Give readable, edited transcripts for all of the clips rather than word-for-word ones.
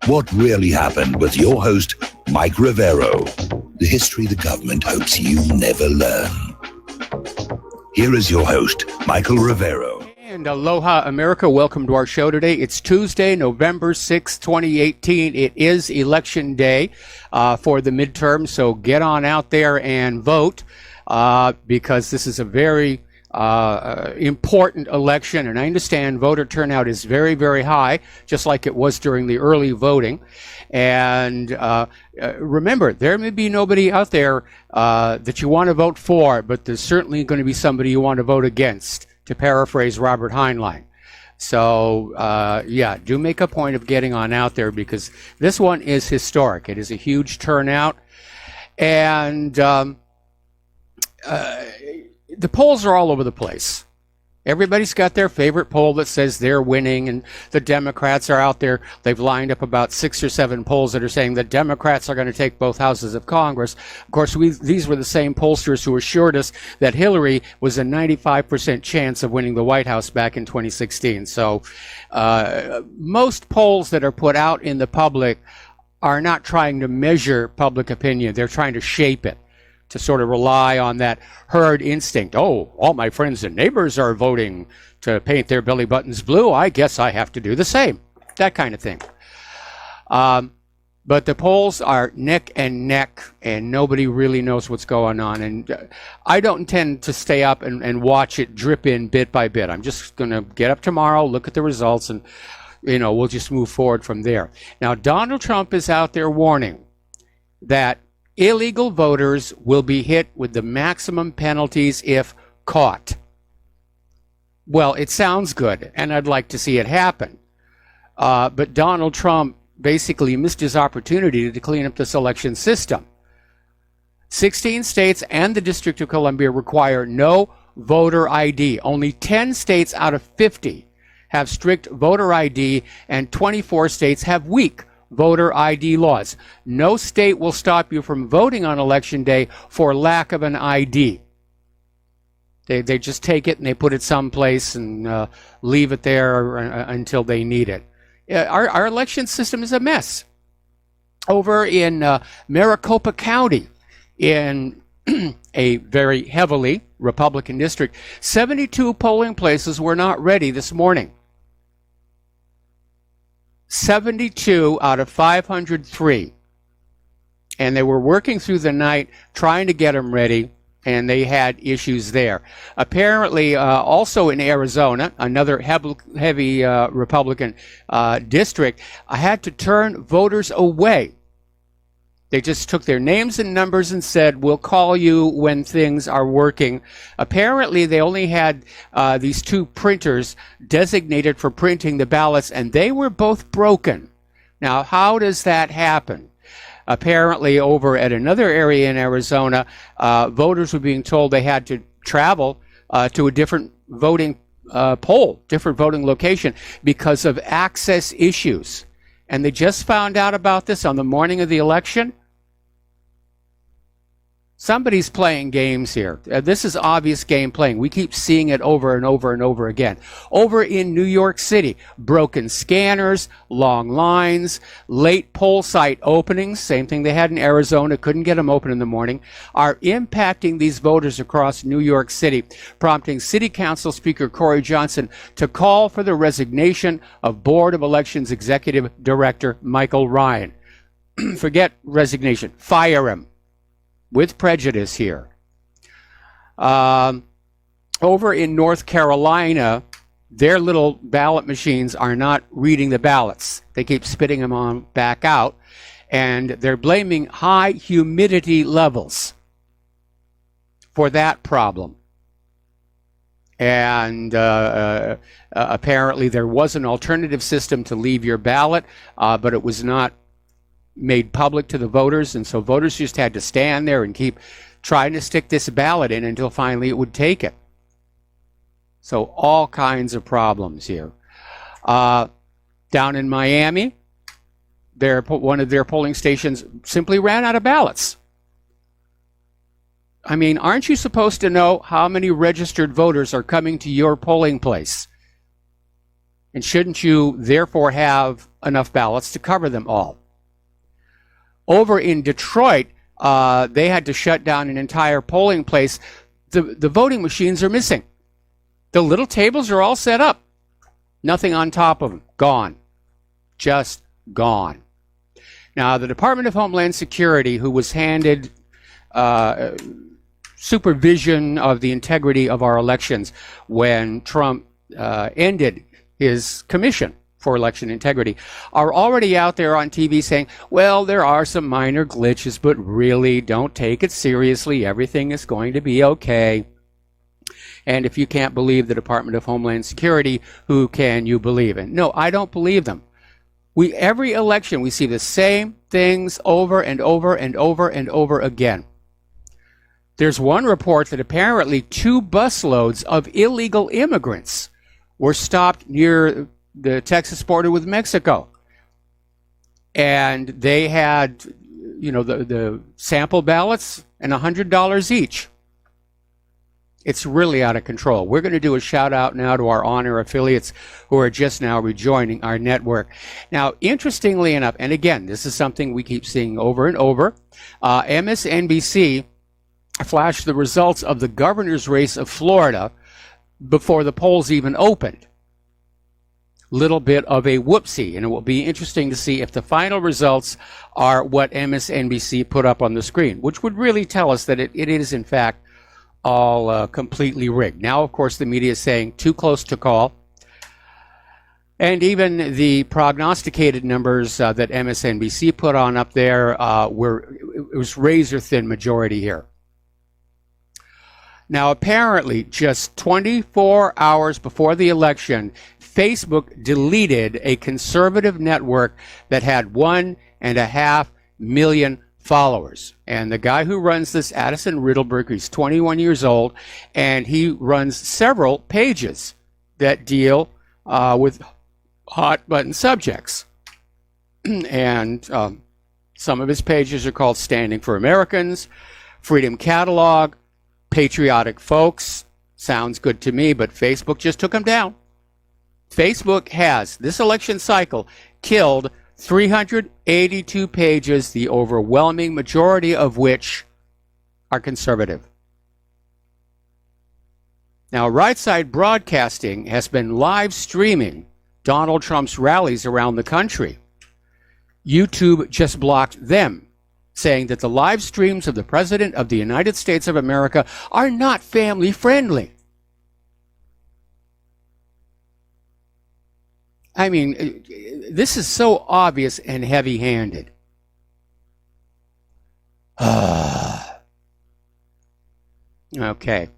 What really happened with your host, Mike Rivero. The history the government hopes you never learn. Here is your host, Michael Rivero. And aloha, America. Welcome to our show today. It's Tuesday, November 6th, 2018. It is election day for the midterm, so get on out there and vote because this is a very important election, and I understand voter turnout is very, very high, just like it was during the early voting. And remember, there may be nobody out there that you want to vote for, but there's certainly going to be somebody you want to vote against, to paraphrase Robert Heinlein. So, yeah, do make a point of getting on out there because this one is historic. It is a huge turnout. And the polls are all over the place. Everybody's got their favorite poll that says they're winning, and the Democrats are out there. They've lined up about 6 or 7 polls that are saying the Democrats are going to take both houses of Congress. Of course, these were the same pollsters who assured us that Hillary was a 95% chance of winning the White House back in 2016. So most polls that are put out in the public are not trying to measure public opinion. They're trying to shape it, to sort of rely on that herd instinct. Oh, all my friends and neighbors are voting to paint their belly buttons blue. I guess I have to do the same. That kind of thing. But the polls are neck and neck, and nobody really knows what's going on. And I don't intend to stay up and watch it drip in bit by bit. I'm just going to get up tomorrow, look at the results, and we'll just move forward from there. Now, Donald Trump is out there warning that illegal voters will be hit with the maximum penalties if caught. Well, it sounds good, and I'd like to see it happen. But Donald Trump basically missed his opportunity to clean up this election system. 16 states and the District of Columbia require no voter ID. Only 10 states out of 50 have strict voter ID, and 24 states have weak voter ID laws. No state will stop you from voting on election day for lack of an ID. They just take it and they put it someplace and leave it there until they need it. Our election system is a mess. Over in Maricopa County, in a very heavily Republican district, 72 polling places were not ready this morning. 72 out of 503. And they were working through the night trying to get them ready, and they had issues there. Apparently, also in Arizona, another heavy Republican district, had to turn voters away. They just took their names and numbers and said, we'll call you when things are working. Apparently, they only had these 2 printers designated for printing the ballots, and they were both broken. Now, how does that happen? Apparently, over at another area in Arizona, voters were being told they had to travel to a different voting poll, different voting location, because of access issues. And they just found out about this on the morning of the election. Somebody's playing games here. This is obvious game playing. We keep seeing it over and over and over again. Over in New York City, broken scanners, long lines, late poll site openings, same thing they had in Arizona, couldn't get them open in the morning, are impacting these voters across New York City, prompting City Council Speaker Corey Johnson to call for the resignation of Board of Elections Executive Director Michael Ryan. Forget resignation, fire him. With prejudice here. Over in North Carolina, their little ballot machines are not reading the ballots. They keep spitting them on back out, and they're blaming high humidity levels for that problem. And apparently there was an alternative system to leave your ballot, but it was not made public to the voters, and so voters just had to stand there and keep trying to stick this ballot in until finally it would take it. So all kinds of problems here. Down in Miami, one of their polling stations simply ran out of ballots. I mean, aren't you supposed to know how many registered voters are coming to your polling place? And shouldn't you therefore have enough ballots to cover them all? Over in Detroit, they had to shut down an entire polling place. The voting machines are missing. The little tables are all set up. Nothing on top of them. Gone. Just gone. Now, the Department of Homeland Security, who was handed supervision of the integrity of our elections when Trump ended his commission for election integrity, are already out there on TV saying, well, there are some minor glitches, but really don't take it seriously. Everything is going to be okay. And if you can't believe the Department of Homeland Security, who can you believe in? No, I don't believe them. Every election, we see the same things over and over and over and over again. There's one report that apparently 2 busloads of illegal immigrants were stopped near the Texas border with Mexico. And they had, the sample ballots and $100 each. It's really out of control. We're going to do a shout out now to our honor affiliates who are just now rejoining our network. Now, interestingly enough, and again, this is something we keep seeing over and over, MSNBC flashed the results of the governor's race of Florida before the polls even opened. Little bit of a whoopsie, and it will be interesting to see if the final results are what MSNBC put up on the screen, which would really tell us that it is in fact all completely rigged. Now, of course, the media is saying too close to call, and even the prognosticated numbers that MSNBC put on up there it was razor thin majority here. Now, apparently, just 24 hours before the election, Facebook deleted a conservative network that had 1.5 million followers. And the guy who runs this, Addison Riddleberg, he's 21 years old, and he runs several pages that deal with hot button subjects. And some of his pages are called Standing for Americans, Freedom Catalog, Patriotic Folks. Sounds good to me, but Facebook just took him down. Facebook has, this election cycle, killed 382 pages, the overwhelming majority of which are conservative. Now, Right Side Broadcasting has been live streaming Donald Trump's rallies around the country. YouTube just blocked them, saying that the live streams of the President of the United States of America are not family friendly. I mean, this is so obvious and heavy-handed. Okay.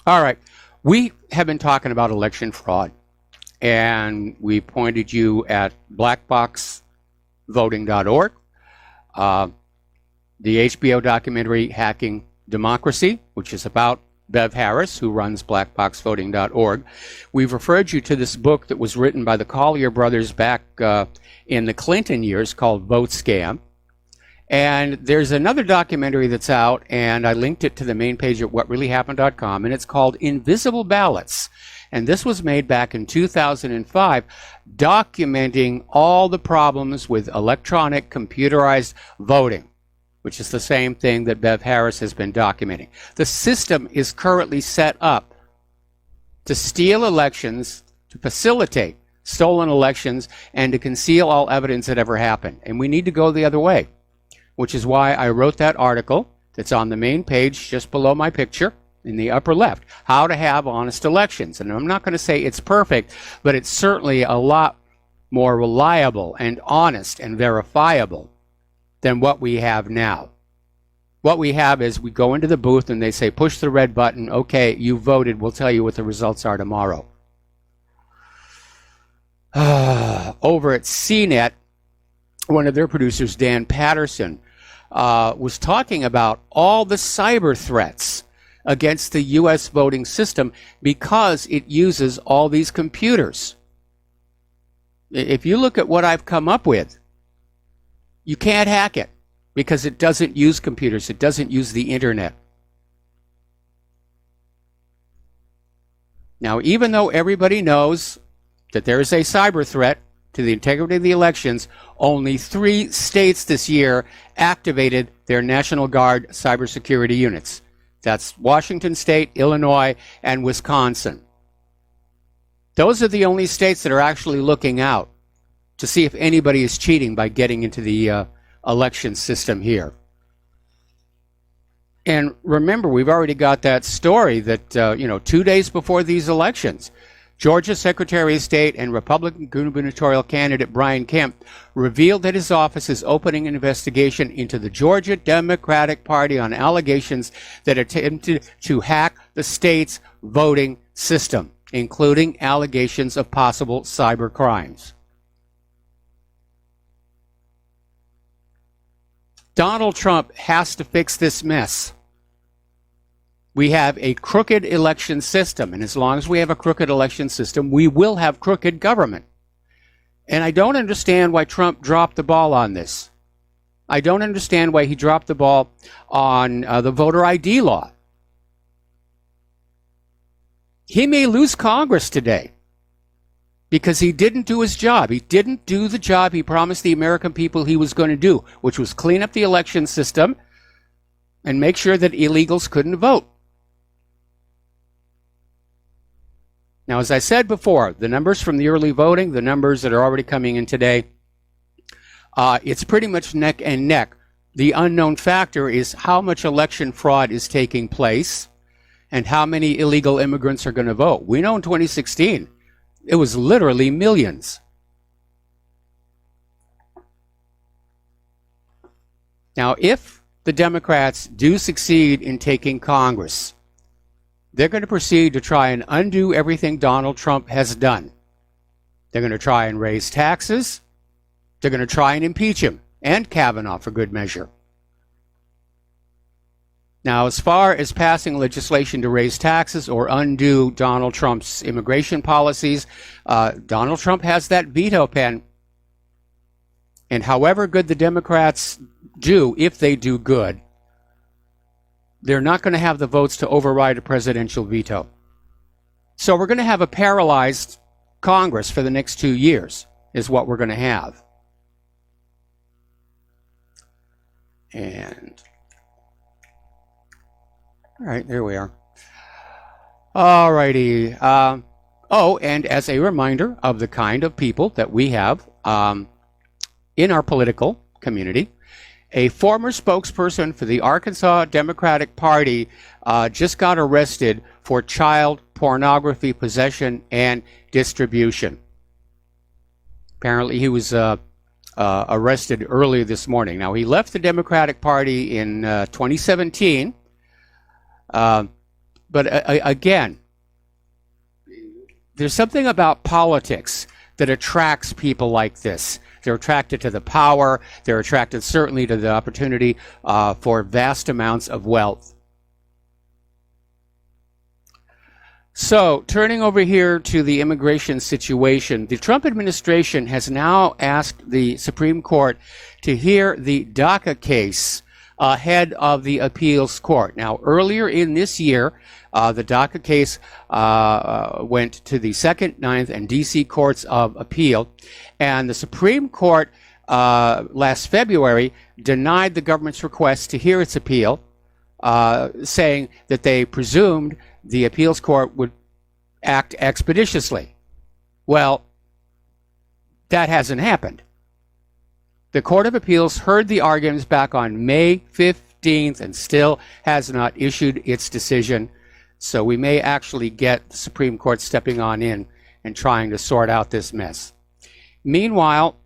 All right. We have been talking about election fraud, and we pointed you at blackboxvoting.org. The HBO documentary Hacking Democracy, which is about Bev Harris, who runs blackboxvoting.org. We've referred you to this book that was written by the Collier brothers back in the Clinton years called Vote Scam. And there's another documentary that's out, and I linked it to the main page at whatreallyhappened.com, and it's called Invisible Ballots. And this was made back in 2005, documenting all the problems with electronic computerized voting, which is the same thing that Bev Harris has been documenting. The system is currently set up to steal elections, to facilitate stolen elections, and to conceal all evidence that ever happened. And we need to go the other way, which is why I wrote that article that's on the main page just below my picture in the upper left, How to Have Honest Elections. And I'm not going to say it's perfect, but it's certainly a lot more reliable and honest and verifiable than what we have now. What we have is we go into the booth and they say, push the red button. Okay, you voted. We'll tell you what the results are tomorrow. Over at CNET, one of their producers, Dan Patterson, was talking about all the cyber threats against the U.S. voting system because it uses all these computers. If you look at what I've come up with, you can't hack it because it doesn't use computers. It doesn't use the internet. Now, even though everybody knows that there is a cyber threat to the integrity of the elections, only 3 states this year activated their National Guard cybersecurity units. That's Washington State, Illinois, and Wisconsin. Those are the only states that are actually looking out to see if anybody is cheating by getting into the election system here. And remember, we've already got that story that, 2 days before these elections, Georgia Secretary of State and Republican gubernatorial candidate Brian Kemp revealed that his office is opening an investigation into the Georgia Democratic Party on allegations that attempted to hack the state's voting system, including allegations of possible cyber crimes. Donald Trump has to fix this mess. We have a crooked election system, and as long as we have a crooked election system, we will have crooked government. And I don't understand why Trump dropped the ball on this. I don't understand why he dropped the ball on the voter ID law. He may lose Congress today because he didn't do his job. He didn't do the job he promised the American people he was going to do, which was clean up the election system and make sure that illegals couldn't vote. Now, as I said before, the numbers from the early voting, the numbers that are already coming in today, it's pretty much neck and neck. The unknown factor is how much election fraud is taking place and how many illegal immigrants are going to vote. We know in 2016, it was literally millions. Now, if the Democrats do succeed in taking Congress, they're going to proceed to try and undo everything Donald Trump has done. They're going to try and raise taxes. They're going to try and impeach him and Kavanaugh for good measure. Now, as far as passing legislation to raise taxes or undo Donald Trump's immigration policies, Donald Trump has that veto pen. And however good the Democrats do, if they do good, they're not going to have the votes to override a presidential veto. So we're going to have a paralyzed Congress for the next 2 years, is what we're going to have. And all right, there we are. All righty. And as a reminder of the kind of people that we have in our political community, a former spokesperson for the Arkansas Democratic Party just got arrested for child pornography possession and distribution. Apparently he was arrested earlier this morning. Now, he left the Democratic Party in 2017. But again, there's something about politics that attracts people like this. They're attracted to the power. They're attracted certainly to the opportunity for vast amounts of wealth. So, turning over here to the immigration situation, the Trump administration has now asked the Supreme Court to hear the DACA case ahead of the appeals court. Now, earlier in this year, the DACA case went to the 2nd, 9th, and D.C. Courts of Appeal, and the Supreme Court last February denied the government's request to hear its appeal, saying that they presumed the appeals court would act expeditiously. Well, that hasn't happened. The Court of Appeals heard the arguments back on May 15th and still has not issued its decision. So we may actually get the Supreme Court stepping on in and trying to sort out this mess. Meanwhile,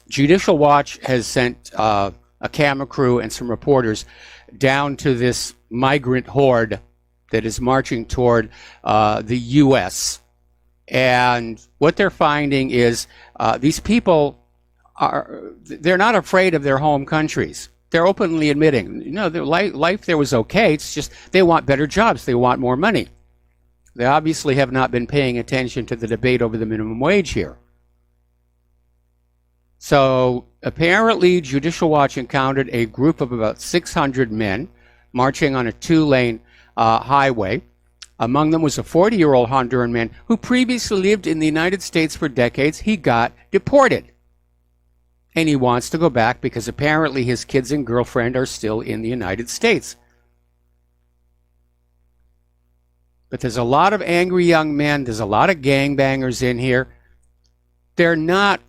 Judicial Watch has sent a camera crew and some reporters down to this migrant horde that is marching toward the U.S. And what they're finding is these people they're not afraid of their home countries. They're openly admitting, their life there was okay. It's just they want better jobs. They want more money. They obviously have not been paying attention to the debate over the minimum wage here. So apparently Judicial Watch encountered a group of about 600 men marching on a 2-lane highway. Among them was a 40-year-old Honduran man who previously lived in the United States for decades. He got deported. And he wants to go back because apparently his kids and girlfriend are still in the United States. But there's a lot of angry young men. There's a lot of gangbangers in here. They're not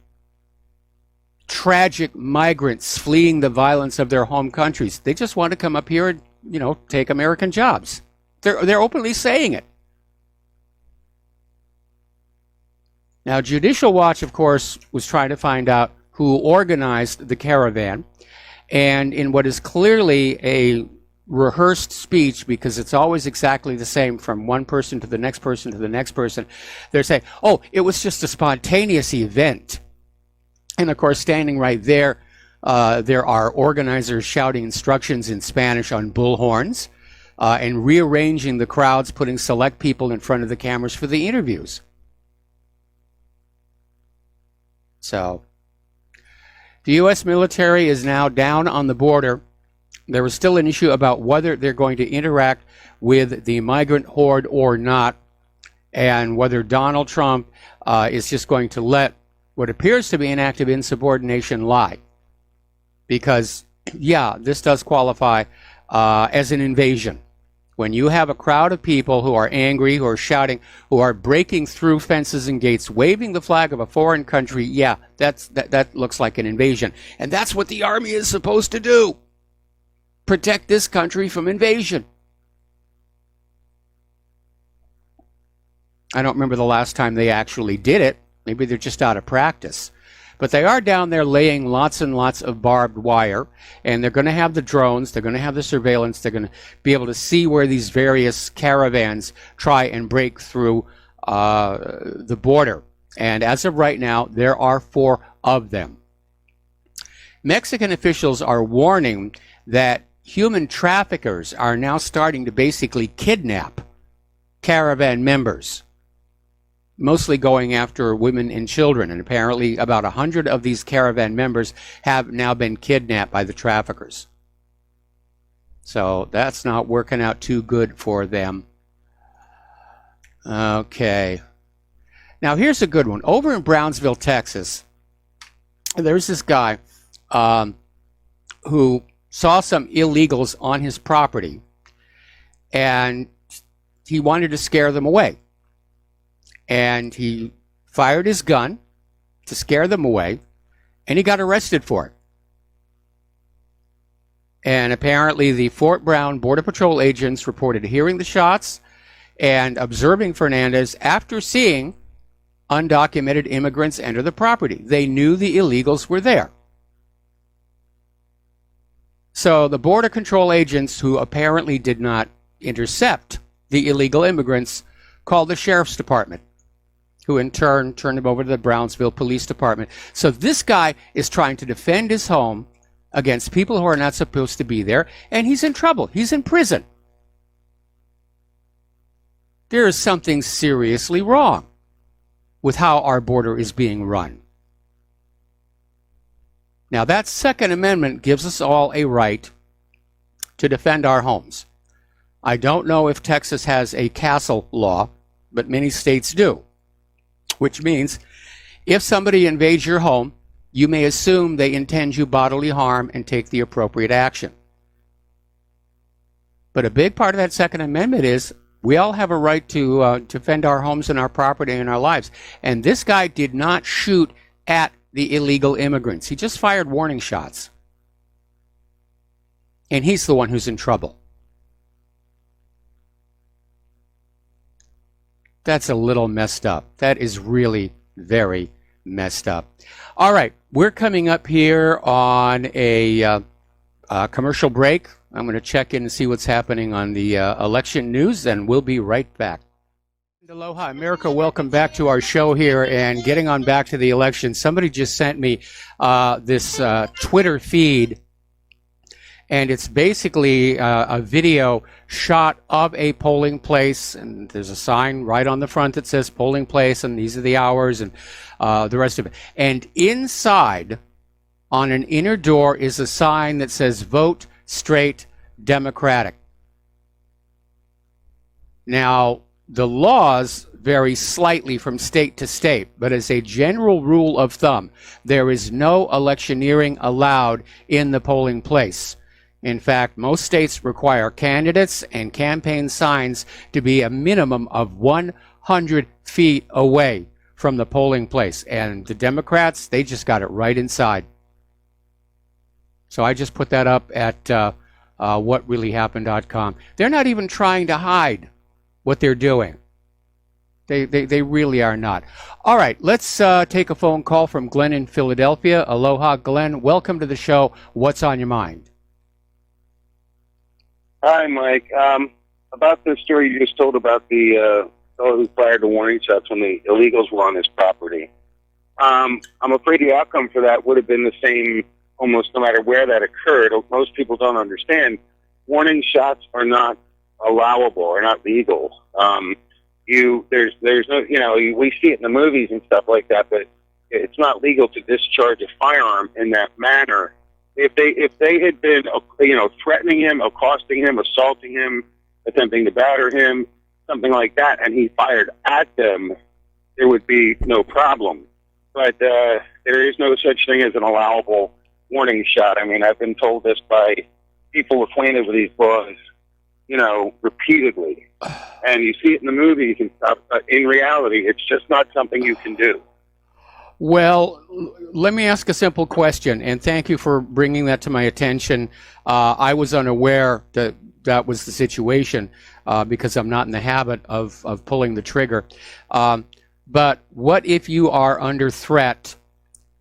tragic migrants fleeing the violence of their home countries. They just want to come up here and, take American jobs. They're openly saying it. Now, Judicial Watch, of course, was trying to find out who organized the caravan. And in what is clearly a rehearsed speech, because it's always exactly the same from one person to the next person to the next person, they're saying, oh, it was just a spontaneous event. And of course, standing right there, there are organizers shouting instructions in Spanish on bullhorns and rearranging the crowds, putting select people in front of the cameras for the interviews. So, the U.S. military is now down on the border. There was still an issue about whether they're going to interact with the migrant horde or not, and whether Donald Trump is just going to let what appears to be an act of insubordination lie. Because, yeah, this does qualify as an invasion. When you have a crowd of people who are angry, who are shouting, who are breaking through fences and gates, waving the flag of a foreign country, yeah, that looks like an invasion. And that's what the army is supposed to do. Protect this country from invasion. I don't remember the last time they actually did it. Maybe they're just out of practice. But they are down there laying lots and lots of barbed wire, and they're going to have the drones, they're going to have the surveillance, they're going to be able to see where these various caravans try and break through the border. And as of right now, there are 4 of them. Mexican officials are warning that human traffickers are now starting to basically kidnap caravan members, mostly going after women and children. And apparently about 100 of these caravan members have now been kidnapped by the traffickers. So that's not working out too good for them. Okay. Now here's a good one. Over in Brownsville, Texas, there's this guy who saw some illegals on his property, and he wanted to scare them away. And he fired his gun to scare them away, and he got arrested for it. And apparently the Fort Brown Border Patrol agents reported hearing the shots and observing Fernandez after seeing undocumented immigrants enter the property. They knew the illegals were there. So the Border Control agents, who apparently did not intercept the illegal immigrants, called the Sheriff's Department, who in turn turned him over to the Brownsville Police Department. So this guy is trying to defend his home against people who are not supposed to be there, and he's in trouble. He's in prison. There is something seriously wrong with how our border is being run. Now, that Second Amendment gives us all a right to defend our homes. I don't know if Texas has a castle law, but many states do, which means if somebody invades your home, you may assume they intend you bodily harm and take the appropriate action. But a big part of that Second Amendment is we all have a right to defend our homes and our property and our lives. And this guy did not shoot at the illegal immigrants. He just fired warning shots. And he's the one who's in trouble. That's a little messed up. That is really very messed up. All right, we're coming up here on a commercial break. I'm going to check in and see what's happening on the election news, and we'll be right back. Aloha, America. Welcome back to our show here, and getting on back to the election. Somebody just sent me this Twitter feed, and it's basically a video shot of a polling place, and there's a sign right on the front that says polling place, and these are the hours, and the rest of it. And inside, on an inner door, is a sign that says vote straight Democratic. Now, the laws vary slightly from state to state, but as a general rule of thumb, there is no electioneering allowed in the polling place. In fact, most states require candidates and campaign signs to be a minimum of 100 feet away from the polling place. And the Democrats, they just got it right inside. So I just put that up at whatreallyhappened.com. They're not even trying to hide what they're doing. They really are not. All right, let's take a phone call from Glenn in Philadelphia. Aloha, Glenn. Welcome to the show. What's on your mind? Hi, Mike. About the story you just told about the fellow who fired the warning shots when the illegals were on his property. I'm afraid the outcome for that would have been the same almost no matter where that occurred. Most people don't understand. Warning shots are not allowable or not legal. There's no, we see it in the movies and stuff like that, but it's not legal to discharge a firearm in that manner. If they had been, threatening him, accosting him, assaulting him, attempting to batter him, something like that, and he fired at them, there would be no problem. But there is no such thing as an allowable warning shot. I mean, I've been told this by people acquainted with these laws, repeatedly. And you see it in the movies and stuff, but in reality, it's just not something you can do. Well, let me ask a simple question, and thank you for bringing that to my attention. I was unaware that that was the situation because I'm not in the habit of pulling the trigger. But what if you are under threat,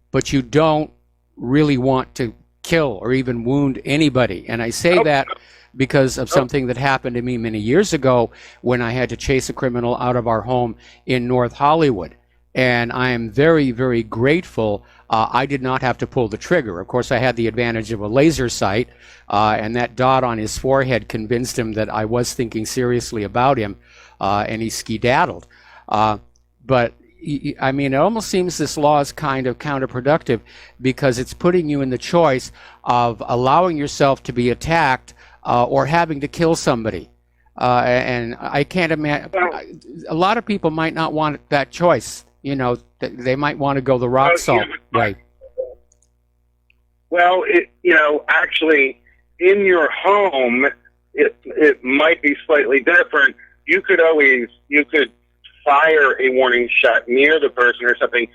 but you don't really want to kill or even wound anybody? And I say that because of something that happened to me many years ago when I had to chase a criminal out of our home in North Hollywood. And I am very, very grateful I did not have to pull the trigger. Of course, I had the advantage of a laser sight, and that dot on his forehead convinced him that I was thinking seriously about him, and he skedaddled. But I mean, it almost seems this law is kind of counterproductive because it's putting you in the choice of allowing yourself to be attacked or having to kill somebody. And I can't imagine, a lot of people might not want that choice. They might want to go the rock salt way. Well, actually, in your home, it might be slightly different. You could fire a warning shot near the person or something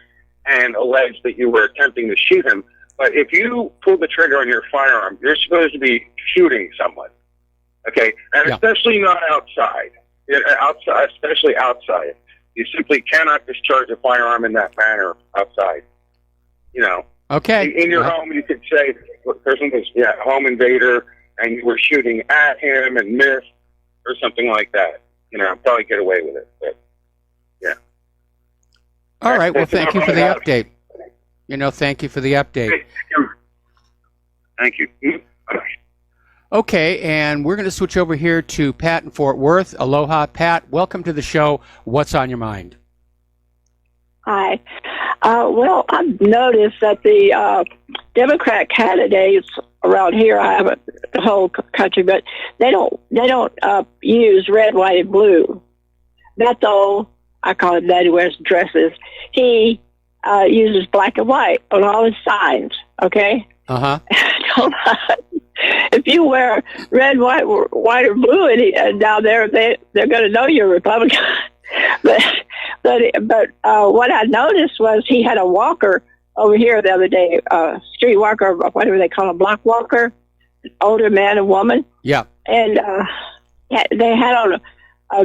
and allege that you were attempting to shoot him. But if you pull the trigger on your firearm, you're supposed to be shooting someone. Okay? And especially not outside. Especially outside. You simply cannot discharge a firearm in that manner outside. Okay. In your home, you could say the person was a home invader and you were shooting at him and missed or something like that. Probably get away with it. But, yeah. All right. Well, thank you for the update. Thank you for the update. Thank you. Bye. Okay, and we're going to switch over here to Pat in Fort Worth. Aloha, Pat. Welcome to the show. What's on your mind? Hi. Well, I've noticed that the Democrat candidates around here, I haven't the whole country, but they don't use red, white, and blue. Beto, I call him that, he wears dresses. He uses black and white on all his signs. Okay. If you wear red, white, or blue, and down there, they're going to know you're Republican. but what I noticed was he had a walker over here the other day, street walker, whatever they call a block walker, an older man and woman. Yeah. And they had on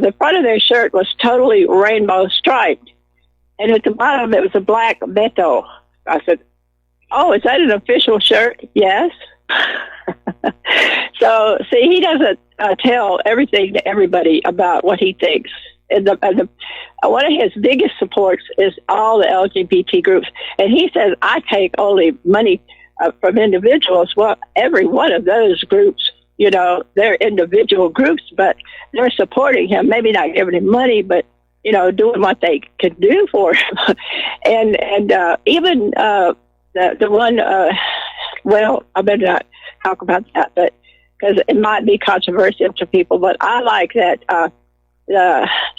the front of their shirt was totally rainbow striped, and at the bottom it was a black Beto. I said, "Oh, is that an official shirt?" Yes. So, see, he doesn't tell everything to everybody about what he thinks. And one of his biggest supports is all the LGBT groups. And he says, I take only money from individuals. Well, every one of those groups, they're individual groups, but they're supporting him, maybe not giving him money, but, doing what they can do for him. and even the one, well, I better not talk about that, but because it might be controversial to people, but I like that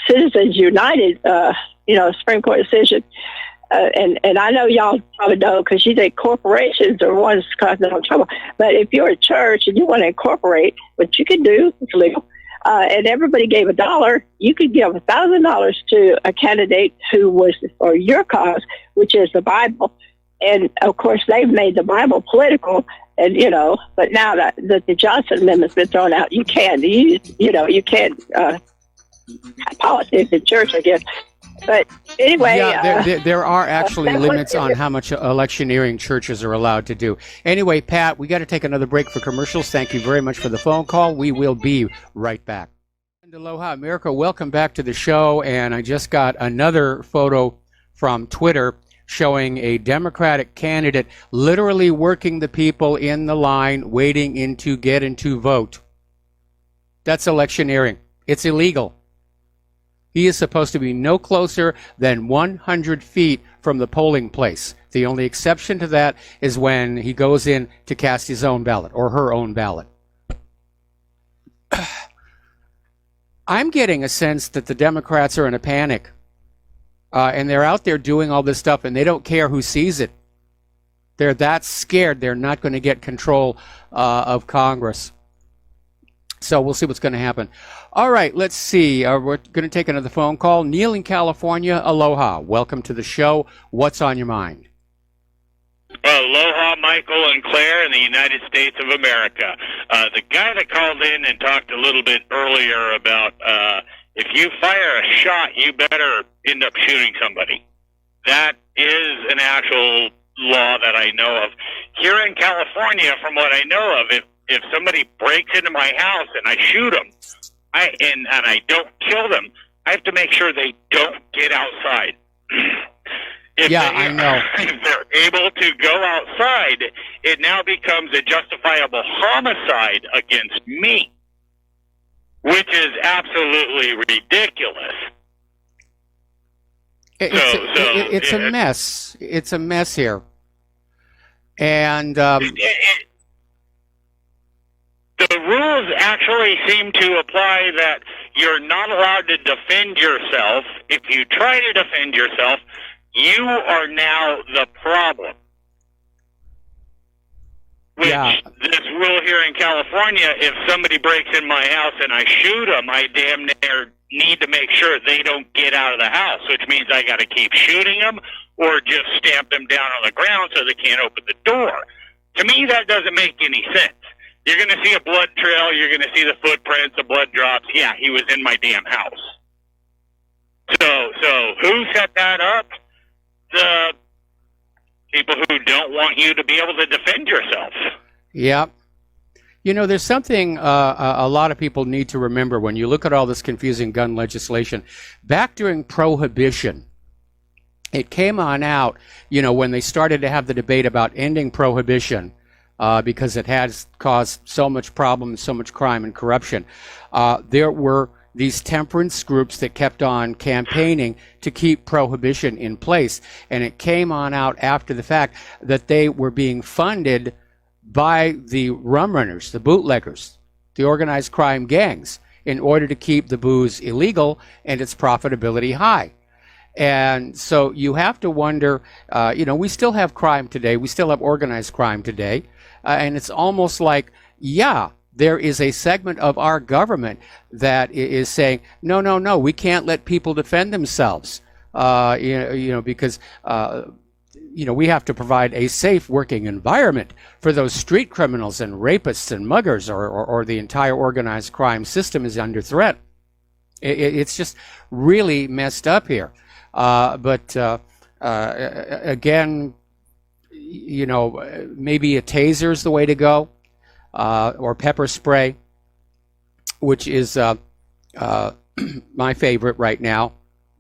Citizens United, Supreme Court decision. And I know y'all probably know because you think corporations are ones causing them trouble. But if you're a church and you want to incorporate, which you can do, it's legal, and everybody gave $1, you could give $1,000 to a candidate who was for your cause, which is the Bible. And of course, they've made the Bible political, and but now that the Johnson Amendment's been thrown out, you can't politics in church, I guess. But anyway, there are actually limits on how much electioneering churches are allowed to do. Anyway, Pat, we got to take another break for commercials. Thank you very much for the phone call. We will be right back. And aloha, America. Welcome back to the show. And I just got another photo from Twitter showing a Democratic candidate literally working the people in the line waiting to get into vote. That's electioneering. It's illegal. He is supposed to be no closer than 100 feet from the polling place. The only exception to that is when he goes in to cast his own ballot or her own ballot. I'm getting a sense that the Democrats are in a panic. And they're out there doing all this stuff, and they don't care who sees it. They're that scared they're not going to get control of Congress. So we'll see what's going to happen. All right, let's see. We're going to take another phone call. Neil in California, aloha. Welcome to the show. What's on your mind? Aloha, Michael and Claire in the United States of America. The guy that called in and talked a little bit earlier about if you fire a shot, you better end up shooting somebody. That is an actual law that I know of. Here in California, from what I know of, if somebody breaks into my house and I shoot them, and I don't kill them, I have to make sure they don't get outside. I know. If they're able to go outside, it now becomes a justifiable homicide against me, which is absolutely ridiculous. It's a mess. It's a mess here. And the rules actually seem to apply that you're not allowed to defend yourself. If you try to defend yourself, you are now the problem. Which, this rule here in California, if somebody breaks in my house and I shoot them, I damn near need to make sure they don't get out of the house, which means I got to keep shooting them or just stamp them down on the ground so they can't open the door. To me, that doesn't make any sense. You're going to see a blood trail. You're going to see the footprints, the blood drops. Yeah, he was in my damn house. So who set that up? The people who don't want you to be able to defend yourself. Yeah. There's something a lot of people need to remember when you look at all this confusing gun legislation. Back during Prohibition, it came on out, when they started to have the debate about ending Prohibition, because it has caused so much problem, so much crime and corruption. There were these temperance groups that kept on campaigning to keep Prohibition in place. And it came on out after the fact that they were being funded by the rum runners, the bootleggers, the organized crime gangs, in order to keep the booze illegal and its profitability high. And so you have to wonder, we still have crime today. We still have organized crime today. And it's almost like, there is a segment of our government that is saying, no, we can't let people defend themselves, because, we have to provide a safe working environment for those street criminals and rapists and muggers, or the entire organized crime system is under threat. It's just really messed up here. But again, maybe a taser is the way to go, or pepper spray, which is my favorite right now,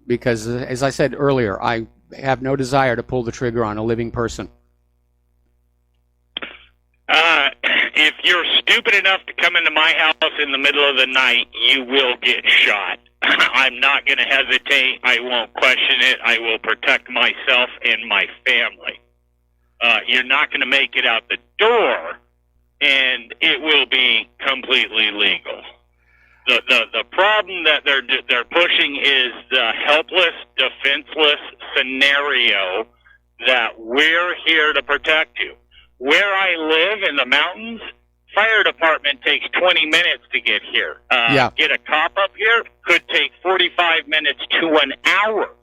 because, as I said earlier, I have no desire to pull the trigger on a living person. If you're stupid enough to come into my house in the middle of the night, you will get shot. I'm not going to hesitate. I won't question it. I will protect myself and my family. You're not going to make it out the door, and it will be completely legal. The problem that they're pushing is the helpless, defenseless scenario that we're here to protect you. Where I live in the mountains, fire department takes 20 minutes to get here. Get a cop up here could take 45 minutes to an hour.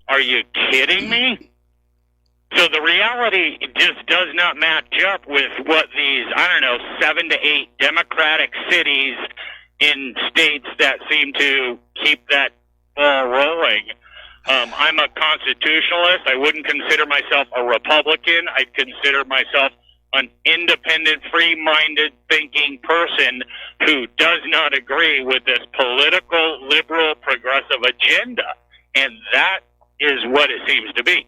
Are you kidding me? So the reality just does not match up with what these, 7 to 8 Democratic cities in states that seem to keep that ball rolling. I'm a constitutionalist. I wouldn't consider myself a Republican. I'd consider myself an independent, free-minded, thinking person who does not agree with this political, liberal, progressive agenda. And that is what it seems to be.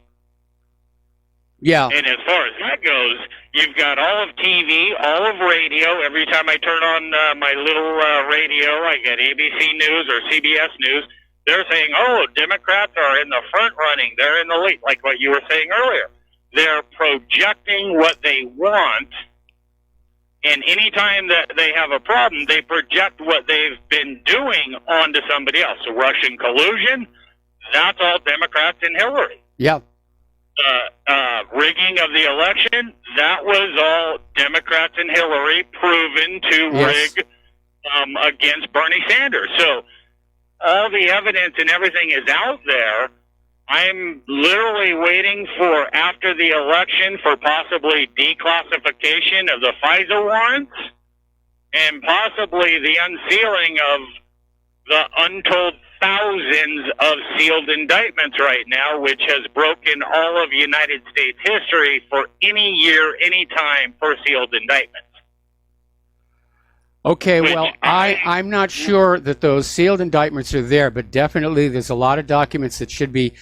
Yeah. And as far as that goes, you've got all of TV, all of radio. Every time I turn on my little radio, I get ABC News or CBS News. They're saying, oh, Democrats are in the front running. They're in the lead, like what you were saying earlier. They're projecting what they want, and anytime that they have a problem, they project what they've been doing onto somebody else. So Russian collusion, that's all Democrats and Hillary. Yeah. Rigging of the election, that was all Democrats and Hillary proven to rig against Bernie Sanders. So all the evidence and everything is out there. I'm literally waiting for, after the election, for possibly declassification of the FISA warrants and possibly the unsealing of the untold thousands of sealed indictments right now, which has broken all of United States history for any year, any time for sealed indictments. Okay, well, I'm not sure that those sealed indictments are there, but definitely there's a lot of documents that should be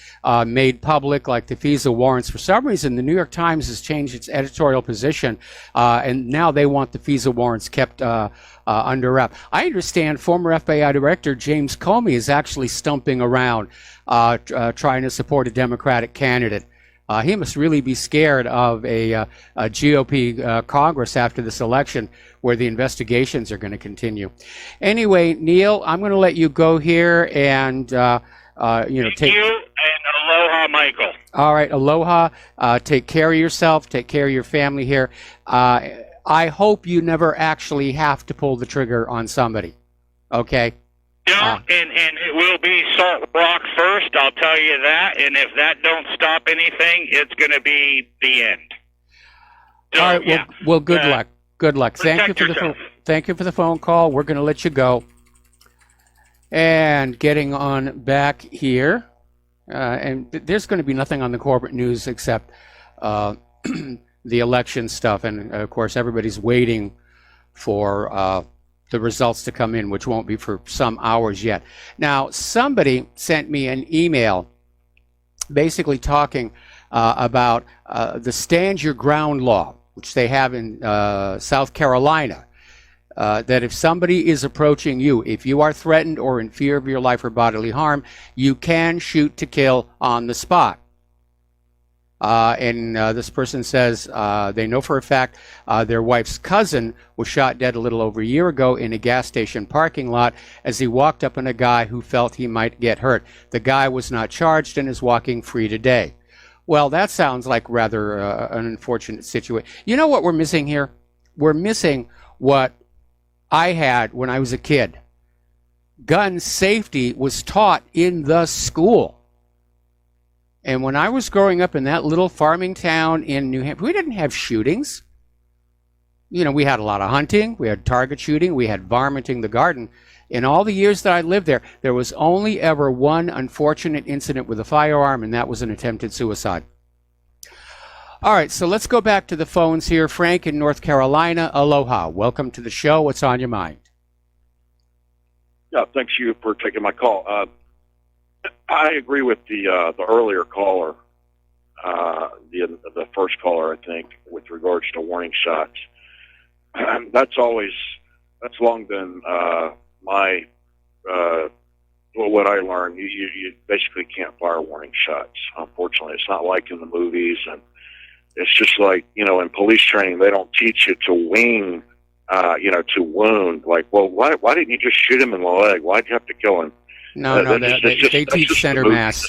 made public, like the FISA warrants. For some reason, the New York Times has changed its editorial position, and now they want the FISA warrants kept under wrap. I understand former FBI Director James Comey is actually stumping around trying to support a Democratic candidate. He must really be scared of a GOP Congress after this election, where the investigations are going to continue. Anyway, Neil, I'm going to let you go here and Thank you, and aloha, Michael. All right, aloha. Take care of yourself. Take care of your family here. I hope you never actually have to pull the trigger on somebody. Okay. No, and it will be Salt Rock first, I'll tell you that. And if that don't stop anything, it's going to be the end. So, all right, well, good luck. Good luck. Thank you for the phone call. We're going to let you go. And getting on back here, and there's going to be nothing on the corporate news except the election stuff. And, of course, everybody's waiting for the results to come in, which won't be for some hours yet. Now, somebody sent me an email basically talking about the Stand Your Ground law, which they have in South Carolina, that if somebody is approaching you, if you are threatened or in fear of your life or bodily harm, you can shoot to kill on the spot. And this person says they know for a fact their wife's cousin was shot dead a little over a year ago in a gas station parking lot as he walked up on a guy who felt he might get hurt. The guy was not charged and is walking free today. Well, that sounds like rather an unfortunate situation. You know what we're missing here? We're missing what I had when I was a kid. Gun safety was taught in the school. And when I was growing up in that little farming town in New Hampshire, we didn't have shootings. You know, we had a lot of hunting, we had target shooting, we had varminting the garden. In all the years that I lived there, there was only ever one unfortunate incident with a firearm, and that was an attempted suicide. All right, so let's go back to the phones here. Frank in North Carolina, aloha. Welcome to the show. What's on your mind? Yeah, thanks you for taking my call. I agree with the earlier caller, the first caller, I think, with regards to warning shots. That's long been my what I learned. You basically can't fire warning shots. Unfortunately, it's not like in the movies, and it's just like, in police training, they don't teach you to wing to wound. Like, well, why didn't you just shoot him in the leg? Why'd you have to kill him? No, they teach center mass.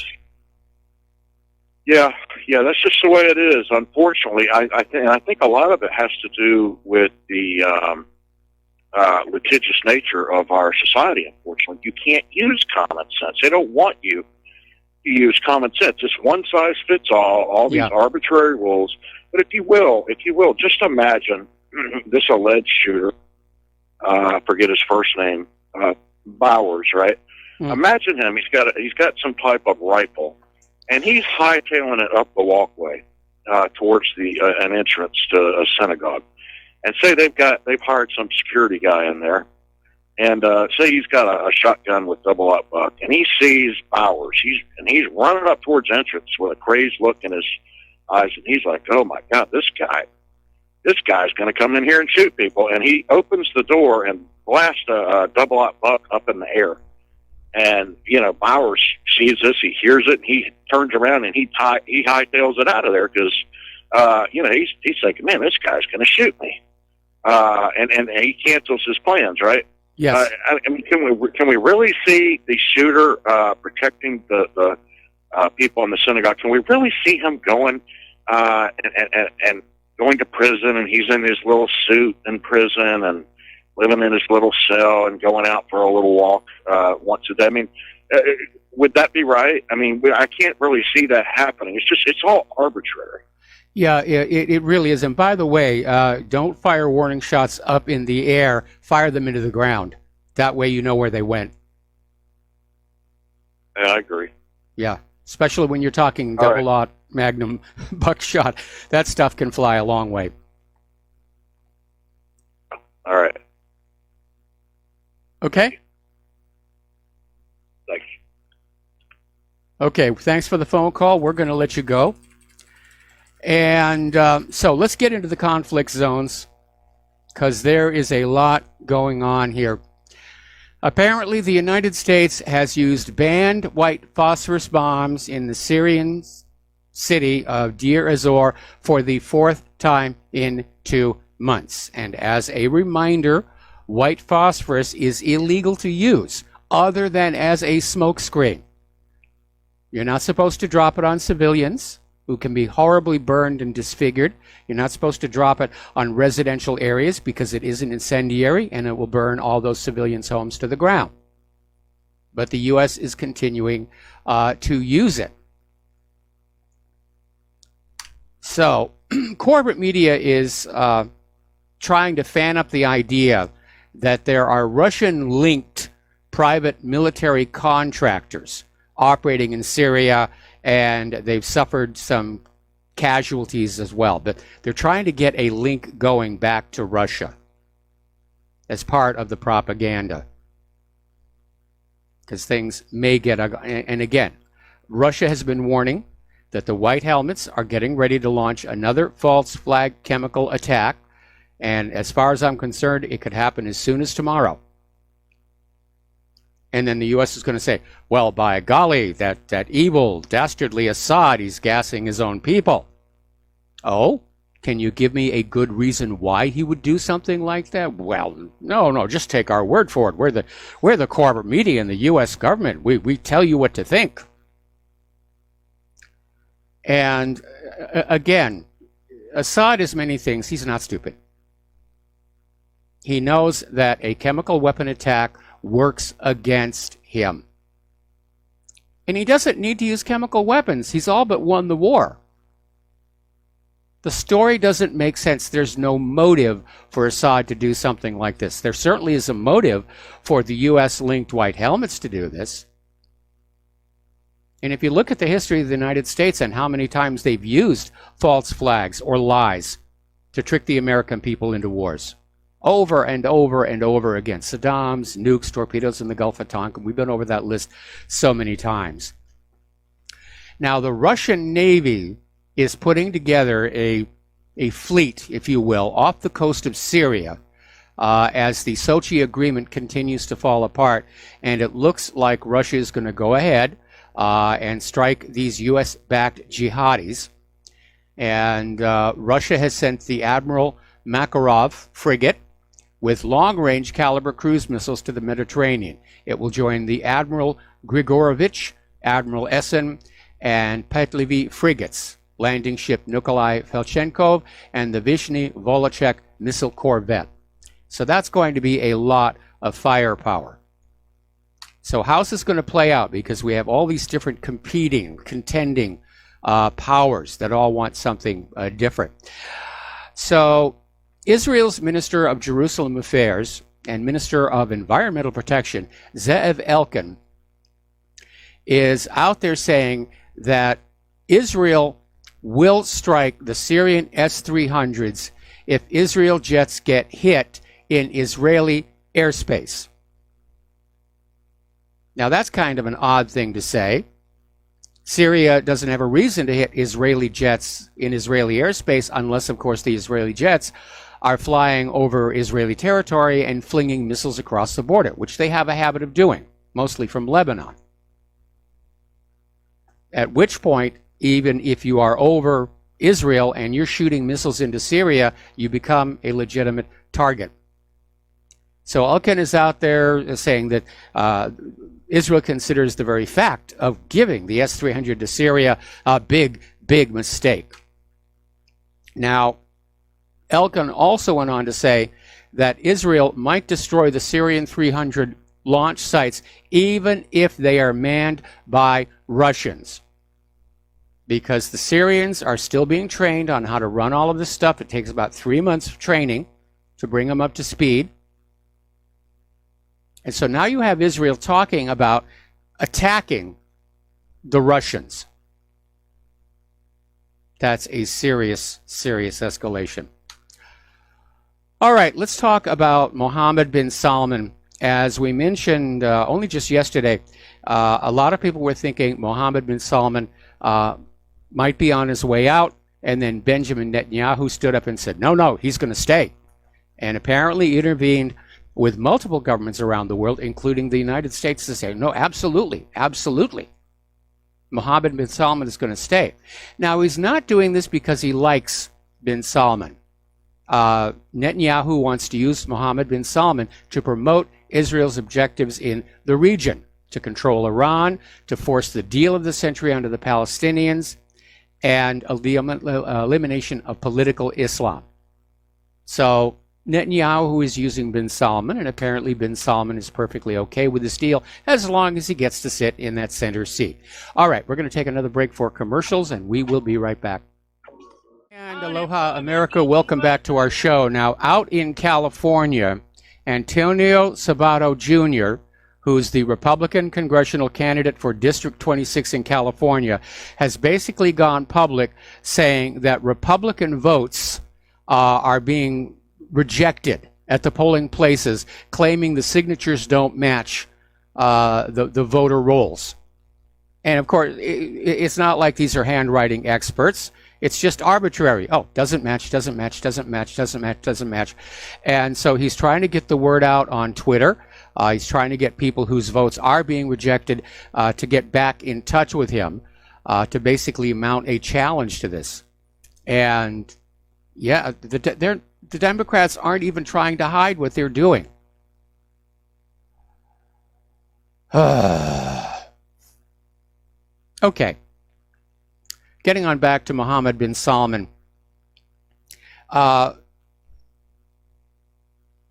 Yeah, that's just the way it is. Unfortunately, I think a lot of it has to do with the litigious nature of our society. Unfortunately, you can't use common sense. They don't want you to use common sense. It's one size fits all these arbitrary rules. But if you will, just imagine this alleged shooter. I forget his first name, Bowers, right? Imagine him. He's got some type of rifle, and he's hightailing it up the walkway towards an entrance to a synagogue. And say they've hired some security guy in there, and say he's got a shotgun with double-up buck, and he sees Bowers. He's running up towards entrance with a crazed look in his eyes, and he's like, "Oh my God, this guy's going to come in here and shoot people." And he opens the door and blasts a double-up buck up in the air. And Bowers sees this, he hears it, and he turns around and he hightails it out of there because he's thinking, "Man, this guy's going to shoot me." And he cancels his plans, right? Yes. I mean, can we really see the shooter protecting the people in the synagogue? Can we really see him going and going to prison, and he's in his little suit in prison and living in his little cell and going out for a little walk once a day? I mean, would that be right? I mean, I can't really see that happening. It's all arbitrary. Yeah, it really is. And by the way, don't fire warning shots up in the air. Fire them into the ground. That way you know where they went. Yeah, I agree. Yeah, especially when you're talking double-aught magnum buckshot. That stuff can fly a long way. All right. Okay? Thanks. Okay, thanks for the phone call. We're going to let you go. And so let's get into the conflict zones, because there is a lot going on here. Apparently, the United States has used banned white phosphorus bombs in the Syrian city of Deir ez-Zor for the fourth time in 2 months. And as a reminder, white phosphorus is illegal to use other than as a smokescreen. You're not supposed to drop it on civilians who can be horribly burned and disfigured. You're not supposed to drop it on residential areas because it is an incendiary and it will burn all those civilians' homes to the ground. But the U.S. is continuing to use it. So corporate media is trying to fan up the idea that there are Russian-linked private military contractors operating in Syria, and they've suffered some casualties as well. But they're trying to get a link going back to Russia as part of the propaganda, because things may get and again, Russia has been warning that the White Helmets are getting ready to launch another false flag chemical attack, and as far as I'm concerned, it could happen as soon as tomorrow. And then the U.S. is going to say, well, by golly, that evil, dastardly Assad, he's gassing his own people. Oh, can you give me a good reason why he would do something like that? Well, no, just take our word for it. We're the corporate media and the U.S. government. We tell you what to think. And again, Assad is many things. He's not stupid. He knows that a chemical weapon attack works against him. And he doesn't need to use chemical weapons. He's all but won the war. The story doesn't make sense. There's no motive for Assad to do something like this. There certainly is a motive for the U.S.-linked White Helmets to do this. And if you look at the history of the United States and how many times they've used false flags or lies to trick the American people into wars, over and over and over again. Saddam's, nukes, torpedoes in the Gulf of Tonkin. We've been over that list so many times. Now, the Russian Navy is putting together a fleet, if you will, off the coast of Syria as the Sochi agreement continues to fall apart. And it looks like Russia is going to go ahead and strike these U.S.-backed jihadis. And Russia has sent the Admiral Makarov frigate with long-range caliber cruise missiles to the Mediterranean. It will join the Admiral Grigorovich, Admiral Essen, and Petlivi frigates, landing ship Nikolai Felchenkov, and the Vishny Volochysk missile corvette. So that's going to be a lot of firepower. So how's this going to play out? Because we have all these different contending powers that all want something different. So Israel's Minister of Jerusalem Affairs and Minister of Environmental Protection, Ze'ev Elkin, is out there saying that Israel will strike the Syrian S-300s if Israel jets get hit in Israeli airspace. Now that's kind of an odd thing to say. Syria doesn't have a reason to hit Israeli jets in Israeli airspace unless, of course, the Israeli jets are flying over Israeli territory and flinging missiles across the border, which they have a habit of doing, mostly from Lebanon. At which point, even if you are over Israel and you're shooting missiles into Syria, you become a legitimate target. So Elkin is out there saying that Israel considers the very fact of giving the S-300 to Syria a big, big mistake. Now, Elkin also went on to say that Israel might destroy the Syrian 300 launch sites even if they are manned by Russians, because the Syrians are still being trained on how to run all of this stuff. It takes about 3 months of training to bring them up to speed. And so now you have Israel talking about attacking the Russians. That's a serious, serious escalation. All right, let's talk about Mohammed bin Salman. As we mentioned only just yesterday, a lot of people were thinking Mohammed bin Salman might be on his way out, and then Benjamin Netanyahu stood up and said, no, he's going to stay. And apparently intervened with multiple governments around the world, including the United States, to say, no, absolutely, absolutely. Mohammed bin Salman is going to stay. Now, he's not doing this because he likes bin Salman. Netanyahu wants to use Mohammed bin Salman to promote Israel's objectives in the region, to control Iran, to force the deal of the century under the Palestinians, and the elimination of political Islam. So Netanyahu is using bin Salman, and apparently bin Salman is perfectly okay with this deal as long as he gets to sit in that center seat. All right, we're going to take another break for commercials, and we will be right back. And aloha, America. Welcome back to our show. Now, out in California, Antonio Sabato Jr., who's the Republican congressional candidate for District 26 in California, has basically gone public saying that Republican votes are being rejected at the polling places, claiming the signatures don't match the voter rolls. And of course, it's not like these are handwriting experts. It's just arbitrary. Oh, doesn't match, doesn't match, doesn't match, doesn't match, doesn't match. And so he's trying to get the word out on Twitter. He's trying to get people whose votes are being rejected to get back in touch with him to basically mount a challenge to this. And yeah, the Democrats aren't even trying to hide what they're doing. Okay. Getting on back to Mohammed bin Salman.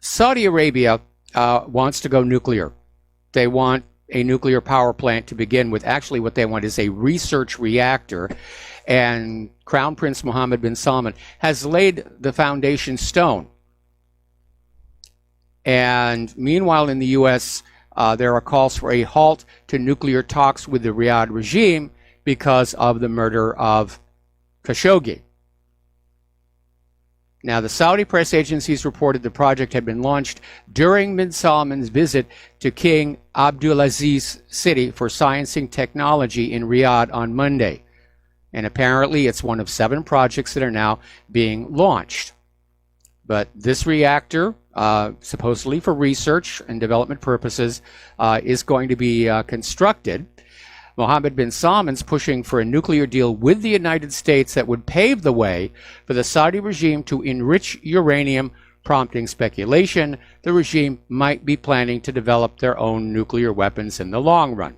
Saudi Arabia wants to go nuclear. They want a nuclear power plant to begin with. Actually, what they want is a research reactor. And Crown Prince Mohammed bin Salman has laid the foundation stone. And meanwhile, in the U.S., there are calls for a halt to nuclear talks with the Riyadh regime because of the murder of Khashoggi. Now, the Saudi press agencies reported the project had been launched during bin Salman's visit to King Abdulaziz City for Science and Technology in Riyadh on Monday. And apparently it's one of 7 projects that are now being launched. But this reactor, supposedly for research and development purposes, is going to be constructed. Mohammed bin Salman's pushing for a nuclear deal with the United States that would pave the way for the Saudi regime to enrich uranium prompting speculation the regime might be planning to develop their own nuclear weapons in the long run.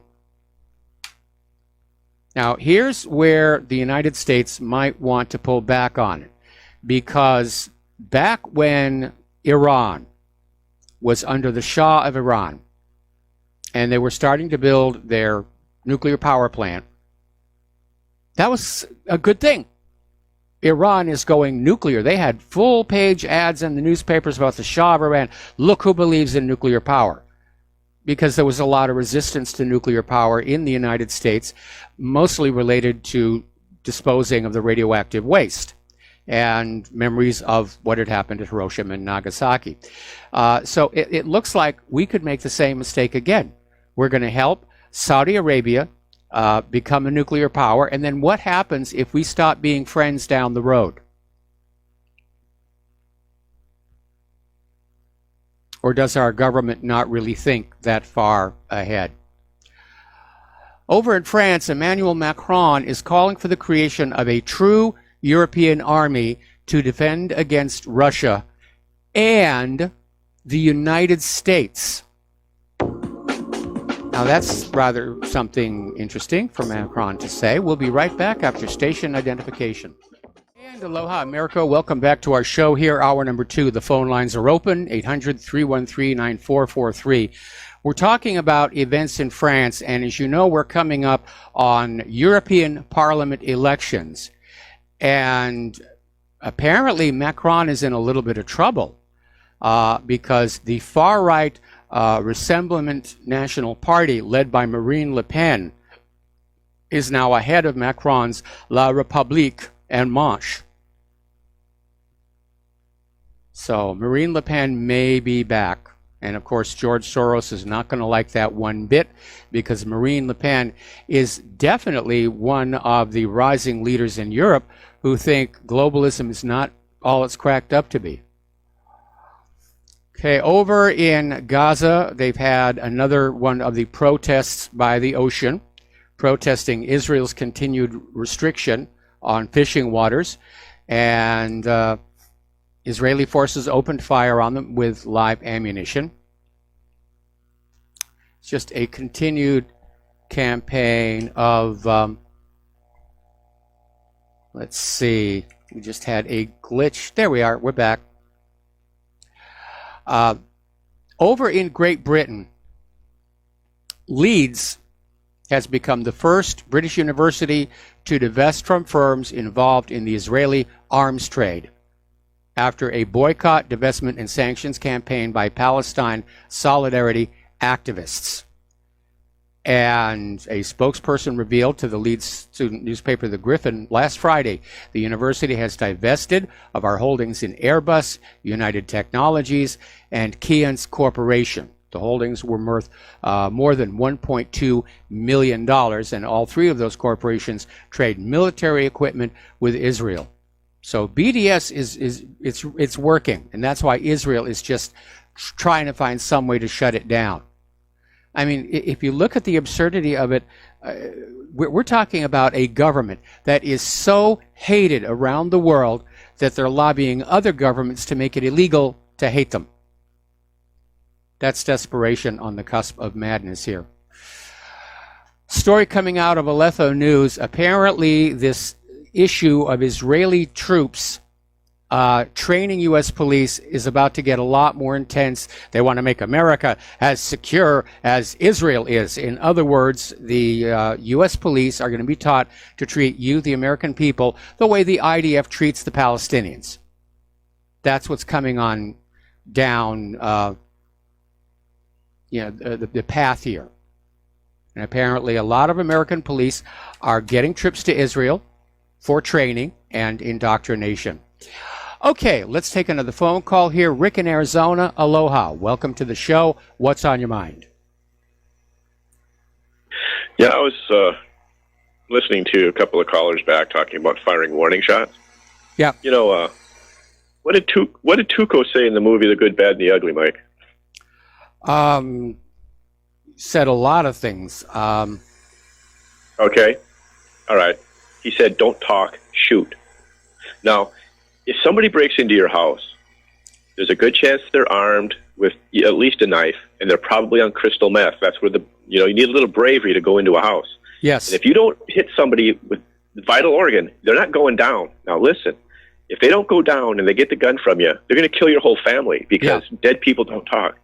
Now, here's where the United States might want to pull back on it, because back when Iran was under the Shah of Iran, and they were starting to build their nuclear power plant, that was a good thing. Iran is going nuclear. They had full-page ads in the newspapers about the Shah of Iran. Look who believes in nuclear power. Because there was a lot of resistance to nuclear power in the United States, mostly related to disposing of the radioactive waste and memories of what had happened at Hiroshima and Nagasaki. So it looks like we could make the same mistake again. We're going to help Saudi Arabia become a nuclear power, and then what happens if we stop being friends down the road? Or does our government not really think that far ahead? Over in France, Emmanuel Macron is calling for the creation of a true European army to defend against Russia and the United States. Now that's rather something interesting for Macron to say. We'll be right back after station identification. And aloha, America. Welcome back to our show here, hour number 2. The phone lines are open, 800-313-9443. We're talking about events in France, and as you know, we're coming up on European Parliament elections. And apparently Macron is in a little bit of trouble because the far-right Rassemblement National Party, led by Marine Le Pen, is now ahead of Macron's La République En Marche. So Marine Le Pen may be back. And of course, George Soros is not going to like that one bit, because Marine Le Pen is definitely one of the rising leaders in Europe who think globalism is not all it's cracked up to be. Okay, over in Gaza, they've had another one of the protests by the ocean, protesting Israel's continued restriction on fishing waters, and Israeli forces opened fire on them with live ammunition. It's just a continued campaign of, let's see, we just had a glitch. There we are, we're back. Over in Great Britain, Leeds has become the first British university to divest from firms involved in the Israeli arms trade after a boycott, divestment, and sanctions campaign by Palestine Solidarity activists. And a spokesperson revealed to the Leeds student newspaper, The Griffin, last Friday, the university has divested of our holdings in Airbus, United Technologies, and Keyence Corporation. The holdings were worth more than $1.2 million, and all three of those corporations trade military equipment with Israel. So BDS it's working, and that's why Israel is just trying to find some way to shut it down. I mean, if you look at the absurdity of it, we're talking about a government that is so hated around the world that they're lobbying other governments to make it illegal to hate them. That's desperation on the cusp of madness here. Story coming out of Aleppo News. Apparently, this issue of Israeli troops training U.S. police is about to get a lot more intense. They want to make America as secure as Israel is. In other words, the U.S. police are going to be taught to treat you, the American people, the way the IDF treats the Palestinians. That's what's coming on down the path here. And apparently a lot of American police are getting trips to Israel for training and indoctrination. Okay, let's take another phone call here. Rick in Arizona, aloha. Welcome to the show. What's on your mind? Yeah, I was listening to a couple of callers back talking about firing warning shots. Yeah. You know, what did Tuco say in the movie The Good, Bad, and the Ugly, Mike? Said a lot of things. Okay. All right. He said, don't talk, shoot. Now, if somebody breaks into your house there's a good chance they're armed with at least a knife, and they're probably on crystal meth. That's where you need a little bravery to go into a house. Yes. And if you don't hit somebody with vital organ, they're not going down. Now listen, if they don't go down and they get the gun from you, they're going to kill your whole family because dead people don't talk.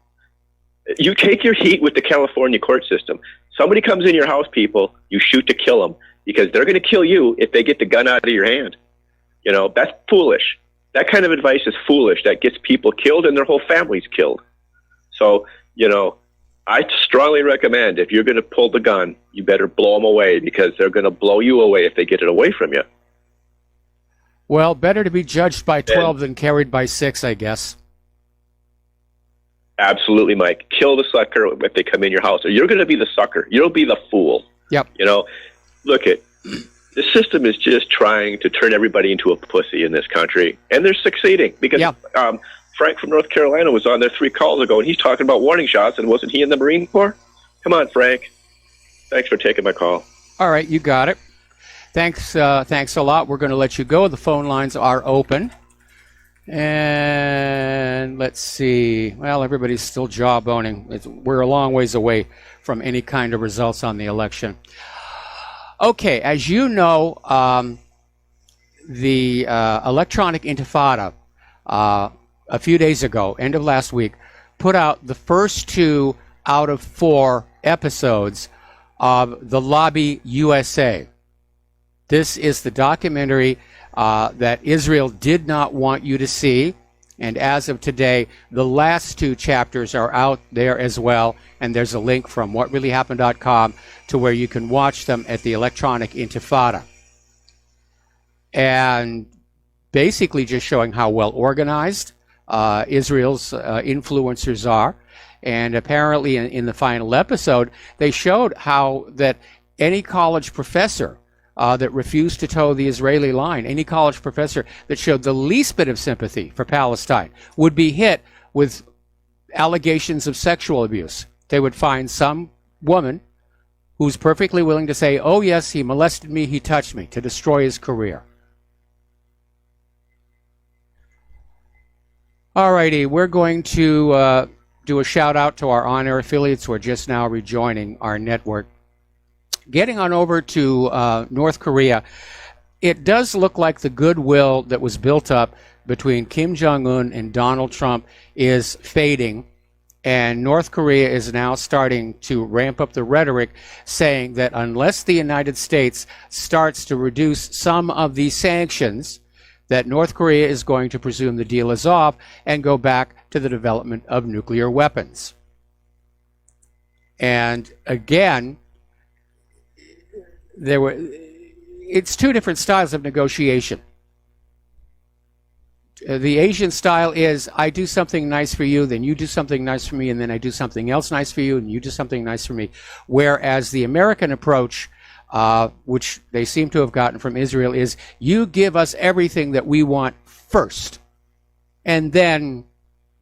You take your heat with the California court system. Somebody comes in your house, people, you shoot to kill them because they're going to kill you if they get the gun out of your hand. That's foolish. That kind of advice is foolish. That gets people killed and their whole families killed. So, I strongly recommend if you're going to pull the gun, you better blow them away because they're going to blow you away if they get it away from you. Well, better to be judged by 12 than carried by 6, I guess. Absolutely, Mike. Kill the sucker if they come in your house, or you're going to be the sucker. You'll be the fool. Yep. Look, the system is just trying to turn everybody into a pussy in this country, and they're succeeding because Frank from North Carolina was on there 3 calls ago, and he's talking about warning shots, and wasn't he in the Marine Corps? Come on, Frank. Thanks for taking my call. All right, you got it. Thanks a lot. We're going to let you go. The phone lines are open. And let's see. Well, everybody's still jawboning. We're a long ways away from any kind of results on the election. Okay, as you know, the Electronic Intifada a few days ago, end of last week, put out the first 2 out of 4 episodes of The Lobby USA. This is the documentary that Israel did not want you to see. And as of today, the last 2 chapters are out there as well. And there's a link from whatreallyhappened.com to where you can watch them at the Electronic Intifada. And basically just showing how well organized Israel's influencers are. And apparently in the final episode, they showed how that any college professor that refused to toe the Israeli line, any college professor that showed the least bit of sympathy for Palestine would be hit with allegations of sexual abuse. They would find some woman who's perfectly willing to say, oh yes, he molested me, he touched me, to destroy his career. All righty, we're going to do a shout out to our on-air affiliates who are just now rejoining our network. Getting on over to North Korea, it does look like the goodwill that was built up between Kim Jong-un and Donald Trump is fading, and North Korea is now starting to ramp up the rhetoric, saying that unless the United States starts to reduce some of these sanctions, that North Korea is going to presume the deal is off and go back to the development of nuclear weapons. And again, it's 2 different styles of negotiation. The Asian style is I do something nice for you, then you do something nice for me, and then I do something else nice for you, and you do something nice for me. Whereas the American approach, which they seem to have gotten from Israel, is you give us everything that we want first, and then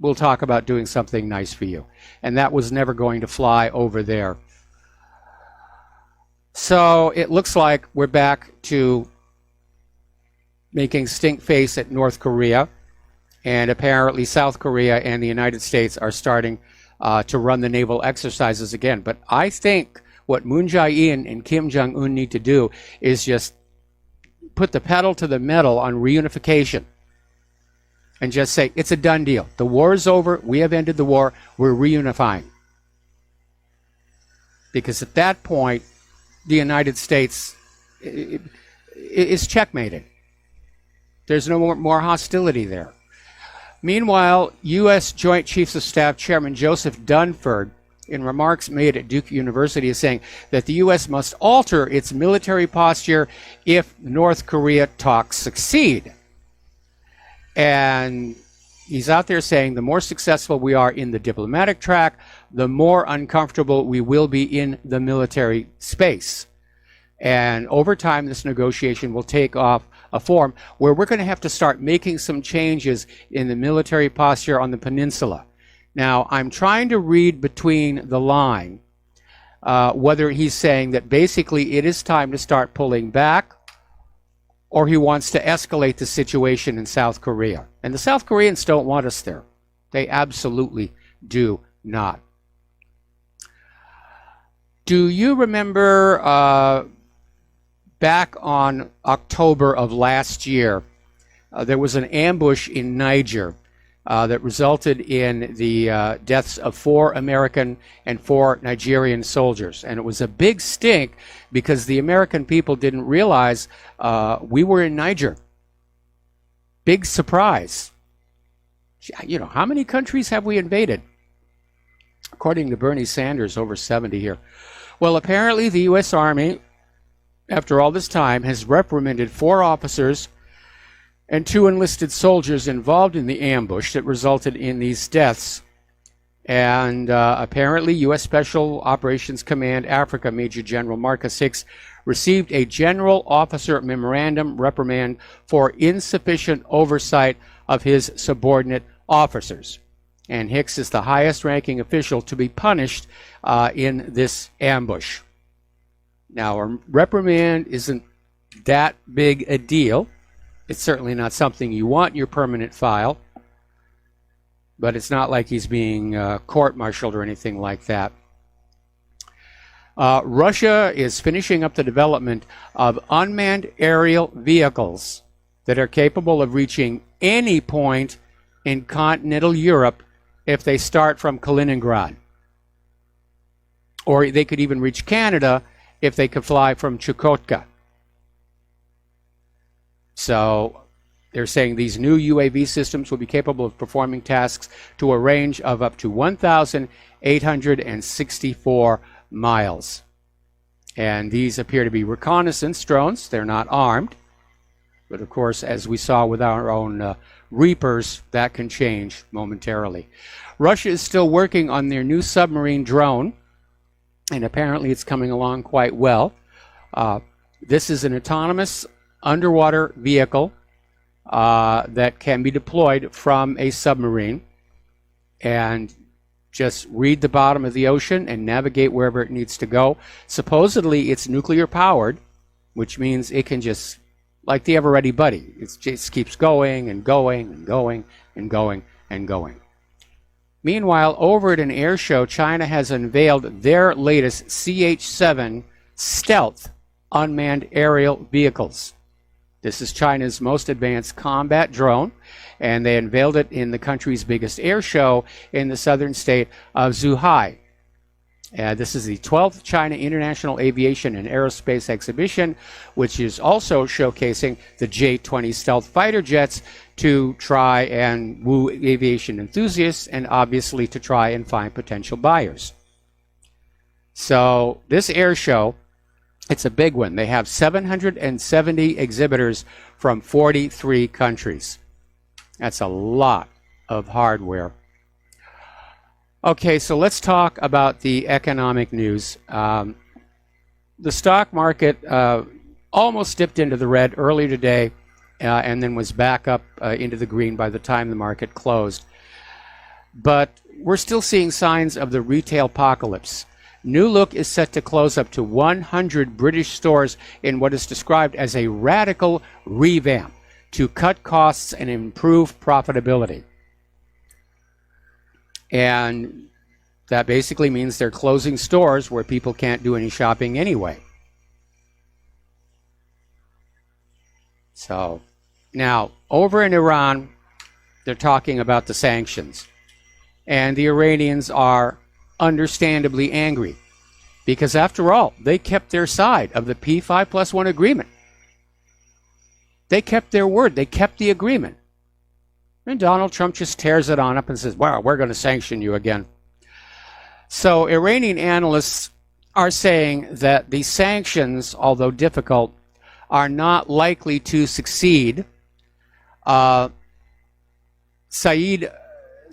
we'll talk about doing something nice for you. And that was never going to fly over there. So it looks like we're back to making stink face at North Korea, and apparently South Korea and the United States are starting to run the naval exercises again. But I think what Moon Jae-in and Kim Jong-un need to do is just put the pedal to the metal on reunification and just say, it's a done deal. The war is over. We have ended the war. We're reunifying. Because at that point, the United States is checkmated. There's no more hostility there. Meanwhile, U.S. Joint Chiefs of Staff Chairman Joseph Dunford, in remarks made at Duke University, is saying that the U.S. must alter its military posture if North Korea talks succeed. And he's out there saying the more successful we are in the diplomatic track, the more uncomfortable we will be in the military space. And over time, this negotiation will take off a form where we're going to have to start making some changes in the military posture on the peninsula. Now, I'm trying to read between the line whether he's saying that basically it is time to start pulling back, or he wants to escalate the situation in South Korea. And the South Koreans don't want us there. They absolutely do not. Do you remember back on October of last year, there was an ambush in Niger that resulted in the deaths of 4 American and 4 Nigerian soldiers. And it was a big stink because the American people didn't realize we were in Niger. Big surprise. You know, how many countries have we invaded? According to Bernie Sanders, over 70 here. Well, apparently the U.S. Army, after all this time, has reprimanded 4 officers and 2 enlisted soldiers involved in the ambush that resulted in these deaths. And apparently U.S. Special Operations Command Africa Major General Marcus Hicks received a general officer memorandum reprimand for insufficient oversight of his subordinate officers. And Hicks is the highest ranking official to be punished in this ambush. Now, a reprimand isn't that big a deal. It's certainly not something you want in your permanent file, but it's not like he's being court-martialed or anything like that. Russia is finishing up the development of unmanned aerial vehicles that are capable of reaching any point in continental Europe if they start from Kaliningrad. Or they could even reach Canada if they could fly from Chukotka. So they're saying these new UAV systems will be capable of performing tasks to a range of up to 1,864 miles. And these appear to be reconnaissance drones. They're not armed. But of course, as we saw with our own Reapers, that can change momentarily. Russia is still working on their new submarine drone, and apparently it's coming along quite well. This is an autonomous underwater vehicle that can be deployed from a submarine and just read the bottom of the ocean and navigate wherever it needs to go. Supposedly it's nuclear powered, which means it can just, like the Ever Ready Buddy, it just keeps going and going and going and going and going. Meanwhile, over at an air show, China has unveiled their latest CH-7 stealth unmanned aerial vehicles. This is China's most advanced combat drone, and they unveiled it in the country's biggest air show in the southern state of Zhuhai. This is the 12th China International Aviation and Aerospace Exhibition, which is also showcasing the J-20 stealth fighter jets to try and woo aviation enthusiasts and obviously to try and find potential buyers. So this air show, it's a big one. They have 770 exhibitors from 43 countries. That's a lot of hardware. Okay, so let's talk about the economic news. The stock market almost dipped into the red earlier today and then was back up into the green by the time the market closed. But we're still seeing signs of the retail apocalypse. New Look is set to close up to 100 British stores in what is described as a radical revamp to cut costs and improve profitability. And that basically means they're closing stores where people can't do any shopping anyway. So now, over in Iran, they're talking about the sanctions. And the Iranians are understandably angry because, after all, they kept their side of the P5+1 agreement. They kept their word. They kept the agreement. And Donald Trump just tears it on up and says, well, we're going to sanction you again. So Iranian analysts are saying that the sanctions, although difficult, are not likely to succeed. Saeed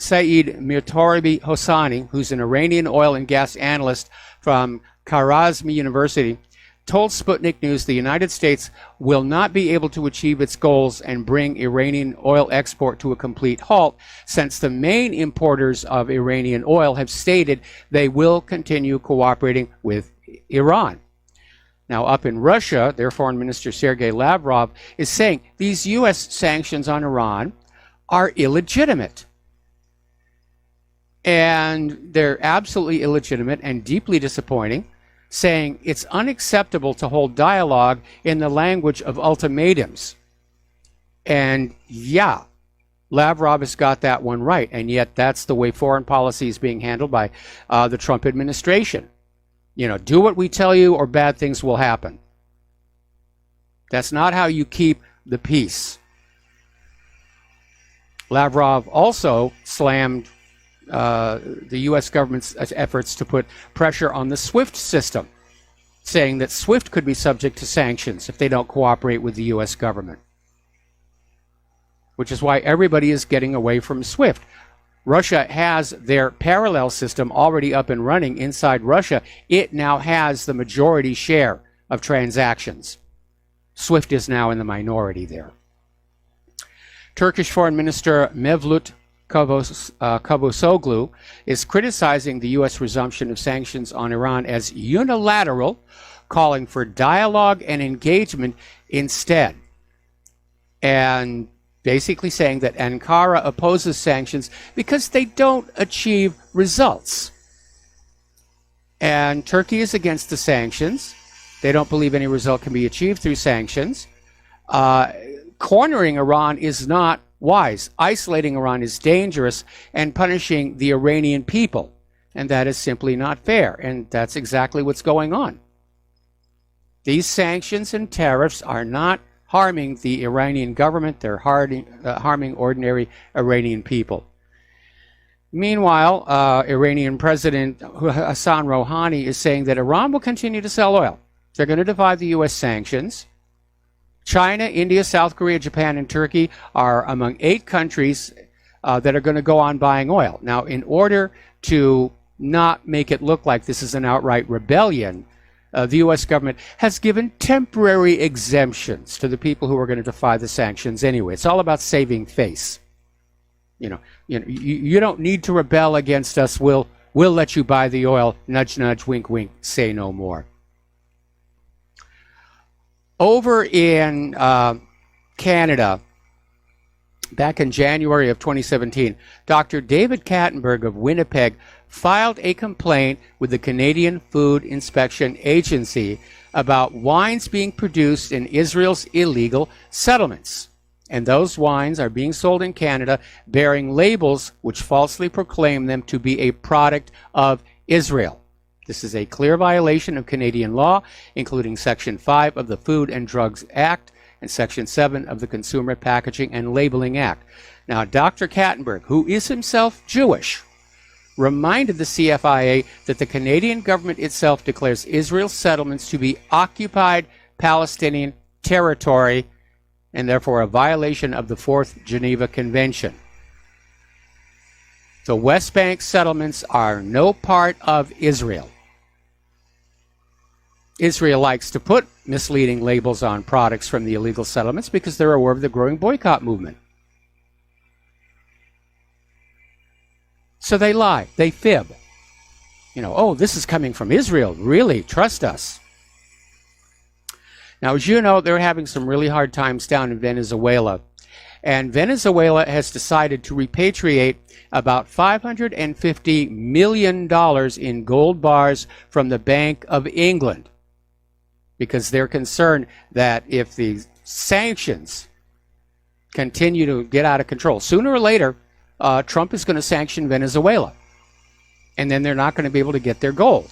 Mirtoribi Hosseini, who's an Iranian oil and gas analyst from Kharazmi University, told Sputnik News the United States will not be able to achieve its goals and bring Iranian oil export to a complete halt, since the main importers of Iranian oil have stated they will continue cooperating with Iran. Now, up in Russia, their Foreign Minister Sergei Lavrov is saying these U.S. sanctions on Iran are illegitimate. And they're absolutely illegitimate and deeply disappointing, saying it's unacceptable to hold dialogue in the language of ultimatums. And yeah, Lavrov has got that one right, and yet that's the way foreign policy is being handled by the Trump administration. Do what we tell you or bad things will happen. That's not how you keep the peace. Lavrov also slammed the U.S. government's efforts to put pressure on the SWIFT system, saying that SWIFT could be subject to sanctions if they don't cooperate with the U.S. government, which is why everybody is getting away from SWIFT. Russia has their parallel system already up and running inside Russia. It now has the majority share of transactions. SWIFT is now in the minority there. Turkish Foreign Minister Mevlut Cavusoglu is criticizing the U.S. resumption of sanctions on Iran as unilateral, calling for dialogue and engagement instead. And basically saying that Ankara opposes sanctions because they don't achieve results. And Turkey is against the sanctions. They don't believe any result can be achieved through sanctions. Cornering Iran is not wise. Isolating Iran is dangerous, and punishing the Iranian people. And that is simply not fair. And that's exactly what's going on. These sanctions and tariffs are not harming the Iranian government. They're harming ordinary Iranian people. Meanwhile, Iranian President Hassan Rouhani is saying that Iran will continue to sell oil. They're going to defy the U.S. sanctions. China, India, South Korea, Japan, and Turkey are among 8 countries that are going to go on buying oil. Now, in order to not make it look like this is an outright rebellion, the U.S. government has given temporary exemptions to the people who are going to defy the sanctions anyway. It's all about saving face. You don't need to rebel against us. We'll let you buy the oil. Nudge, nudge, wink, wink. Say no more. Over in Canada, back in January of 2017, Dr. David Kattenberg of Winnipeg filed a complaint with the Canadian Food Inspection Agency about wines being produced in Israel's illegal settlements. And those wines are being sold in Canada bearing labels which falsely proclaim them to be a product of Israel. This is a clear violation of Canadian law, including Section 5 of the Food and Drugs Act and Section 7 of the Consumer Packaging and Labeling Act. Now, Dr. Kattenberg, who is himself Jewish, reminded the CFIA that the Canadian government itself declares Israel's settlements to be occupied Palestinian territory and therefore a violation of the Fourth Geneva Convention. The West Bank settlements are no part of Israel. Israel likes to put misleading labels on products from the illegal settlements because they're aware of the growing boycott movement. So they lie, they fib. Oh, this is coming from Israel. Really, trust us. Now, as you know, they're having some really hard times down in Venezuela. And Venezuela has decided to repatriate about $550 million in gold bars from the Bank of England, because they're concerned that if the sanctions continue to get out of control, sooner or later, Trump is going to sanction Venezuela. And then they're not going to be able to get their gold.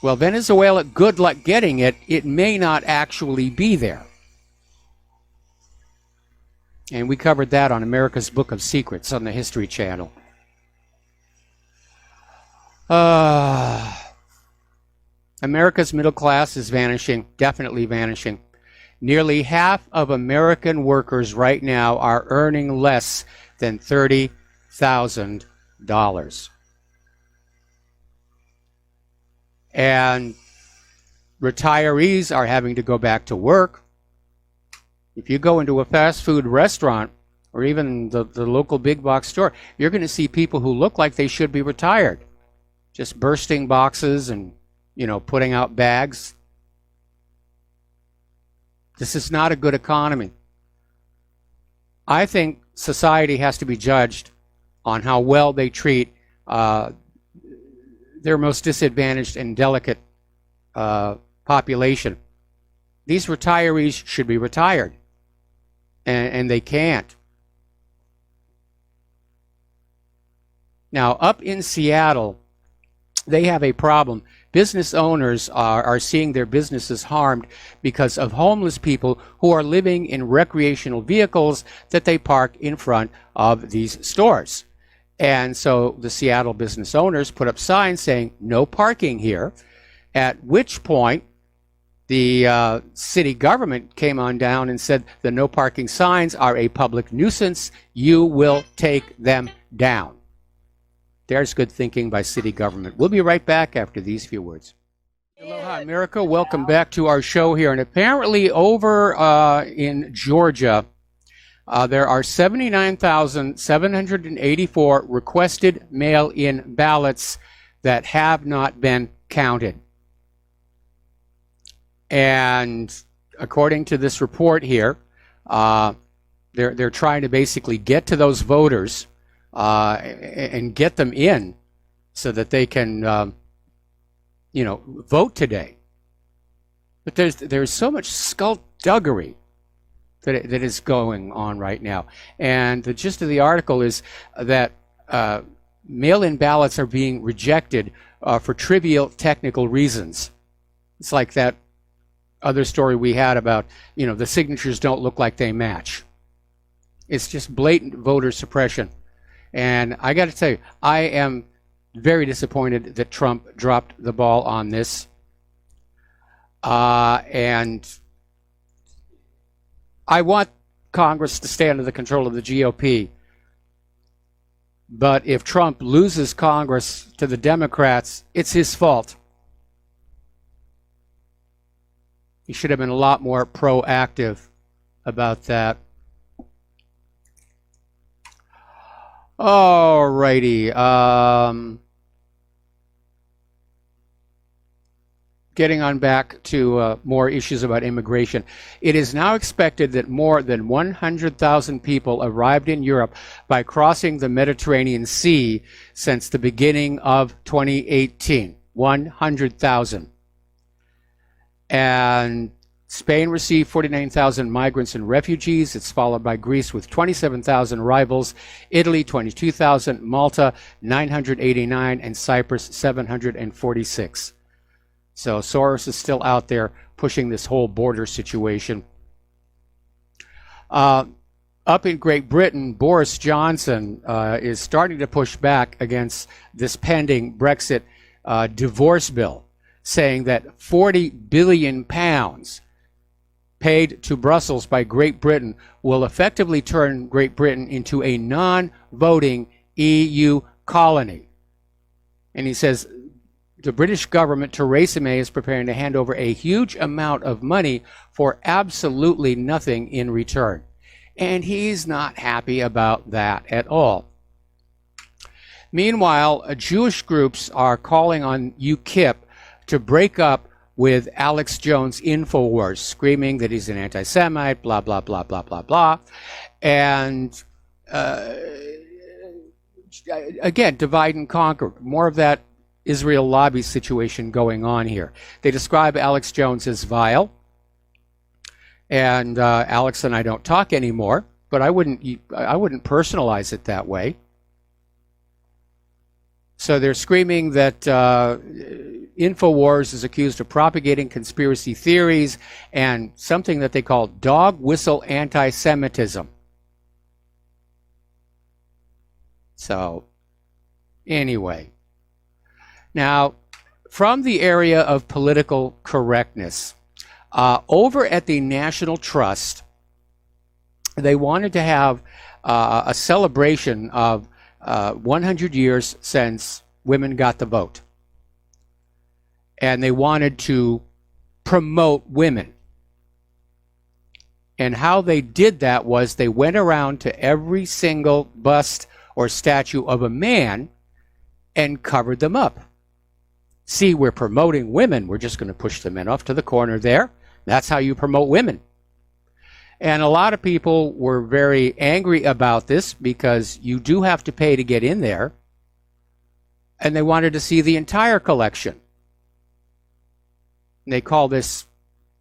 Well, Venezuela, good luck getting it. It may not actually be there. And we covered that on America's Book of Secrets on the History Channel. America's middle class is vanishing, definitely vanishing. Nearly half of American workers right now are earning less than $30,000. And retirees are having to go back to work. If you go into a fast food restaurant or even the local big box store, you're going to see people who look like they should be retired, just bursting boxes and, putting out bags. This is not a good economy. I think society has to be judged on how well they treat their most disadvantaged and delicate population. These retirees should be retired, and they can't. Now, up in Seattle, they have a problem. Business owners are seeing their businesses harmed because of homeless people who are living in recreational vehicles that they park in front of these stores. And so the Seattle business owners put up signs saying, no parking here, at which point the city government came on down and said the no parking signs are a public nuisance. You will take them down. There's good thinking by city government. We'll be right back after these few words. Aloha, America. Welcome back to our show here. And apparently over in Georgia, there are 79,784 requested mail-in ballots that have not been counted. And according to this report here, they're trying to basically get to those voters and get them in so that they can, vote today. But there's so much skullduggery that is going on right now. And the gist of the article is that mail-in ballots are being rejected for trivial technical reasons. It's like that other story we had about, the signatures don't look like they match. It's just blatant voter suppression. And I got to tell you, I am very disappointed that Trump dropped the ball on this. And I want Congress to stay under the control of the GOP. But if Trump loses Congress to the Democrats, it's his fault. He should have been a lot more proactive about that. Alrighty. Getting on back to more issues about immigration. It is now expected that more than 100,000 people arrived in Europe by crossing the Mediterranean Sea since the beginning of 2018. 100,000. And Spain received 49,000 migrants and refugees. It's followed by Greece with 27,000 arrivals, Italy 22,000, Malta 989, and Cyprus 746. So Soros is still out there pushing this whole border situation. Up in Great Britain, Boris Johnson is starting to push back against this pending Brexit divorce bill, saying that 40 billion pounds paid to Brussels by Great Britain will effectively turn Great Britain into a non-voting EU colony. And he says the British government, Theresa May, is preparing to hand over a huge amount of money for absolutely nothing in return. And he's not happy about that at all. Meanwhile, Jewish groups are calling on UKIP to break up with Alex Jones' InfoWars, screaming that he's an anti-Semite, blah, blah, blah, blah, blah, blah. And again, divide and conquer. More of that Israel lobby situation going on here. They describe Alex Jones as vile. And Alex and I don't talk anymore, but I wouldn't personalize it that way. So they're screaming that InfoWars is accused of propagating conspiracy theories and something that they call dog whistle anti-Semitism. So, anyway. Now, from the area of political correctness, over at the National Trust, they wanted to have a celebration of 100 years since women got the vote. And they wanted to promote women. And how they did that was they went around to every single bust or statue of a man and covered them up. See, we're promoting women. We're just going to push the men off to the corner there. That's how you promote women. And a lot of people were very angry about this because you do have to pay to get in there. And they wanted to see the entire collection. And they call this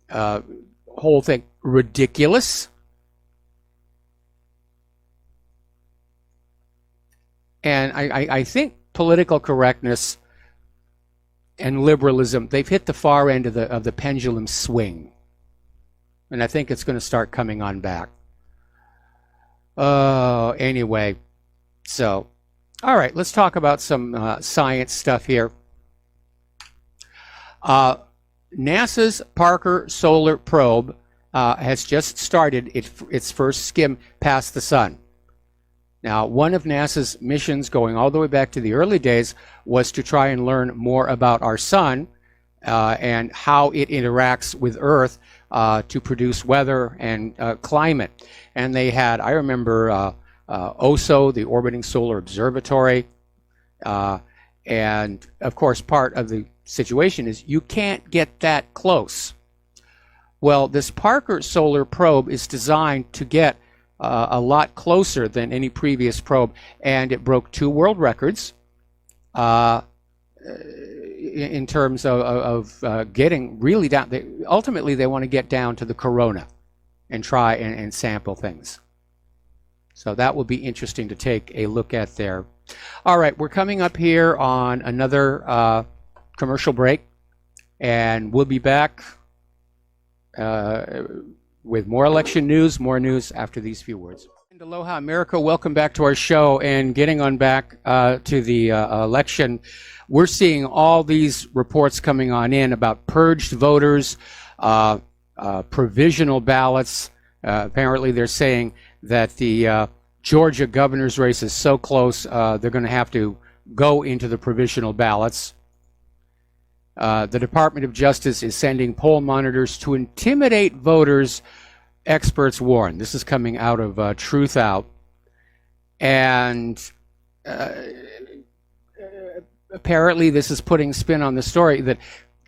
whole thing ridiculous. And I think political correctness and liberalism, they've hit the far end of the pendulum swing. And I think it's going to start coming on back. Anyway, so, all right, let's talk about some science stuff here. NASA's Parker Solar Probe has just started its first skim past the sun. Now, one of NASA's missions going all the way back to the early days was to try and learn more about our sun and how it interacts with Earth to produce weather and climate. And they had, I remember, OSO, the Orbiting Solar Observatory, and of course part of the situation is you can't get that close. Well, this Parker Solar Probe is designed to get a lot closer than any previous probe, and it broke 2 world records in terms of getting really down. Ultimately, they want to get down to the corona and try and sample things. So that will be interesting to take a look at there. All right, we're coming up here on another commercial break, and we'll be back with more election news, more news after these few words. And aloha, America. Welcome back to our show. And getting on back to the election, we're seeing all these reports coming on in about purged voters, provisional ballots. Apparently, they're saying that the Georgia governor's race is so close, they're going to have to go into the provisional ballots. The Department of Justice is sending poll monitors to intimidate voters, experts warn. This is coming out of Truth Out. And apparently this is putting spin on the story that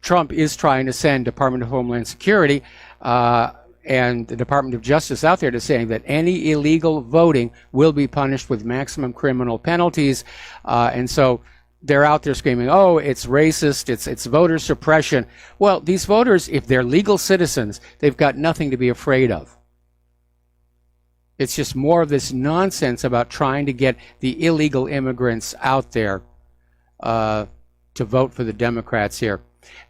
Trump is trying to send Department of Homeland Security and the Department of Justice out there to saying that any illegal voting will be punished with maximum criminal penalties. And so they're out there screaming, oh, it's racist, it's voter suppression. Well, these voters, if they're legal citizens, they've got nothing to be afraid of. It's just more of this nonsense about trying to get the illegal immigrants out there to vote for the Democrats here.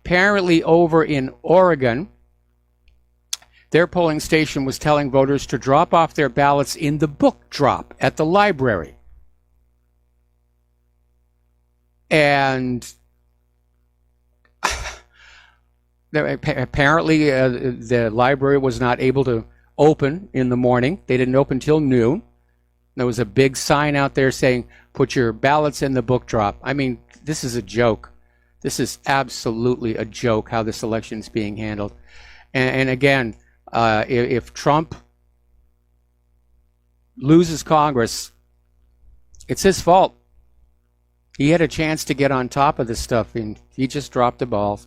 Apparently over in Oregon, their polling station was telling voters to drop off their ballots in the book drop at the library. And apparently the library was not able to open in the morning. They didn't open till noon. There was a big sign out there saying, put your ballots in the book drop. I mean, this is a joke. This is absolutely a joke how this election is being handled. And again, if Trump loses Congress, it's his fault. He had a chance to get on top of this stuff, and he just dropped the ball.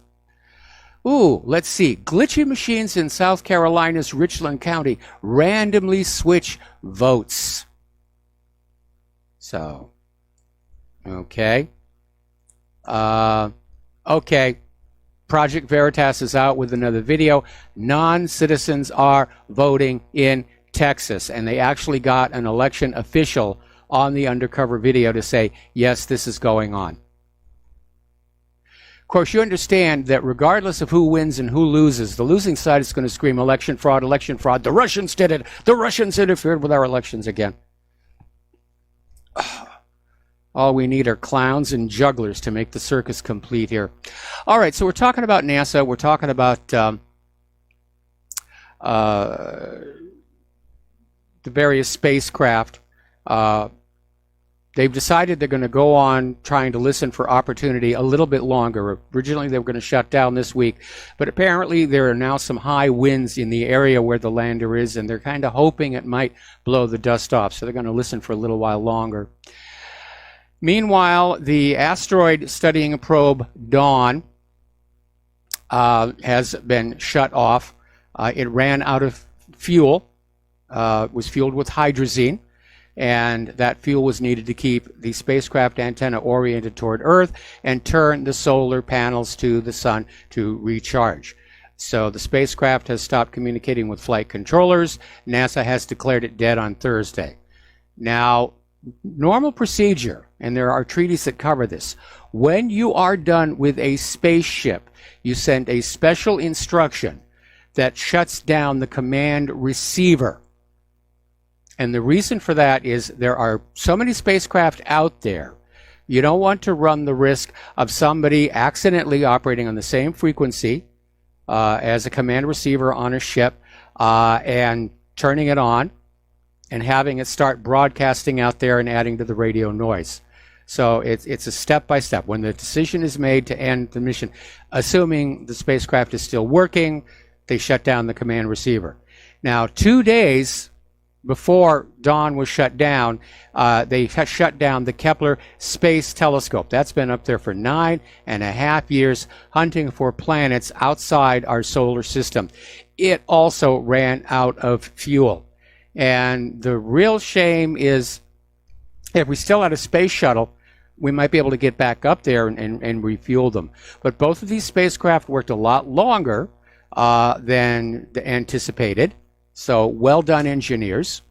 Ooh, let's see. Glitchy machines in South Carolina's Richland County randomly switch votes. So, okay. Okay. Project Veritas is out with another video. Non-citizens are voting in Texas, and they actually got an election official on the undercover video to say, yes, this is going on. Of course, you understand that regardless of who wins and who loses, the losing side is going to scream election fraud, the Russians did it, the Russians interfered with our elections again. All we need are clowns and jugglers to make the circus complete here. All right, so we're talking about NASA, we're talking about the various spacecraft. They've decided they're going to go on trying to listen for opportunity a little bit longer. Originally, they were going to shut down this week, but apparently there are now some high winds in the area where the lander is, and they're kind of hoping it might blow the dust off, so they're going to listen for a little while longer. Meanwhile, the asteroid studying probe Dawn has been shut off. It ran out of fuel was fueled with hydrazine, and that fuel was needed to keep the spacecraft antenna oriented toward Earth and turn the solar panels to the sun to recharge. So the spacecraft has stopped communicating with flight controllers. NASA has declared it dead on Thursday. Now, normal procedure, and there are treaties that cover this, when you are done with a spaceship, you send a special instruction that shuts down the command receiver. And the reason for that is there are so many spacecraft out there, you don't want to run the risk of somebody accidentally operating on the same frequency as a command receiver on a ship and turning it on and having it start broadcasting out there and adding to the radio noise. So it's a step-by-step. When the decision is made to end the mission, assuming the spacecraft is still working, they shut down the command receiver. Now, 2 days before Dawn was shut down, they shut down the Kepler Space Telescope. That's been up there for 9.5 years, hunting for planets outside our solar system. It also ran out of fuel. And the real shame is, if we still had a space shuttle, we might be able to get back up there and refuel them. But both of these spacecraft worked a lot longer than anticipated. So well done, engineers.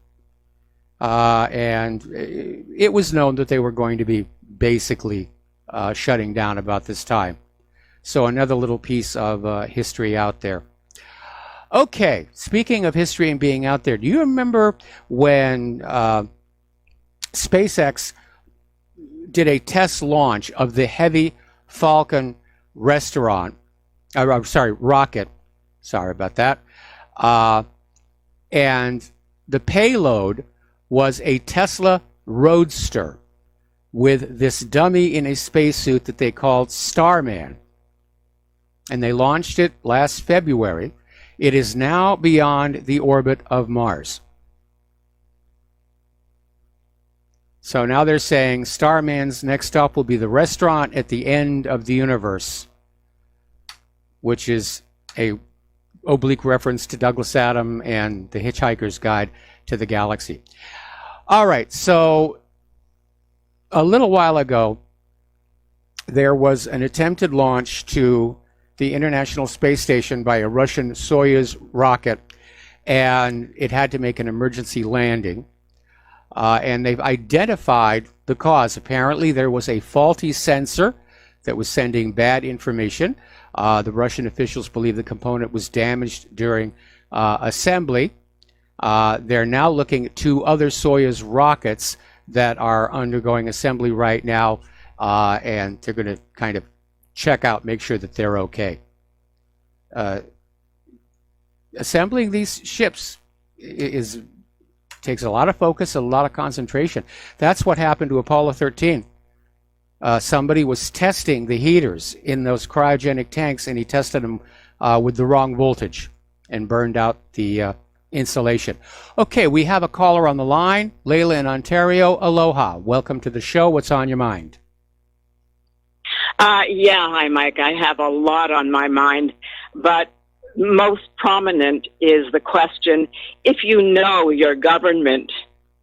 And it was known that they were going to be basically shutting down about this time. So another little piece of history out there. Okay, speaking of history and being out there, do you remember when SpaceX did a test launch of the Heavy Falcon rocket? Sorry about that. And the payload was a Tesla Roadster with this dummy in a spacesuit that they called Starman. And they launched it last February. It is now beyond the orbit of Mars. So now they're saying Starman's next stop will be the restaurant at the end of the universe, which is a oblique reference to Douglas Adams and The Hitchhiker's Guide to the Galaxy. All right, so a little while ago, there was an attempted launch to the International Space Station by a Russian Soyuz rocket, and it had to make an emergency landing. And they've identified the cause. Apparently, there was a faulty sensor that was sending bad information. The Russian officials believe the component was damaged during assembly. They're now looking at 2 other Soyuz rockets that are undergoing assembly right now, and they're going to kind of check out, make sure that they're okay. Assembling these ships takes a lot of focus, a lot of concentration. That's what happened to Apollo 13. Somebody was testing the heaters in those cryogenic tanks, and he tested them with the wrong voltage and burned out the insulation. Okay, we have a caller on the line. Layla in Ontario. Aloha. Welcome to the show. What's on your mind? Hi, Mike. I have a lot on my mind, but most prominent is the question, if you know your government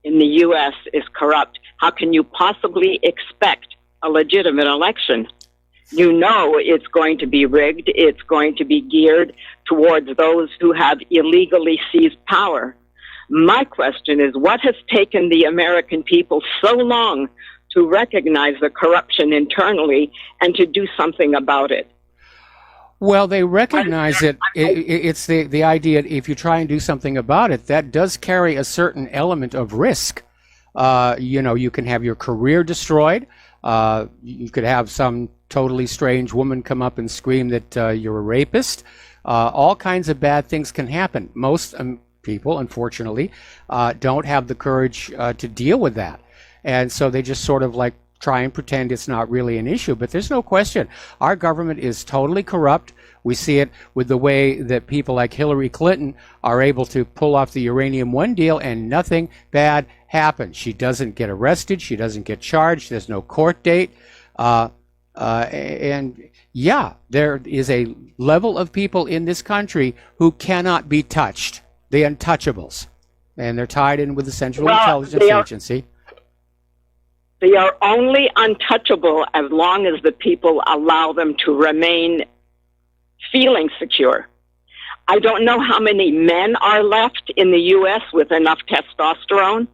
in the U.S. is corrupt, how can you possibly expect a legitimate election? You know it's going to be rigged. It's going to be geared towards those who have illegally seized power. My question is, what has taken the American people so long to recognize the corruption internally and to do something about it? Well, they recognize it. It's the idea, if you try and do something about it, that does carry a certain element of risk. You can have your career destroyed. You could have some totally strange woman come up and scream that you're a rapist. All kinds of bad things can happen. Most people, unfortunately, don't have the courage to deal with that. And so they just sort of like try and pretend it's not really an issue. But there's no question. Our government is totally corrupt. We see it with the way that people like Hillary Clinton are able to pull off the Uranium One deal and nothing bad happens. She doesn't get arrested. She doesn't get charged. There's no court date. And yeah, there is a level of people in this country who cannot be touched. The untouchables. And they're tied in with the Central Well, Intelligence Agency. They are only untouchable as long as the people allow them to remain feeling secure. I don't know how many men are left in the U.S. with enough testosterone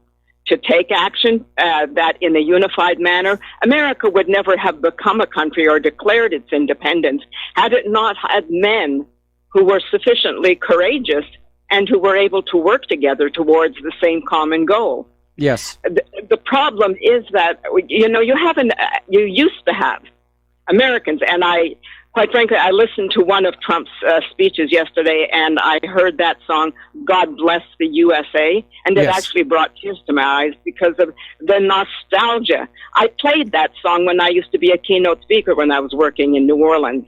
to take action that in a unified manner. America would never have become a country or declared its independence had it not had men who were sufficiently courageous and who were able to work together towards the same common goal. Yes. The problem is that, you used to have Americans, and quite frankly, I listened to one of Trump's speeches yesterday, and I heard that song, God Bless the USA, and it actually brought tears to my eyes because of the nostalgia. I played that song when I used to be a keynote speaker when I was working in New Orleans.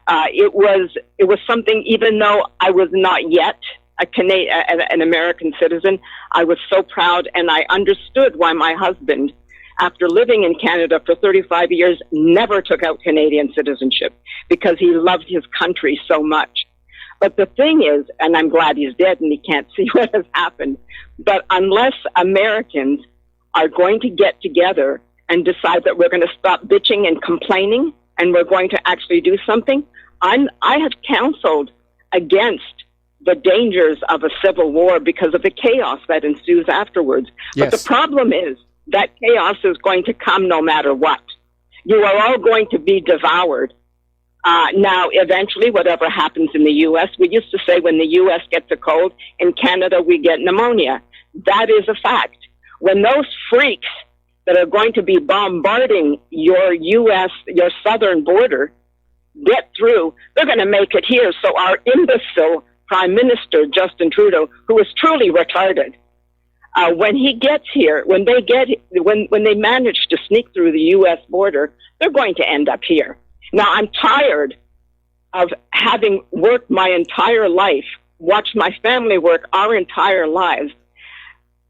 It was something, even though I was not yet an American citizen, I was so proud, and I understood why my husband, after living in Canada for 35 years, never took out Canadian citizenship because he loved his country so much. But the thing is, and I'm glad he's dead and he can't see what has happened, but unless Americans are going to get together and decide that we're going to stop bitching and complaining and we're going to actually do something, I have counseled against the dangers of a civil war because of the chaos that ensues afterwards. Yes. But the problem is that chaos is going to come no matter what. You are all going to be devoured. Now, eventually, whatever happens in the U.S., we used to say when the U.S. gets a cold, in Canada we get pneumonia. That is a fact. When those freaks that are going to be bombarding your U.S., your southern border, get through, they're going to make it here. So our imbecile Prime Minister, Justin Trudeau, who is truly retarded, when he gets here, when they manage to sneak through the U.S. border, they're going to end up here. Now, I'm tired of having worked my entire life, watched my family work our entire lives,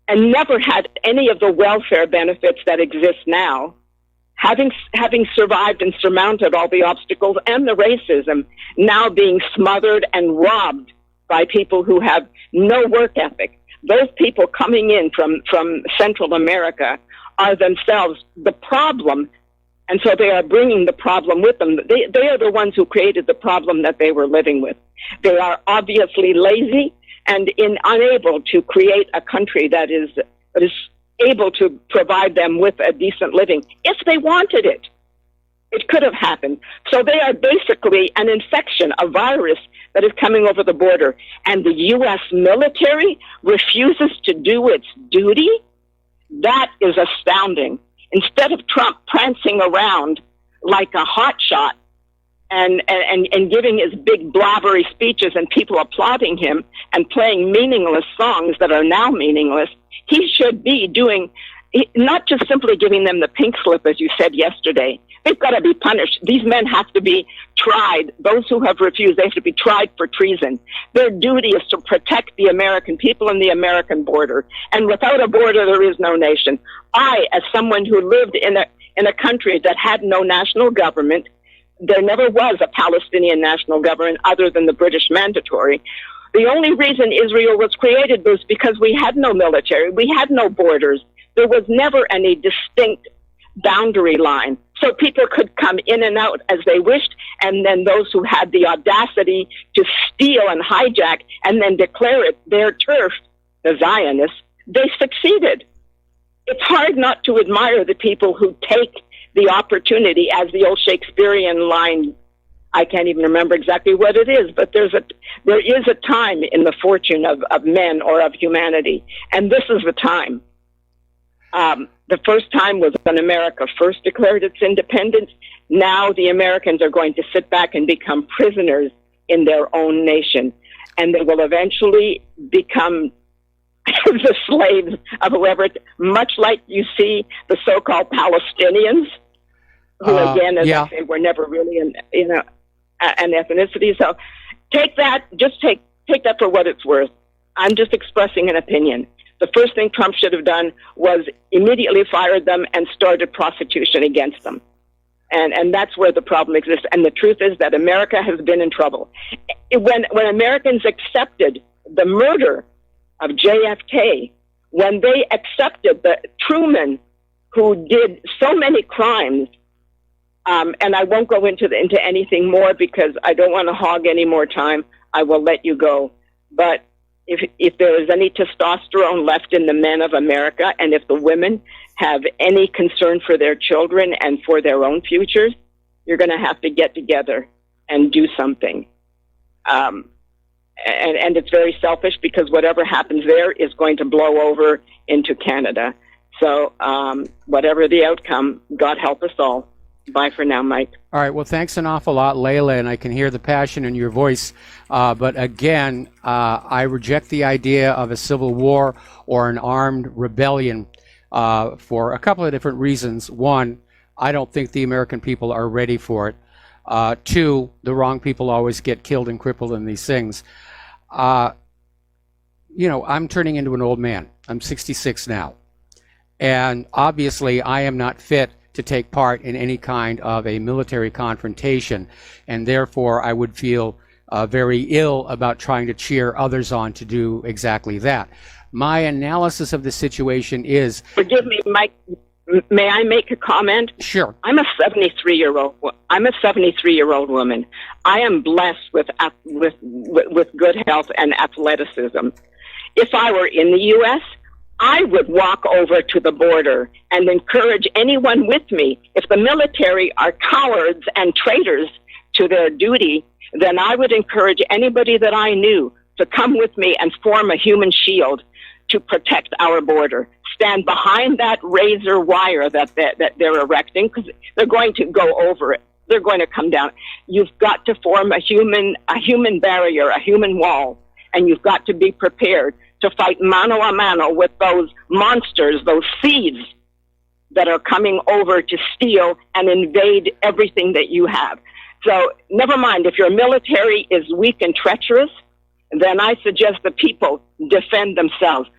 and never had any of the welfare benefits that exist now. Having survived and surmounted all the obstacles and the racism, now being smothered and robbed by people who have no work ethic. Those people coming in from Central America are themselves the problem, and so they are bringing the problem with them. They are the ones who created the problem that they were living with. They are obviously lazy and unable to create a country that is able to provide them with a decent living. If they wanted it, it could have happened. So they are basically an infection, a virus that is coming over the border. And the U.S. military refuses to do its duty? That is astounding. Instead of Trump prancing around like a hotshot and giving his big blabbery speeches and people applauding him and playing meaningless songs that are now meaningless, he should be doing, not just simply giving them the pink slip, as you said yesterday. They've got to be punished. These men have to be tried. Those who have refused, they have to be tried for treason. Their duty is to protect the American people and the American border. And without a border, there is no nation. I, as someone who lived in a country that had no national government, there never was a Palestinian national government other than the British Mandatory. The only reason Israel was created was because we had no military. We had no borders. There was never any distinct boundary line. So people could come in and out as they wished, and then those who had the audacity to steal and hijack and then declare it their turf, the Zionists, they succeeded. It's hard not to admire the people who take the opportunity, as the old Shakespearean line, I can't even remember exactly what it is, but there is a time in the fortune of men or of humanity, and this is the time. The first time was when America first declared its independence. Now the Americans are going to sit back and become prisoners in their own nation, and they will eventually become the slaves of whoever, much like you see the so-called Palestinians, who again, as I say, were never really an ethnicity. So take that for what it's worth. I'm just expressing an opinion. The first thing Trump should have done was immediately fired them and started prosecution against them. And that's where the problem exists. And the truth is that America has been in trouble. When Americans accepted the murder of JFK, when they accepted the Truman, who did so many crimes, and I won't go into anything more because I don't want to hog any more time. I will let you go. But if there is any testosterone left in the men of America, and if the women have any concern for their children and for their own futures, you're going to have to get together and do something. And it's very selfish because whatever happens there is going to blow over into Canada. So whatever the outcome, God help us all. Bye for now, Mike. All right. Well, thanks an awful lot, Layla, and I can hear the passion in your voice. But again, I reject the idea of a civil war or an armed rebellion for a couple of different reasons. One, I don't think the American people are ready for it. Two, the wrong people always get killed and crippled in these things. I'm turning into an old man. I'm 66 now. And obviously, I am not fit to take part in any kind of a military confrontation, and therefore I would feel very ill about trying to cheer others on to do exactly that. My analysis of the situation is... Forgive me, Mike. May I make a comment? Sure. I'm a 73-year-old woman. I am blessed with good health and athleticism. If I were in the U.S., I would walk over to the border and encourage anyone with me. If the military are cowards and traitors to their duty, then I would encourage anybody that I knew to come with me and form a human shield to protect our border. Stand behind that razor wire that they're erecting, because they're going to go over it. They're going to come down. You've got to form a human barrier, a human wall, and you've got to be prepared to fight mano a mano with those monsters, those thieves that are coming over to steal and invade everything that you have. So never mind, if your military is weak and treacherous, then I suggest the people defend themselves.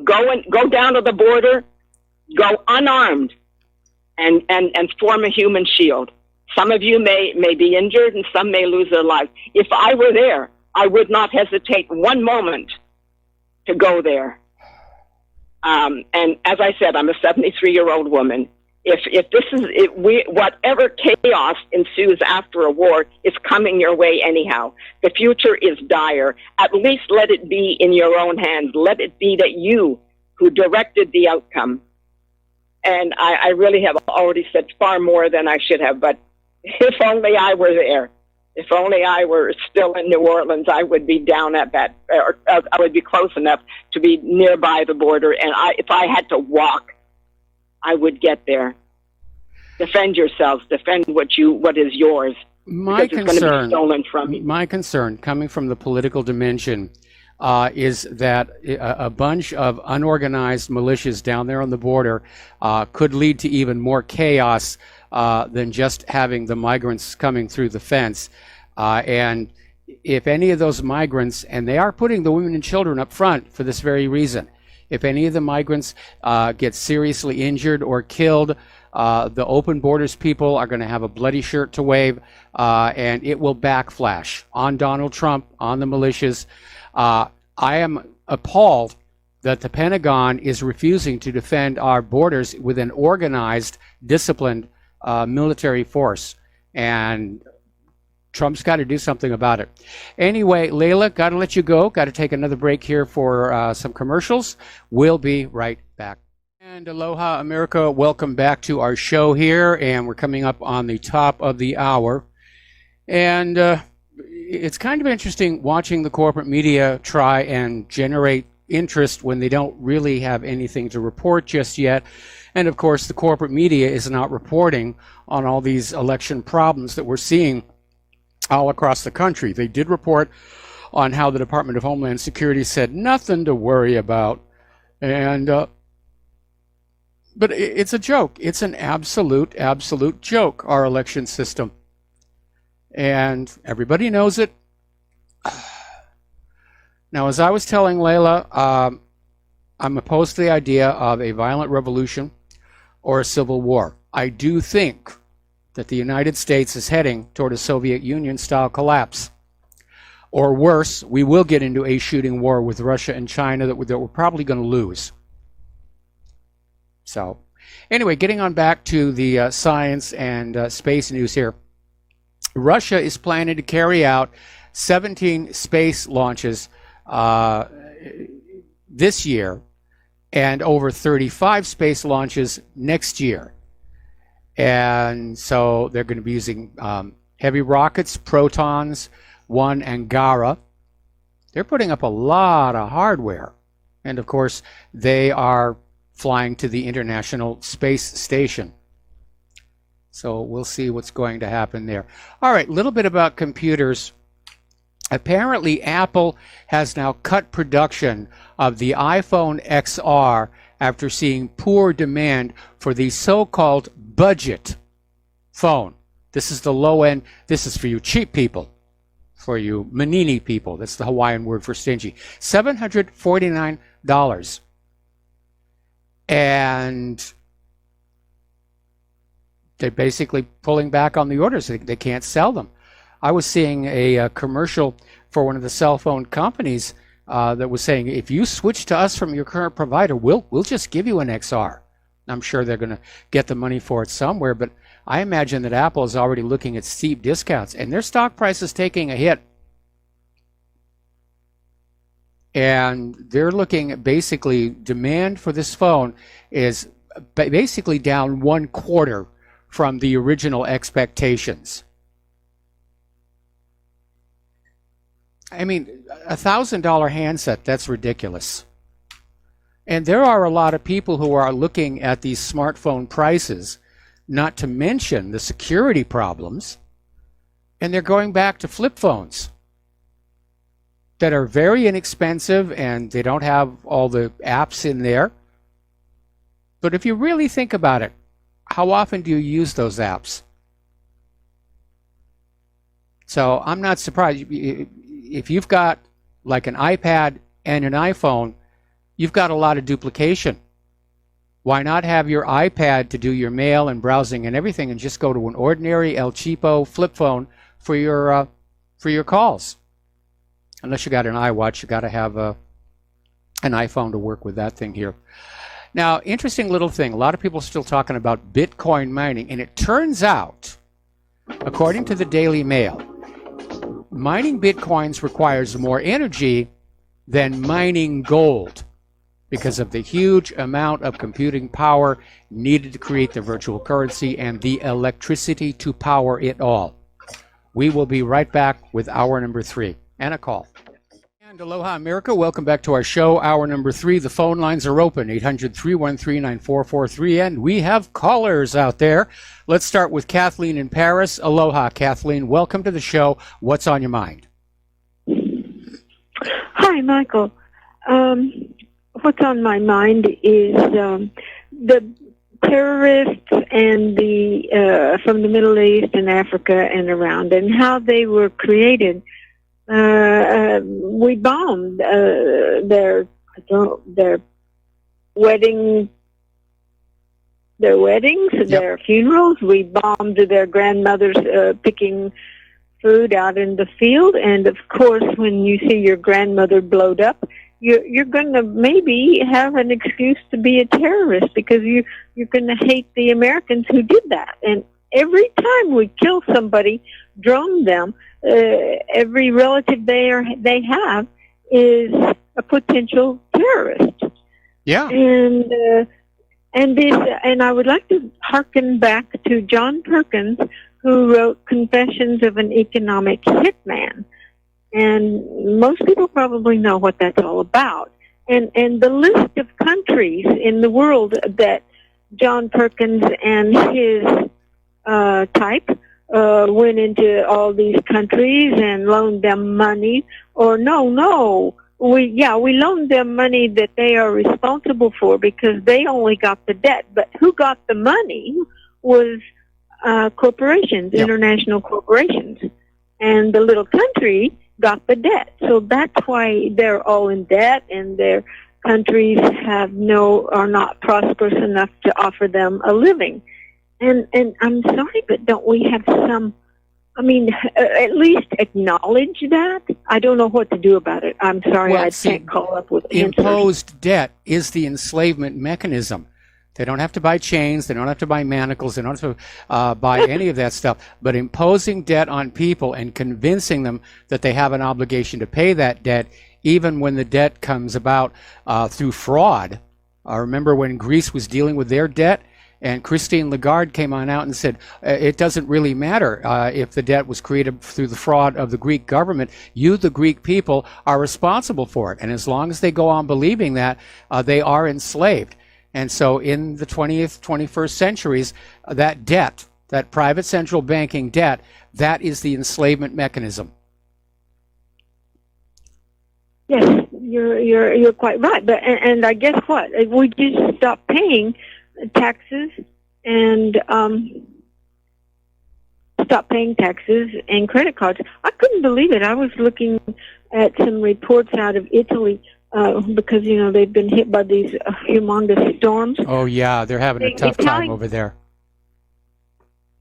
Go down to the border, go unarmed, and form a human shield. Some of you may be injured and some may lose their lives. If I were there, I would not hesitate one moment to go there. And as I said, I'm a 73-year-old woman. Whatever chaos ensues after a war is coming your way anyhow. The future is dire. At least let it be in your own hands. Let it be that you who directed the outcome. And I really have already said far more than I should have, but if only I were there. If only I were still in New Orleans, I would be down at that, or I would be close enough to be nearby the border. And if I had to walk, I would get there. Defend yourselves. Defend what is yours. My concern, it's going to be stolen from you. My concern, coming from the political dimension, is that a bunch of unorganized militias down there on the border could lead to even more chaos than just having the migrants coming through the fence. And if any of those migrants, and they are putting the women and children up front for this very reason, if any of the migrants get seriously injured or killed, the open borders people are going to have a bloody shirt to wave, and it will backflash on Donald Trump, on the militias. I am appalled that the Pentagon is refusing to defend our borders with an organized, disciplined military force. And Trump's got to do something about it. Anyway, Layla, got to let you go. Got to take another break here for some commercials. We'll be right back. And aloha, America. Welcome back to our show here. And we're coming up on the top of the hour. And it's kind of interesting watching the corporate media try and generate interest when they don't really have anything to report just yet. And of course, the corporate media is not reporting on all these election problems that we're seeing all across the country. They did report on how the Department of Homeland Security said nothing to worry about. And but it's a joke. It's an absolute joke, our election system. And everybody knows it. Now, as I was telling Layla, I'm opposed to the idea of a violent revolution or a civil war. I do think that the United States is heading toward a Soviet Union-style collapse. or worse, we will get into a shooting war with Russia and China that we're probably going to lose. So, anyway, getting on back to the science and space news here. Russia is planning to carry out 17 space launches this year and over 35 space launches next year. And so they're going to be using heavy rockets, Protons, one Angara. They're putting up a lot of hardware. And of course, they are flying to the International Space Station. So we'll see what's going to happen there. All right, a little bit about computers. Apparently, Apple has now cut production of the iPhone XR after seeing poor demand for the so-called budget phone. This is the low end. This is for you cheap people, for you manini people. That's the Hawaiian word for stingy. $749. And they're basically pulling back on the orders. They can't sell them. I was seeing a commercial for one of the cell phone companies that was saying, if you switch to us from your current provider, we'll just give you an XR. I'm sure they're going to get the money for it somewhere, but I imagine that Apple is already looking at steep discounts, and their stock price is taking a hit. And they're looking at basically demand for this phone is basically down 1/4 from the original expectations. I mean, $1,000 handset, that's ridiculous. And there are a lot of people who are looking at these smartphone prices, not to mention the security problems, and they're going back to flip phones that are very inexpensive and they don't have all the apps in there. But if you really think about it, how often do you use those apps? So I'm not surprised. If you've got like an iPad and an iPhone, you've got a lot of duplication. Why not have your iPad to do your mail and browsing and everything and just go to an ordinary El Cheapo flip phone for your calls? Unless you got an iWatch, you got to have an iPhone to work with that thing here. Now, interesting little thing. A lot of people are still talking about Bitcoin mining, and it turns out, according to the Daily Mail, mining Bitcoins requires more energy than mining gold because of the huge amount of computing power needed to create the virtual currency and the electricity to power it all. We will be right back with hour number 3 and a call. And aloha, America. Welcome back to our show, hour number 3. The phone lines are open, 800-313-9443, and we have callers out there. Let's start with Kathleen in Paris. Aloha, Kathleen. Welcome to the show. What's on your mind? Hi, Michael. What's on my mind is the terrorists and the from the Middle East and Africa and around, and how they were created. We bombed their weddings, their funerals. We bombed their grandmothers picking food out in the field, and of course, when you see your grandmother blowed up, you're going to maybe have an excuse to be a terrorist because you're going to hate the Americans who did that. And every time we kill somebody, drone them, every relative they have is a potential terrorist. Yeah. And I would like to harken back to John Perkins, who wrote Confessions of an Economic Hitman. And most people probably know what that's all about. And the list of countries in the world that John Perkins and his type went into all these countries and loaned them money, or we loaned them money that they are responsible for because they only got the debt, but who got the money was corporations, international corporations, and the little country got the debt. So that's why they're all in debt, and their countries are not prosperous enough to offer them a living. And I'm sorry, but don't we have some I mean, at least acknowledge that. I don't know what to do about it. I'm sorry, Well, I see, can't call up with answers. imposed debt is the enslavement mechanism. They don't have to buy chains. They don't have to buy manacles. They don't have to buy any of that stuff. But imposing debt on people and convincing them that they have an obligation to pay that debt, even when the debt comes about through fraud. I remember when Greece was dealing with their debt, and Christine Lagarde came on out and said, it doesn't really matter if the debt was created through the fraud of the Greek government. You, the Greek people, are responsible for it. And as long as they go on believing that, they are enslaved. And so in the 20th, 21st centuries, that debt, that private central banking debt, that is the enslavement mechanism. Yes, you're quite right. But and I guess what? If we just stop paying taxes and credit cards. I couldn't believe it. I was looking at some reports out of Italy because, you know, they've been hit by these humongous storms. Oh, yeah, they're having a tough time over there.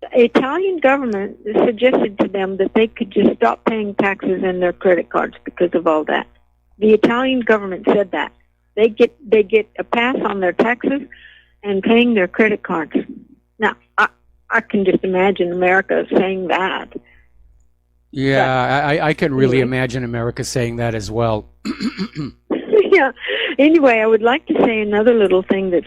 The Italian government suggested to them that they could just stop paying taxes and their credit cards because of all that. The Italian government said that. They get a pass on their taxes and paying their credit cards. Now, I can just imagine America saying that. Yeah, I can really imagine America saying that as well. Yeah. Anyway, I would like to say another little thing that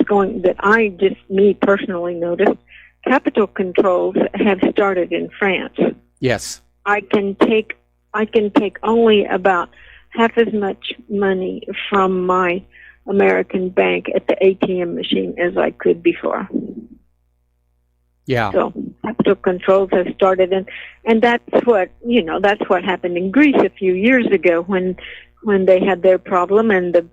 I just, me personally noticed. Capital controls have started in France. Yes. I can take only about half as much money from my American bank at the ATM machine as I could before. Yeah. So capital controls have started, and that's what happened in Greece a few years ago when they had their problem, and the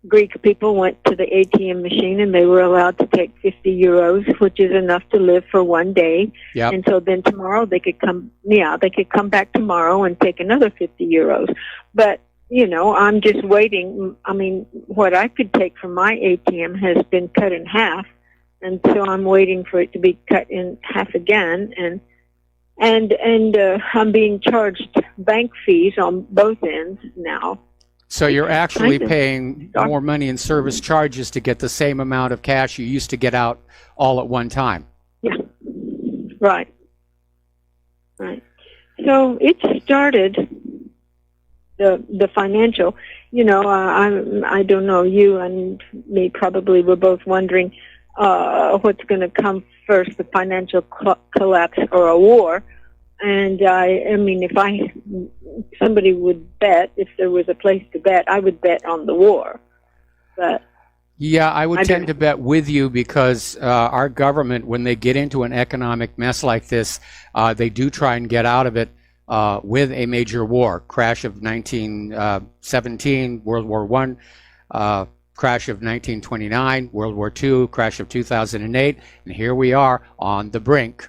Greek people went to the ATM machine and they were allowed to take 50 euros, which is enough to live for one day. Yep. And so then tomorrow they could come back tomorrow and take another 50 euros. But you know, I'm just waiting. I mean, what I could take from my ATM has been cut in half, and so I'm waiting for it to be cut in half again. And I'm being charged bank fees on both ends now. So you're actually paying more money in service charges to get the same amount of cash you used to get out all at one time. Yeah. Right. So it started. The financial, you know, I don't know, you and me probably were both wondering what's going to come first, the financial collapse or a war. And I mean, if somebody would bet, if there was a place to bet, I would bet on the war. But yeah, I would tend to bet with you because our government, when they get into an economic mess like this, they do try and get out of it. With a major war, crash of 1917, World War I, crash of 1929, World War II, crash of 2008, and here we are on the brink.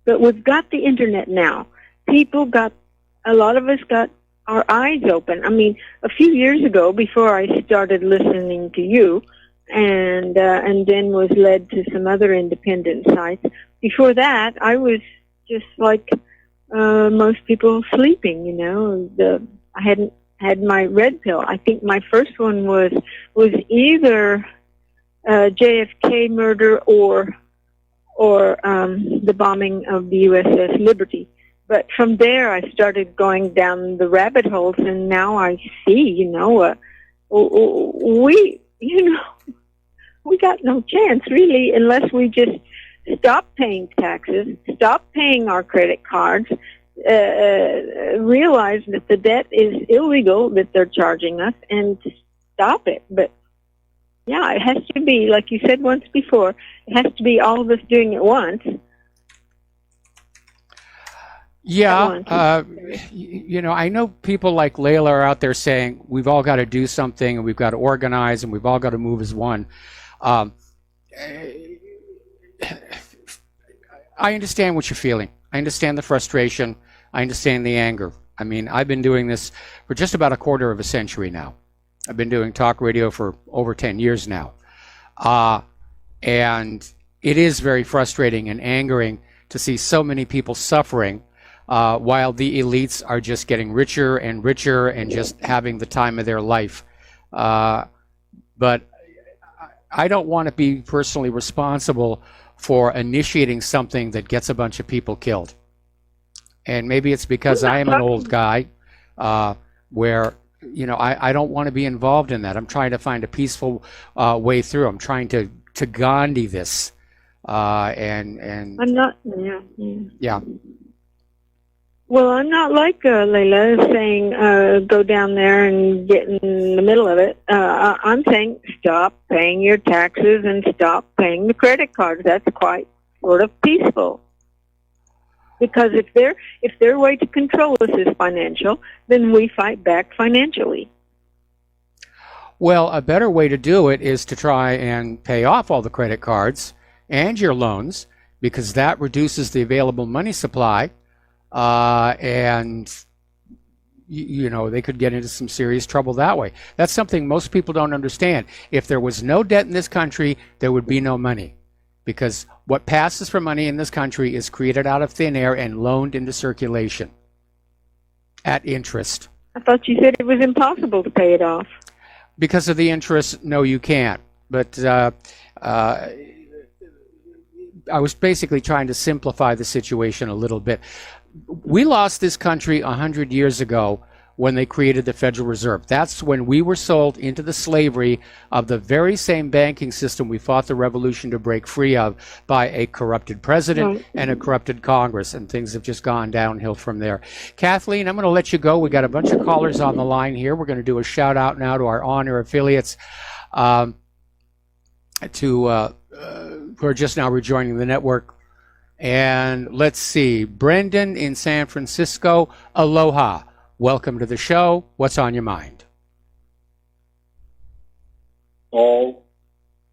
But we've got the internet now. A lot of us got our eyes open. I mean, a few years ago, before I started listening to you, and then was led to some other independent sites, before that, I was just like most people sleeping, you know. I hadn't had my red pill. I think my first one was either JFK murder or the bombing of the USS Liberty. But from there, I started going down the rabbit holes, and now I see, you know, we got no chance really unless we just stop paying taxes, stop paying our credit cards, realize that the debt is illegal that they're charging us, and stop it. But yeah, it has to be, like you said once before, it has to be all of us doing it once. Yeah, you know, I know people like Layla are out there saying we've all got to do something and we've got to organize and we've all got to move as one. I understand what you're feeling. I understand the frustration. I understand the anger. I mean, I've been doing this for just about a quarter of a century now. I've been doing talk radio for over 10 years now. And it is very frustrating and angering to see so many people suffering, while the elites are just getting richer and richer and just having the time of their life. But I don't want to be personally responsible for initiating something that gets a bunch of people killed. And maybe it's because I am an old guy, where, I don't want to be involved in that. I'm trying to find a peaceful way through. I'm trying to Gandhi this. And I'm not, yeah. Well, I'm not like Layla saying go down there and get in the middle of it. I'm saying stop paying your taxes and stop paying the credit cards. That's quite sort of peaceful. Because if their way to control us is financial, then we fight back financially. Well, a better way to do it is to try and pay off all the credit cards and your loans, because that reduces the available money supply. And they could get into some serious trouble that way. That's something most people don't understand. If there was no debt in this country, there would be no money, because what passes for money in this country is created out of thin air and loaned into circulation at interest. I thought you said it was impossible to pay it off. Because of the interest, no, you can't. But I was basically trying to simplify the situation a little bit. We lost this country 100 years ago when they created the Federal Reserve. That's when we were sold into the slavery of the very same banking system we fought the revolution to break free of, by a corrupted president and a corrupted Congress, and things have just gone downhill from there. Kathleen, I'm going to let you go. We got a bunch of callers on the line here. We're going to do a shout out now to our on-air affiliates who are just now rejoining the network. And let's see, Brendan in San Francisco, aloha. Welcome to the show. What's on your mind? All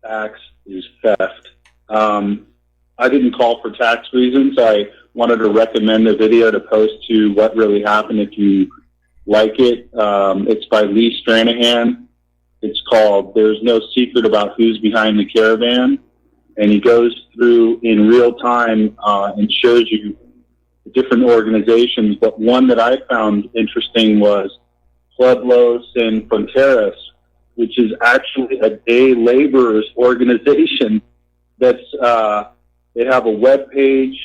tax is theft. I didn't call for tax reasons. I wanted to recommend a video to post to What Really Happened if you like it. It's by Lee Stranahan. It's called There's No Secret About Who's Behind the Caravan. And he goes through in real time and shows you the different organizations. But one that I found interesting was Pueblos and Fronteras, which is actually a day laborers organization. That's they have a web page.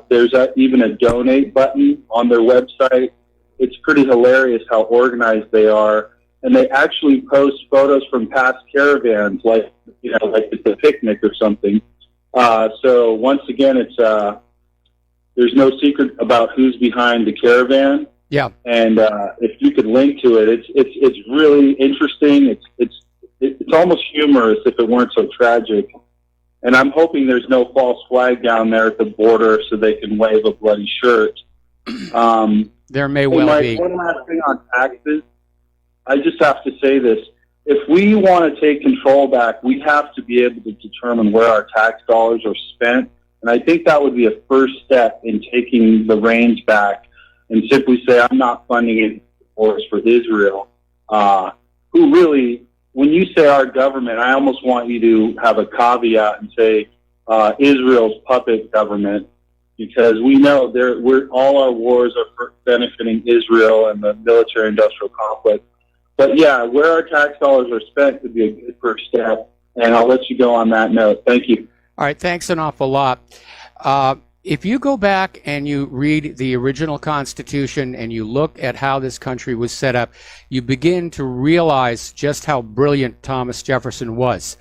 There's even a donate button on their website. It's pretty hilarious how organized they are. And they actually post photos from past caravans, like it's a picnic or something. So once again, it's there's no secret about who's behind the caravan. Yeah. And if you could link to it, it's really interesting. It's almost humorous if it weren't so tragic. And I'm hoping there's no false flag down there at the border so they can wave a bloody shirt. There may well be. One last thing on taxes. I just have to say this. If we want to take control back, we have to be able to determine where our tax dollars are spent. And I think that would be a first step in taking the reins back and simply say, I'm not funding it for Israel. Who really, when you say our government, I almost want you to have a caveat and say Israel's puppet government, because we know all our wars are benefiting Israel and the military-industrial complex. But yeah, where our tax dollars are spent could be a good first step. And I'll let you go on that note. Thank you. All right, thanks an awful lot. If you go back and you read the original Constitution and you look at how this country was set up, you begin to realize just how brilliant Thomas Jefferson was,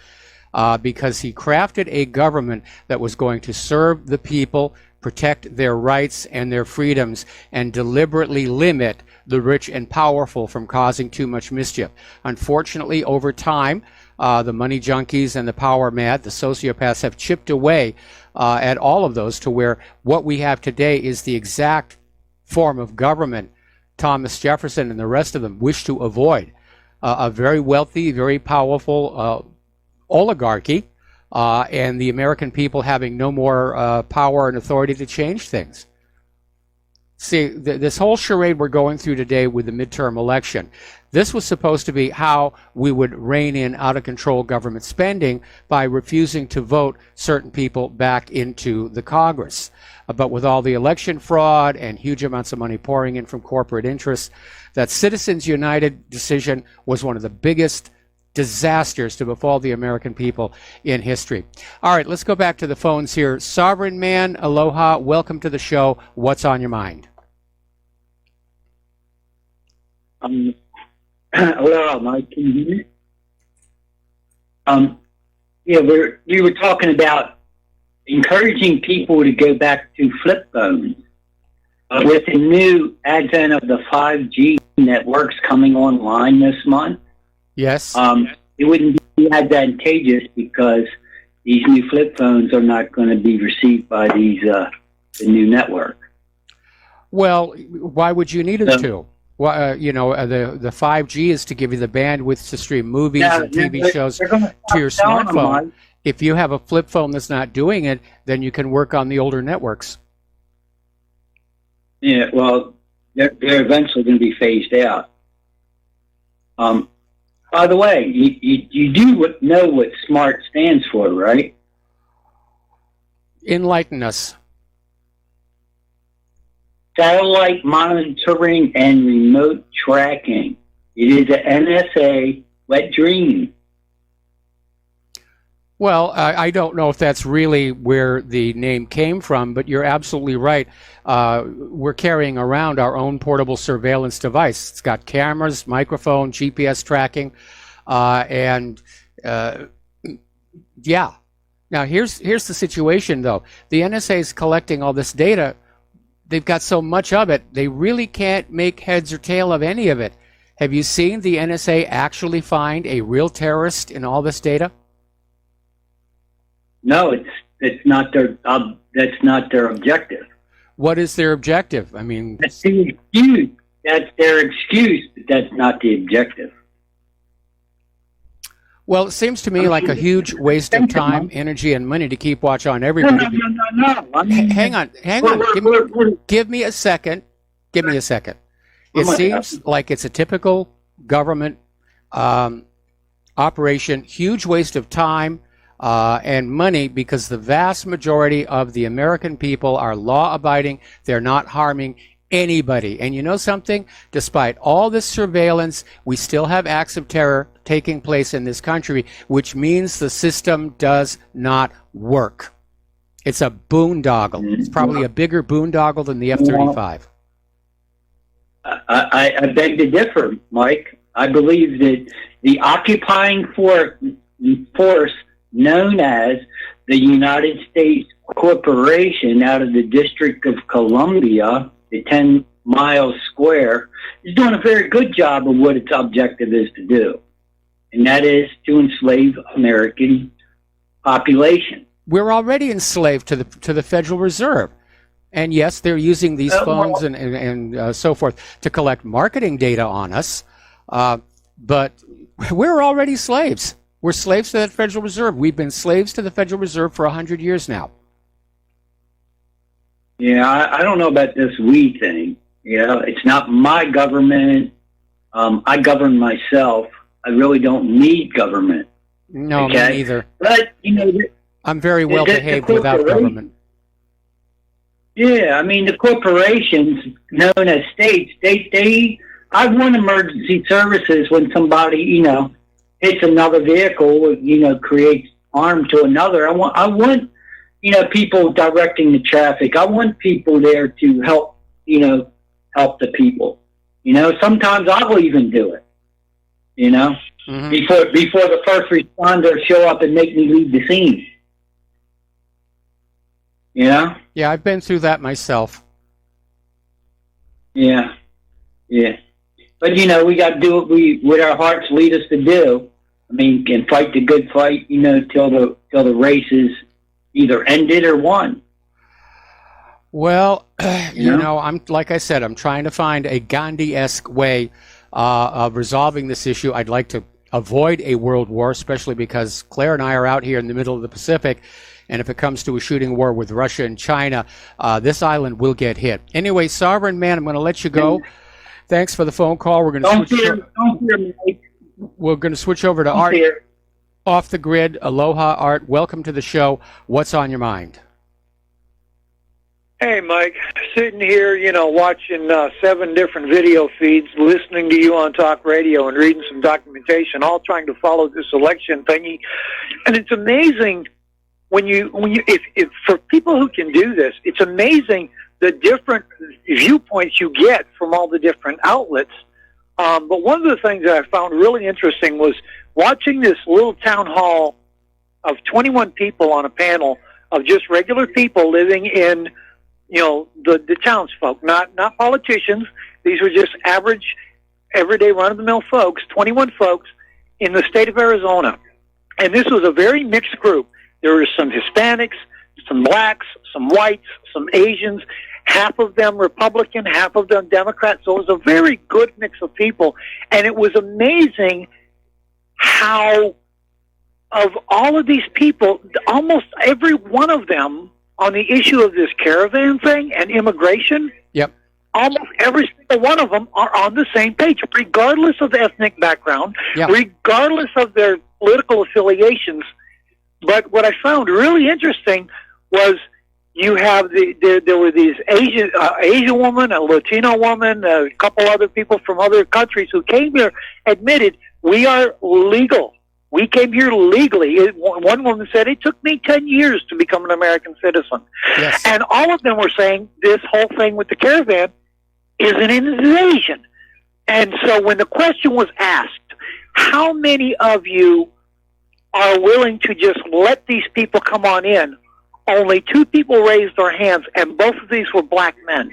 because he crafted a government that was going to serve the people, protect their rights and their freedoms, and deliberately limit the rich and powerful from causing too much mischief. Unfortunately, over time, the money junkies and the power mad, the sociopaths, have chipped away at all of those to where what we have today is the exact form of government Thomas Jefferson and the rest of them wish to avoid. A very wealthy, very powerful oligarchy, and the American people having no more power and authority to change things. See, this whole charade we're going through today with the midterm election, this was supposed to be how we would rein in out-of-control government spending by refusing to vote certain people back into the Congress. But with all the election fraud and huge amounts of money pouring in from corporate interests, that Citizens United decision was one of the biggest disasters to befall the American people in history. All right, let's go back to the phones here. Sovereign Man, aloha, welcome to the show. What's on your mind? Hello, Mike. Can you hear me? We were talking about encouraging people to go back to flip phones. With the new advent of the 5G networks coming online this month, yes, it wouldn't be advantageous because these new flip phones are not going to be received by the new network. Well, why would you need it to? Well, the 5G is to give you the bandwidth to stream movies and TV shows to your smartphone. If you have a flip phone that's not doing it, then you can work on the older networks. Yeah, well, they're eventually going to be phased out. By the way, you do know what SMART stands for, right? Enlighten us. Satellite monitoring and remote tracking. It is an NSA wet dream. Well, I don't know if that's really where the name came from, but you're absolutely right. We're carrying around our own portable surveillance device. It's got cameras, microphone, GPS tracking, yeah. Now, here's the situation, though. The NSA is collecting all this data. They've got so much of it, they really can't make heads or tail of any of it. Have you seen the NSA actually find a real terrorist in all this data? No, it's not their that's not their objective. What is their objective? I mean, that's the excuse. That's their excuse, but that's not the objective. Well, it seems to me like a huge waste of time, energy, and money to keep watch on everybody. No. I mean, hang on. Give me a second. Give me a second. It seems like it's a typical government operation, huge waste of time and money, because the vast majority of the American people are law-abiding. They're not harming anybody. And you know something? Despite all this surveillance, we still have acts of terror taking place in this country, which means the system does not work. It's a boondoggle. It's probably a bigger boondoggle than the F-35. I beg to differ, Mike. I believe that the occupying force known as the United States Corporation out of the District of Columbia, the 10 miles square, is doing a very good job of what its objective is to do, and that is to enslave American population. We're already enslaved to the Federal Reserve. And yes, they're using these phones and so forth to collect marketing data on us, but we're already slaves. We're slaves to that Federal Reserve. We've been slaves to the Federal Reserve for 100 years now. Yeah, I don't know about this we thing. You know, it's not my government. I govern myself. I really don't need government. No, okay? Me neither. But, you know, I'm very well behaved without government. Yeah, I mean, the corporations known as states, I want emergency services when somebody, you know, hits another vehicle, you know, creates harm to another. I want, you know, people directing the traffic. I want people there to help, you know, help the people. You know, sometimes I'll even do it, you know, before the first responders show up and make me leave the scene. You know? Yeah, I've been through that myself. Yeah. But, you know, we got to do what our hearts lead us to do. I mean, and fight the good fight, you know, till the race is either ended or won. Well, you know, I'm like I said, I'm trying to find a Gandhi-esque way of resolving this issue. I'd like to avoid a world war, especially because Claire and I are out here in the middle of the Pacific, and if it comes to a shooting war with Russia and China, this island will get hit. Anyway, Sovereign Man, I'm going to let you go. Thanks for the phone call. We're going to switch over to Art off the grid. Aloha, Art. Welcome to the show. What's on your mind? Hey, Mike. Sitting here, watching 7 different video feeds, listening to you on talk radio and reading some documentation, all trying to follow this election thingy. And it's amazing if for people who can do this, it's amazing the different viewpoints you get from all the different outlets. But one of the things that I found really interesting was watching this little town hall of 21 people on a panel of just regular people living in, the townsfolk, not politicians. These were just average, everyday run-of-the-mill folks, 21 folks in the state of Arizona. And this was a very mixed group. There were some Hispanics, some blacks, some whites, some Asians, half of them Republican, half of them Democrat. So it was a very good mix of people. And it was amazing how, of all of these people, almost every one of them on the issue of this caravan thing and immigration, yep, almost every single one of them are on the same page, regardless of ethnic background, yeah, regardless of their political affiliations. But what I found really interesting was you have there were these Asian woman, a Latino woman, a couple other people from other countries who came here, admitted, we are legal. We came here legally. One woman said, it took me 10 years to become an American citizen. yes, And all of them were saying this whole thing with the caravan is an invasion. And so when the question was asked, how many of you are willing to just let these people come on in, only 2 people raised their hands, and both of these were black men.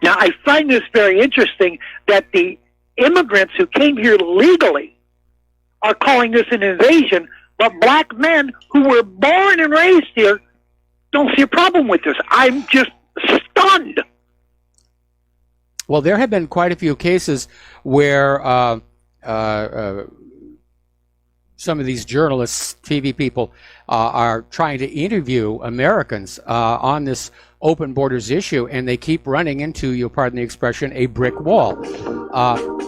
Now, I find this very interesting that the immigrants who came here legally are calling this an invasion, but black men who were born and raised here don't see a problem with this. I'm just stunned. Well, there have been quite a few cases where some of these journalists, TV people, are trying to interview Americans on this open borders issue, and they keep running into, you'll pardon the expression, a brick wall.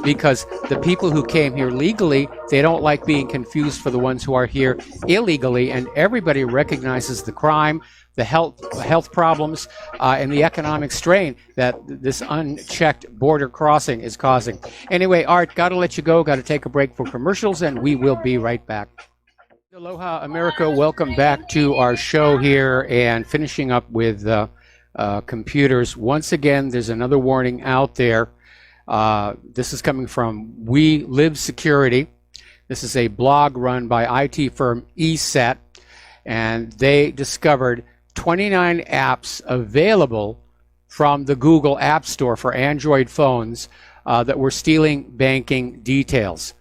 Because the people who came here legally, they don't like being confused for the ones who are here illegally, and everybody recognizes the crime, the health problems, and the economic strain that this unchecked border crossing is causing. Anyway, Art, got to let you go, got to take a break for commercials, and we will be right back. Aloha, America. Welcome back to our show here, and finishing up with computers. Once again, there's another warning out there. This is coming from We Live Security. This is a blog run by IT firm ESET, and they discovered 29 apps available from the Google App Store for Android phones that were stealing banking details.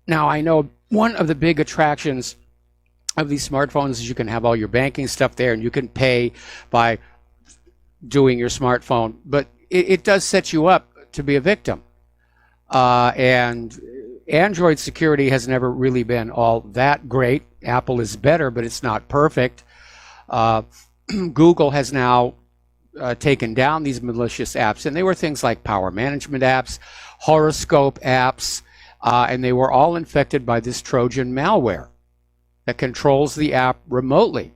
Now, I know one of the big attractions of these smartphones is you can have all your banking stuff there, and you can pay by doing your smartphone, but it does set you up to be a victim. And Android security has never really been all that great. Apple is better, but it's not perfect. Google has now taken down these malicious apps, and they were things like power management apps, horoscope apps, and they were all infected by this Trojan malware that controls the app remotely.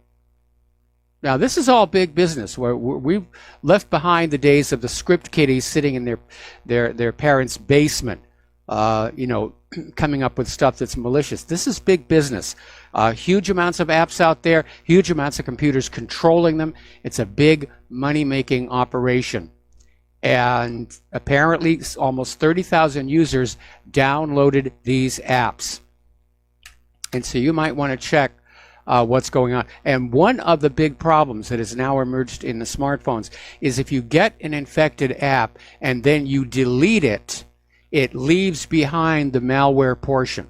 Now, this is all big business, where we've left behind the days of the script kiddies sitting in their parents' basement, coming up with stuff that's malicious. This is big business. Huge amounts of apps out there, huge amounts of computers controlling them. It's a big money-making operation. And apparently, almost 30,000 users downloaded these apps. And so you might want to check what's going on. And one of the big problems that has now emerged in the smartphones is if you get an infected app and then you delete it, it leaves behind the malware portion.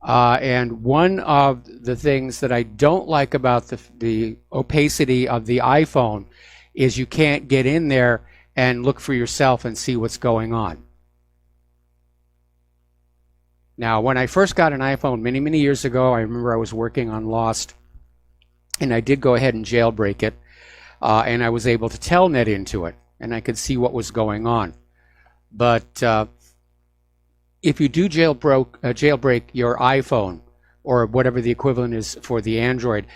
And one of the things that I don't like about the opacity of the iPhone is you can't get in there and look for yourself and see what's going on. Now, when I first got an iPhone many, many years ago, I remember I was working on Lost, and I did go ahead and jailbreak it, and I was able to telnet into it, and I could see what was going on. But if you do jailbreak your iPhone, or whatever the equivalent is for the Android,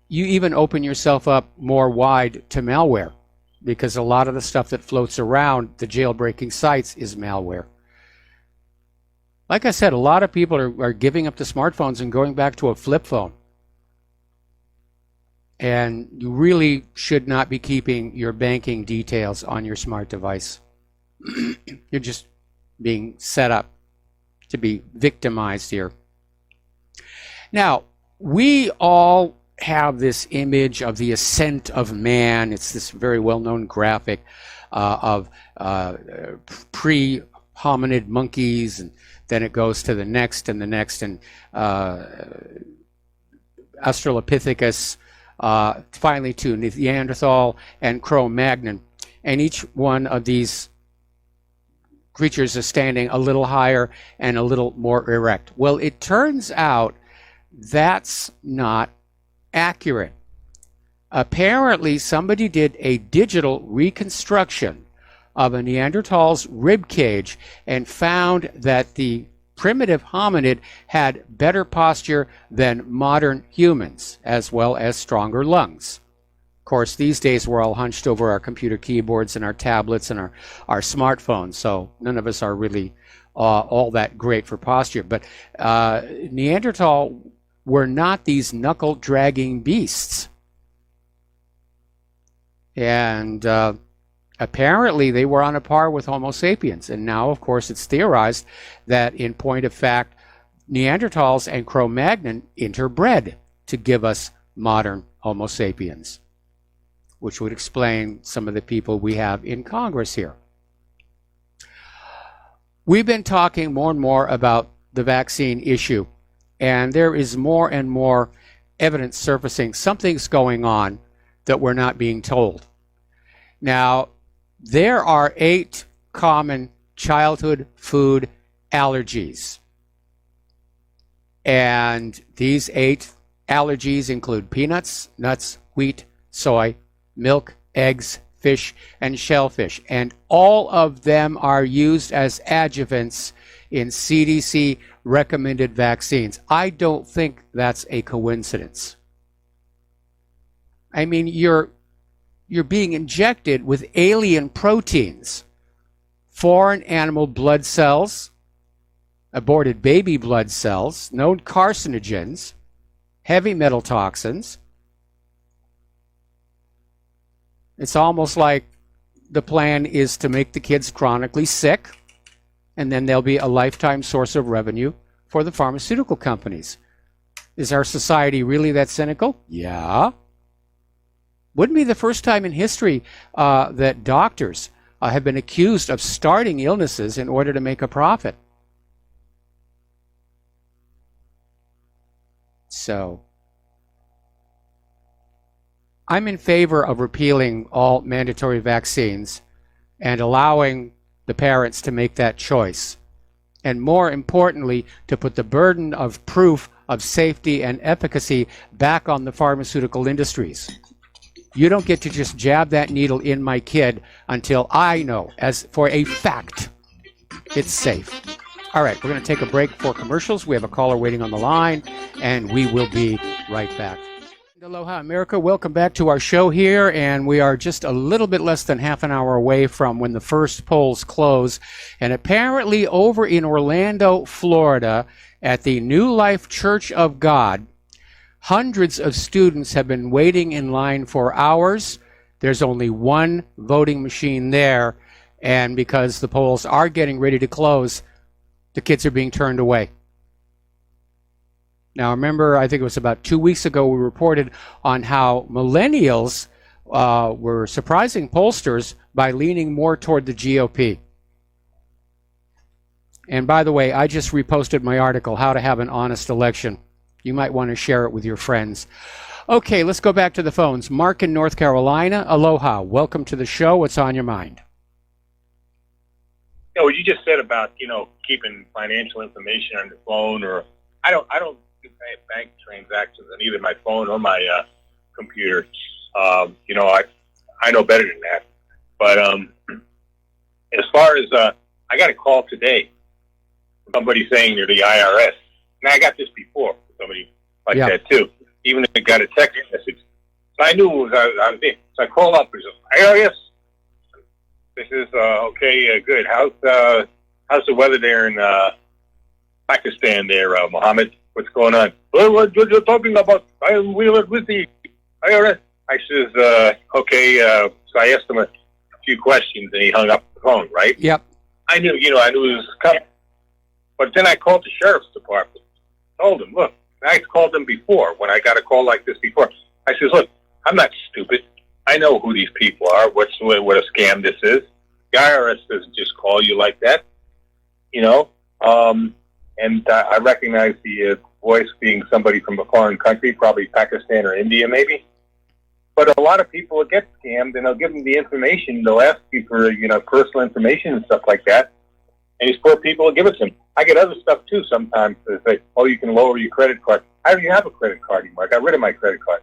you even open yourself up more wide to malware, because a lot of the stuff that floats around the jailbreaking sites is malware. Like I said, a lot of people are giving up the smartphones and going back to a flip phone. And you really should not be keeping your banking details on your smart device. You're just being set up to be victimized here. Now, we all have this image of the ascent of man. It's this very well-known graphic of pre-hominid monkeys, and then it goes to the next and the next, and Australopithecus, finally to Neanderthal and Cro-Magnon. And each one of these creatures is standing a little higher and a little more erect. Well, it turns out that's not accurate. Apparently, somebody did a digital reconstruction of a Neanderthal's rib cage and found that the primitive hominid had better posture than modern humans, as well as stronger lungs. Of course, these days we're all hunched over our computer keyboards and our tablets and our smartphones, so none of us are really all that great for posture. But Neanderthal were not these knuckle-dragging beasts. And apparently they were on a par with Homo sapiens. And now, of course, it's theorized that in point of fact, Neanderthals and Cro-Magnon interbred to give us modern Homo sapiens, which would explain some of the people we have in Congress here. We've been talking more and more about the vaccine issue, and there is more and more evidence surfacing. Something's going on that we're not being told. Now, there are 8 common childhood food allergies. And these 8 allergies include peanuts, nuts, wheat, soy, milk, eggs, fish, and shellfish. And all of them are used as adjuvants in CDC recommended vaccines. I don't think that's a coincidence. I mean, you're being injected with alien proteins, foreign animal blood cells, aborted baby blood cells, known carcinogens, heavy metal toxins. It's almost like the plan is to make the kids chronically sick, and then there'll be a lifetime source of revenue for the pharmaceutical companies. Is our society really that cynical? Yeah. Wouldn't be the first time in history that doctors have been accused of starting illnesses in order to make a profit. So, I'm in favor of repealing all mandatory vaccines and allowing the parents to make that choice. And more importantly, to put the burden of proof of safety and efficacy back on the pharmaceutical industries. You don't get to just jab that needle in my kid until I know, as for a fact, it's safe. All right, we're going to take a break for commercials. We have a caller waiting on the line, and we will be right back. Aloha, America. Welcome back to our show here, and we are just a little bit less than half an hour away from when the first polls close. And apparently over in Orlando, Florida, at the New Life Church of God, hundreds of students have been waiting in line for hours. There's only one voting machine there, and because the polls are getting ready to close, the kids are being turned away. Now, remember, I think it was about 2 weeks ago, we reported on how millennials were surprising pollsters by leaning more toward the GOP. And by the way, I just reposted my article, How to Have an Honest Election. You might want to share it with your friends. Okay, let's go back to the phones. Mark in North Carolina. Aloha. Welcome to the show. What's on your mind? what you just said about, keeping financial information on the phone, or I don't do bank transactions on either my phone or my computer. I know better than that. But as far as I got a call today from somebody saying they're the IRS. Now I got this before from somebody like that too. Even if I got a text message, so I knew it was I was there. So I call up and say, IRS. This is okay. Good. How's the weather there in Pakistan? There, Mohammed. What's going on? Well, what you're talking about? We were with the IRS. I says, okay. So I asked him a few questions, and he hung up the phone. Right? Yep. I knew it was coming. But then I called the sheriff's department. Told them, look, I called them before when I got a call like this before. I says, look, I'm not stupid. I know who these people are. What a scam this is. The IRS doesn't just call you like that, And I recognize the voice being somebody from a foreign country, probably Pakistan or India, maybe. But a lot of people will get scammed, and they'll give them the information. They'll ask you for personal information and stuff like that. And these poor people will give it to them. I get other stuff too sometimes. They say, "Oh, you can lower your credit card." I don't even have a credit card anymore. I got rid of my credit card.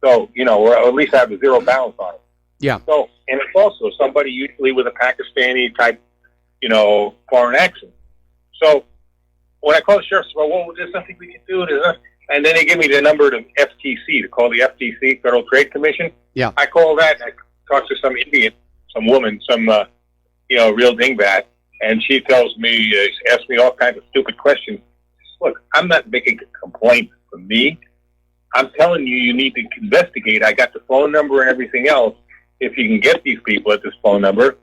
So, or at least I have a zero balance on it. Yeah. So, and it's also somebody usually with a Pakistani type, foreign accent. So, when I call the sheriff's, well, there's nothing we can do. And then they give me the number to FTC, to call the FTC, Federal Trade Commission. Yeah. I call that, and I talk to some Indian, some woman, some, real dingbat, and she tells me, asks me all kinds of stupid questions. Look, I'm not making a complaint for me. I'm telling you, you need to investigate. I got the phone number and everything else. If you can get these people at this phone number,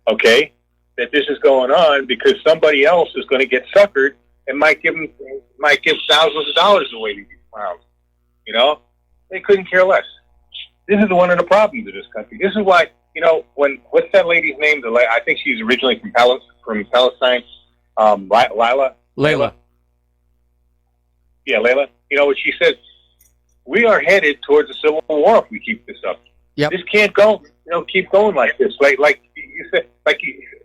okay, that this is going on because somebody else is going to get suckered and might give thousands of dollars away to these clowns. They couldn't care less. This is one of the problems of this country. This is why, what's that lady's name? I think she's originally from Palestine. Layla. Yeah, Layla. What she said, we are headed towards a civil war if we keep this up. Yep. This can't go, keep going like this. Like you said,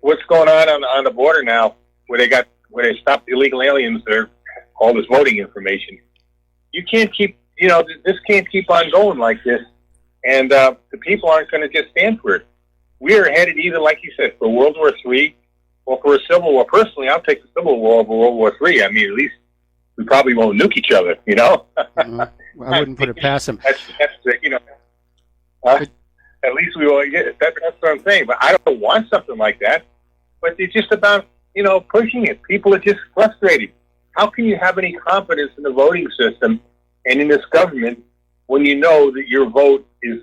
what's going on the border now, where they stopped illegal aliens, all this voting information. You can't keep, this can't keep on going like this, and the people aren't going to just stand for it. We are headed either, like you said, for World War III or for a civil war. Personally, I'll take the civil war over World War III. I mean, at least we probably won't nuke each other, Mm-hmm. I wouldn't put it past them. At least we will get it. That's what I'm saying. But I don't want something like that. But it's just about, pushing it. People are just frustrated. How can you have any confidence in the voting system and in this government when you know that your vote is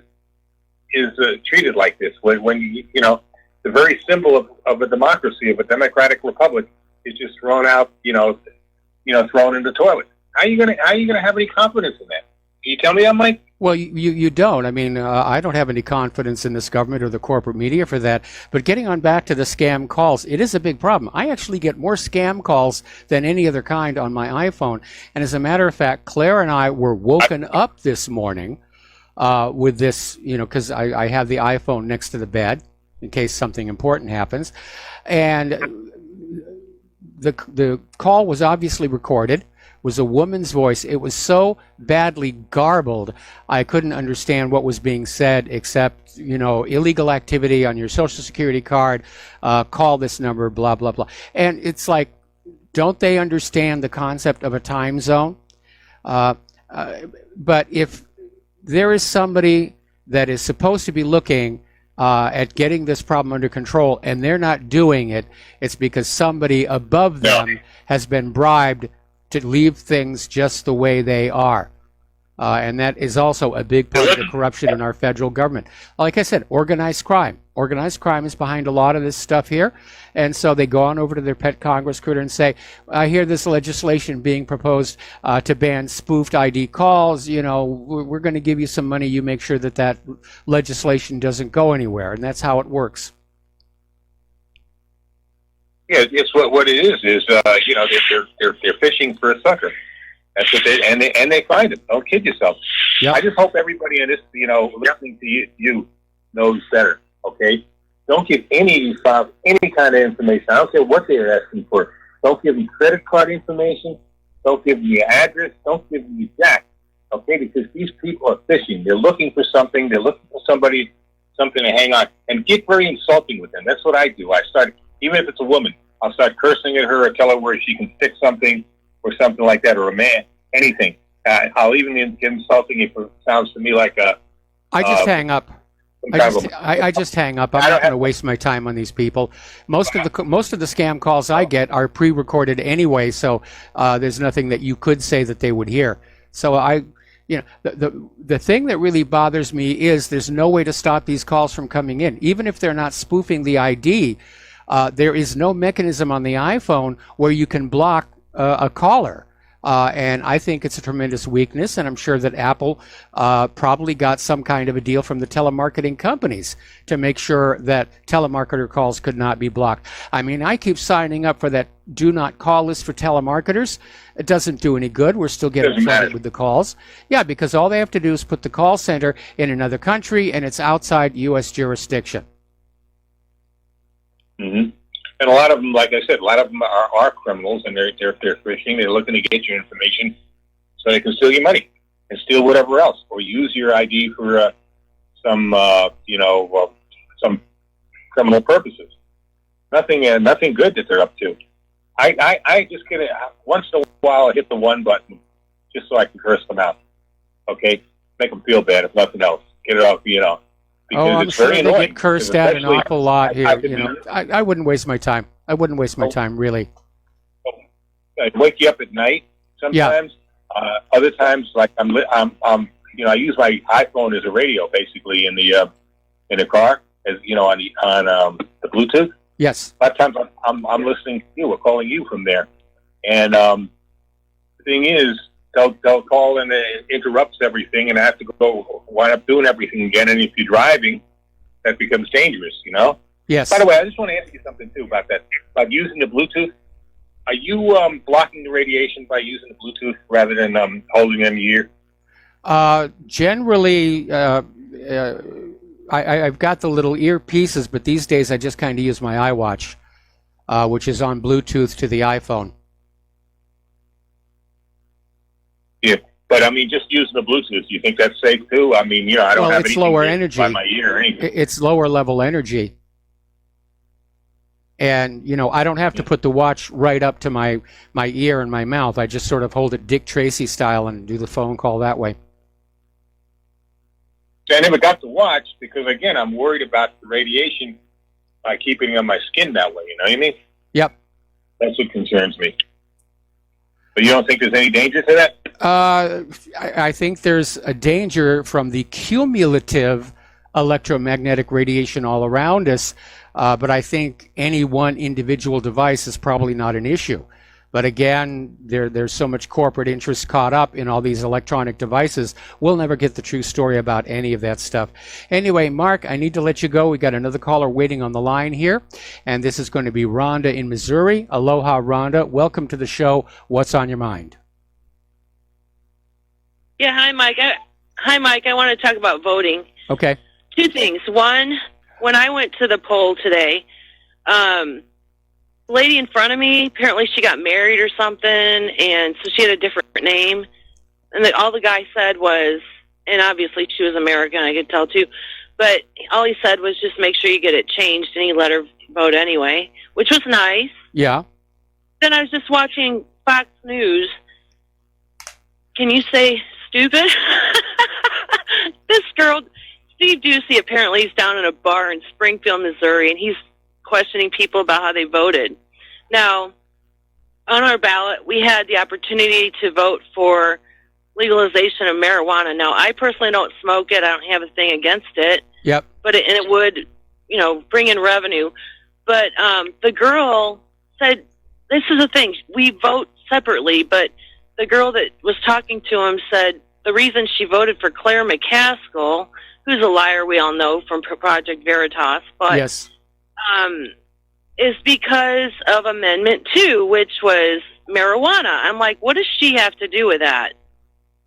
treated like this? When the very symbol of a democracy, of a democratic republic, is just thrown out, thrown in the toilet. How are you gonna have any confidence in that? Can you tell me that, Mike? Well, you don't. I mean, I don't have any confidence in this government or the corporate media for that. But getting on back to the scam calls, it is a big problem. I actually get more scam calls than any other kind on my iPhone. And as a matter of fact, Claire and I were woken up this morning with this, because I have the iPhone next to the bed in case something important happens. And the call was obviously recorded. Was a woman's voice. It was so badly garbled, I couldn't understand what was being said except, illegal activity on your Social Security card, call this number, blah, blah, blah. And it's like, don't they understand the concept of a time zone? But if there is somebody that is supposed to be looking at getting this problem under control and they're not doing it, it's because somebody above them has been bribed to leave things just the way they are. And that is also a big part of the corruption in our federal government. Like I said, organized crime. Organized crime is behind a lot of this stuff here. And so they go on over to their pet Congress critter and say, I hear this legislation being proposed to ban spoofed ID calls. We're going to give you some money. You make sure that legislation doesn't go anywhere. And that's how it works. Yeah, it's what it is. They're fishing for a sucker. That's what they find it. Don't kid yourself. Yep. I just hope everybody in this, listening to you knows better. Okay, Don't give any kind of information. I don't care what they're asking for. Don't give them credit card information. Don't give them your address. Don't give them your jack. Okay, because these people are fishing. They're looking for something. They're looking for something to hang on. And get very insulting with them. That's what I do. I start, even if it's a woman, I'll start cursing at her or tell her where she can fix something or something like that, or a man, anything. I'll even get insulting if it sounds to me like a... I just hang up. I just hang up. I'm not going to waste my time on these people. Most of the scam calls I get are pre-recorded anyway, so there's nothing that you could say that they would hear. So the thing that really bothers me is there's no way to stop these calls from coming in, even if they're not spoofing the ID. There is no mechanism on the iPhone where you can block a caller. And I think it's a tremendous weakness, and I'm sure that Apple probably got some kind of a deal from the telemarketing companies to make sure that telemarketer calls could not be blocked. I mean, I keep signing up for that do not call list for telemarketers. It doesn't do any good. We're still getting flooded with the calls. Yeah, because all they have to do is put the call center in another country, and it's outside U.S. jurisdiction. Mm-hmm. And a lot of them, like I said, are criminals, and they're fishing. They're looking to get your information so they can steal your money and steal whatever else, or use your ID for some criminal purposes. Nothing good that they're up to. I just get it once in a while. I hit the one button just so I can curse them out. Okay, make them feel bad if nothing else. Get it off, Because I'm it's sure very they annoying. get cursed at an awful lot here. I wouldn't waste my time. I wouldn't waste my time, really. I wake you up at night sometimes. Yeah. Other times, like I use my iPhone as a radio, basically in the car, as on the Bluetooth. Yes. A lot of times I'm listening to you or calling you from there, and the thing is, they'll call and it interrupts everything, and I have to wind up doing everything again. And if you're driving, that becomes dangerous, Yes. By the way, I just want to ask you something too about that. About using the Bluetooth, are you blocking the radiation by using the Bluetooth rather than holding it in your ear? Generally, I've got the little earpieces, but these days I just kind of use my iWatch, which is on Bluetooth to the iPhone. Yeah, but I mean, just using the Bluetooth, do you think that's safe too? I mean, I don't have anything lower energy by my ear or anything. It's lower level energy. And, I don't have to put the watch right up to my ear and my mouth. I just sort of hold it Dick Tracy style and do the phone call that way. I never got the watch because, again, I'm worried about the radiation by keeping it on my skin that way. You know what I mean? Yep. That's what concerns me. But you don't think there's any danger to that? I think there's a danger from the cumulative electromagnetic radiation all around us, but I think any one individual device is probably not an issue. But again, there's so much corporate interest caught up in all these electronic devices, we'll never get the true story about any of that stuff. Anyway, Mark, I need to let you go. We got another caller waiting on the line here, and this is going to be Rhonda in Missouri. Aloha, Rhonda. Welcome to the show. What's on your mind? Yeah, hi, Mike. I want to talk about voting. Okay. Two things. One, when I went to the poll today, lady in front of me, apparently she got married or something, and so she had a different name. And all the guy said was, and obviously she was American, I could tell too, but all he said was just make sure you get it changed, and he let her vote anyway, which was nice. Yeah. Then I was just watching Fox News. Can you say stupid? This girl, Steve Ducey, apparently he's down in a bar in Springfield, Missouri, and he's questioning people about how they voted. Now, on our ballot, we had the opportunity to vote for legalization of marijuana. Now, I personally don't smoke it. I don't have a thing against it. Yep. But it would, bring in revenue. But the girl said, this is the thing, we vote separately, but the girl that was talking to him said the reason she voted for Claire McCaskill, who's a liar we all know from Project Veritas, but yes. Is because of Amendment 2, which was marijuana. I'm like, what does she have to do with that?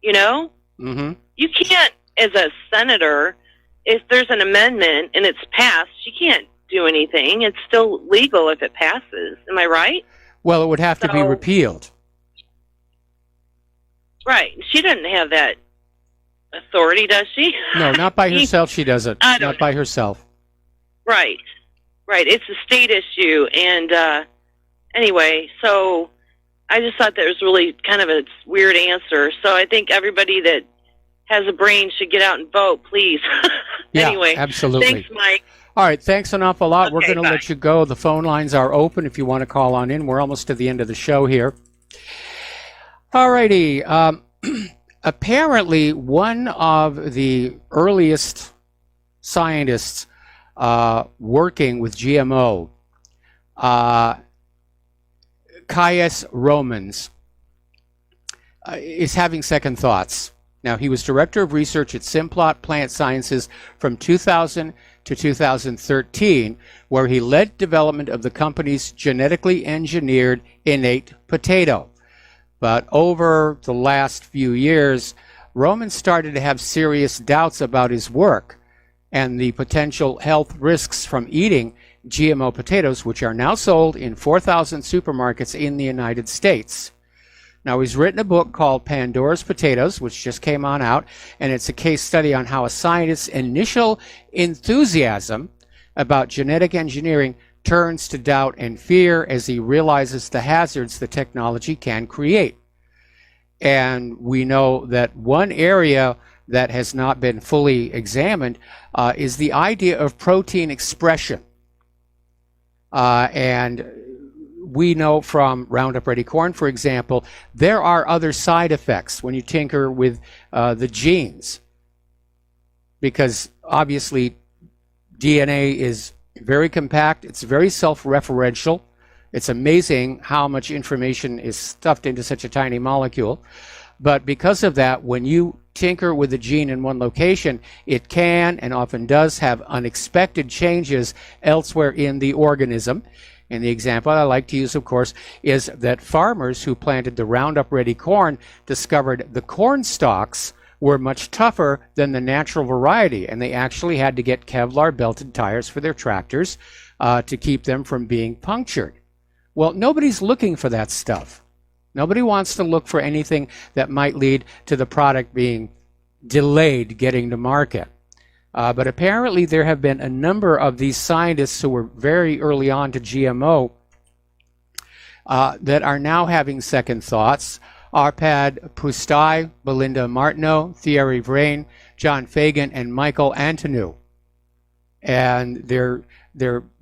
Mm-hmm. You can't, as a senator, if there's an amendment and it's passed, she can't do anything. It's still legal if it passes. Am I right? Well, it would have to be repealed. Right. She doesn't have that authority, does she? No, not by herself. She doesn't. Not by herself. Right. Right. It's a state issue. And anyway, so I just thought that was really kind of a weird answer. So I think everybody that has a brain should get out and vote, please. Yeah, anyway, absolutely. Thanks, Mike. All right, thanks an awful lot. We're Okay, going to let you go. The phone lines are open if you want to call on in. We're almost to the end of the show here. All righty. Apparently, one of the earliest scientists working with GMO, Caius Romans, is having second thoughts. Now, he was director of research at Simplot Plant Sciences from 2000 to 2013, where he led development of the company's genetically engineered innate potato. But over the last few years, Roman started to have serious doubts about his work and the potential health risks from eating GMO potatoes, which are now sold in 4,000 supermarkets in the United States. Now, he's written a book called Pandora's Potatoes, which just came on out, and it's a case study on how a scientist's initial enthusiasm about genetic engineering turns to doubt and fear as he realizes the hazards the technology can create. And we know that one area that has not been fully examined is the idea of protein expression. And we know from Roundup Ready corn, for example, there are other side effects when you tinker with the genes, because obviously DNA is very compact, it's very self-referential. It's amazing how much information is stuffed into such a tiny molecule. But because of that, when you tinker with a gene in one location, it can and often does have unexpected changes elsewhere in the organism. And the example I like to use, of course, is that farmers who planted the Roundup Ready corn discovered the corn stalks were much tougher than the natural variety, and they actually had to get Kevlar belted tires for their tractors to keep them from being punctured. Well, nobody's looking for that stuff. Nobody wants to look for anything that might lead to the product being delayed getting to market. But apparently there have been a number of these scientists who were very early on to GMO that are now having second thoughts. Arpad Pustai, Belinda Martineau, Thierry Vrain, John Fagan, and Michael Antonou. And they're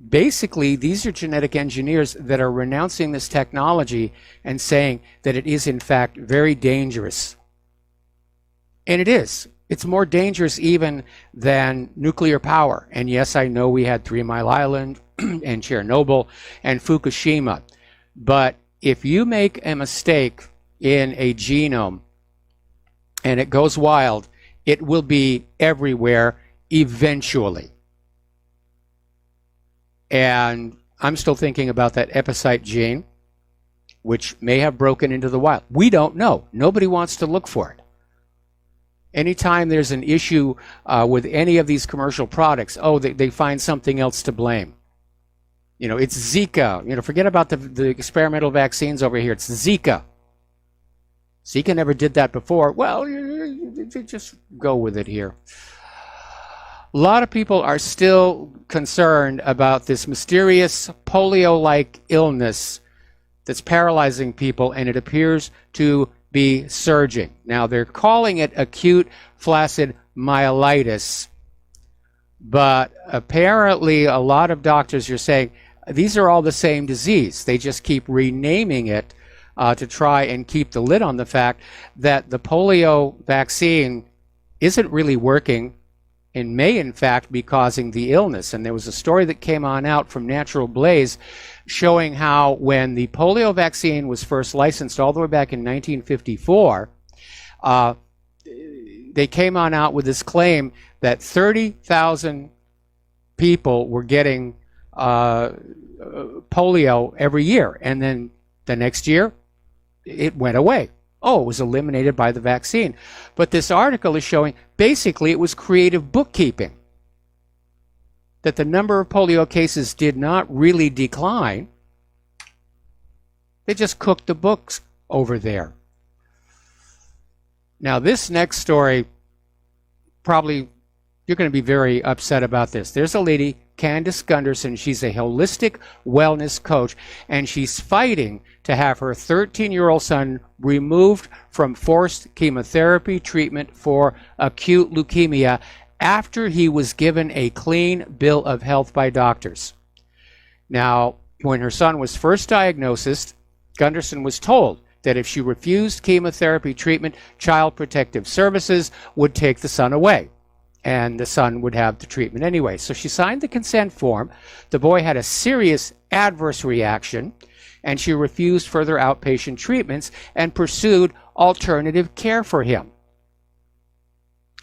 basically, these are genetic engineers that are renouncing this technology and saying that it is in fact very dangerous. And it is. It's more dangerous even than nuclear power. And yes, I know we had 3 Mile Island and Chernobyl and Fukushima. But if you make a mistake in a genome and it goes wild, it will be everywhere eventually. And I'm still thinking about that epicyte gene, which may have broken into the wild. We don't know. Nobody wants to look for it. Anytime there's an issue with any of these commercial products, they find something else to blame. You know, it's Zika. Forget about the experimental vaccines over here. It's Zika. Zika never did that before. Well, just go with it here. A lot of people are still concerned about this mysterious polio-like illness that's paralyzing people, and it appears to be surging. Now, they're calling it acute flaccid myelitis, but apparently a lot of doctors are saying these are all the same disease. They just keep renaming it to try and keep the lid on the fact that the polio vaccine isn't really working and may in fact be causing the illness. And there was a story that came on out from Natural Blaze showing how when the polio vaccine was first licensed all the way back in 1954, they came on out with this claim that 30,000 people were getting polio every year. And then the next year, it went away. It was eliminated by the vaccine. But this article is showing basically it was creative bookkeeping. that the number of polio cases did not really decline. They just cooked the books over there. Now, this next story, probably you're going to be very upset about this. There's a lady, Candace Gunderson. She's a holistic wellness coach, and she's fighting to have her 13-year-old son removed from forced chemotherapy treatment for acute leukemia after he was given a clean bill of health by doctors. Now, when her son was first diagnosed, Gunderson was told that if she refused chemotherapy treatment, Child Protective Services would take the son away, and the son would have the treatment anyway. So she signed the consent form. The boy had a serious adverse reaction, and she refused further outpatient treatments and pursued alternative care for him.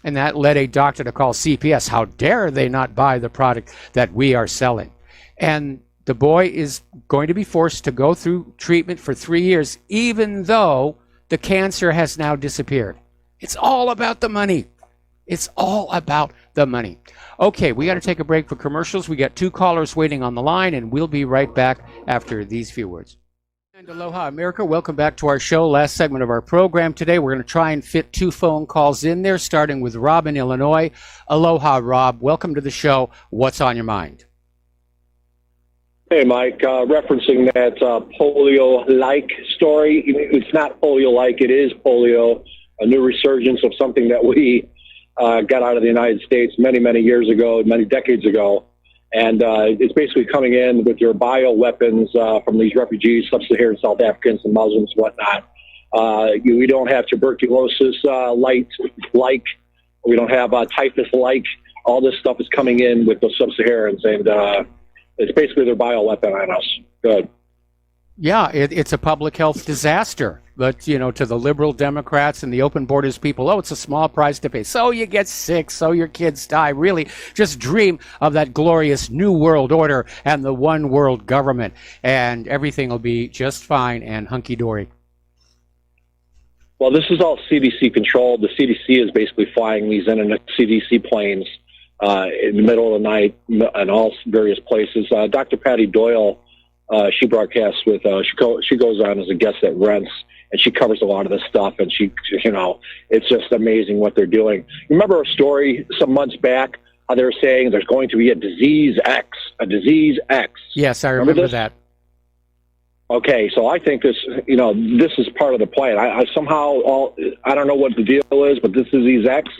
And that led a doctor to call CPS. How dare they not buy the product that we are selling? And the boy is going to be forced to go through treatment for 3 years, even though the cancer has now disappeared. It's all about the money. It's all about the money. Okay, we got to take a break for commercials. We got 2 callers waiting on the line, and we'll be right back after these few words. And aloha, America. Welcome back to our show. Last segment of our program today. We're going to try and fit 2 phone calls in there, starting with Rob in Illinois. Aloha, Rob. Welcome to the show. What's on your mind? Hey, Mike, referencing that polio-like story, it's not polio-like, it is polio, a new resurgence of something that we got out of the United States many, many years ago, many decades ago. And it's basically coming in with your bioweapons from these refugees, sub-Saharan South Africans and Muslims and whatnot. We don't have tuberculosis-like, we don't have typhus-like. All this stuff is coming in with the sub-Saharans, and it's basically their bioweapon on us. Good. Yeah, it's a public health disaster. But, to the liberal Democrats and the open borders people, it's a small price to pay. So you get sick, so your kids die. Really, just dream of that glorious new world order and the one world government, and everything will be just fine and hunky-dory. Well, this is all CDC controlled. The CDC is basically flying these in CDC planes in the middle of the night in all various places. Dr. Patty Doyle, she broadcasts with, she goes on as a guest at Rents, and she covers a lot of this stuff, and she, it's just amazing what they're doing. Remember a story some months back, how they were saying there's going to be a disease X. Yes, I remember that. Okay, so I think this, this is part of the plan. I don't know what the deal is, but this disease X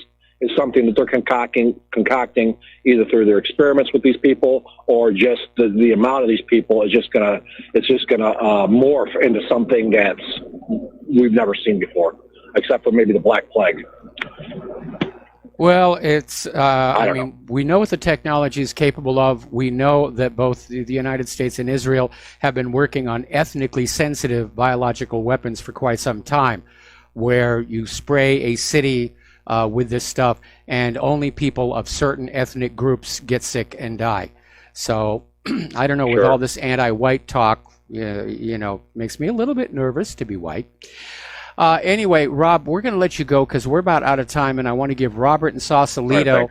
is something that they're concocting either through their experiments with these people or just the amount of these people is just gonna morph into something that's we've never seen before, except for maybe the Black Plague. Well, it's, I mean, we know what the technology is capable of. We know that both the United States and Israel have been working on ethnically sensitive biological weapons for quite some time, where you spray a city with this stuff, and only people of certain ethnic groups get sick and die. So I don't know, with all this anti-white talk, makes me a little bit nervous to be white. Anyway, Rob, we're going to let you go because we're about out of time, and I want to give Robert in Sausalito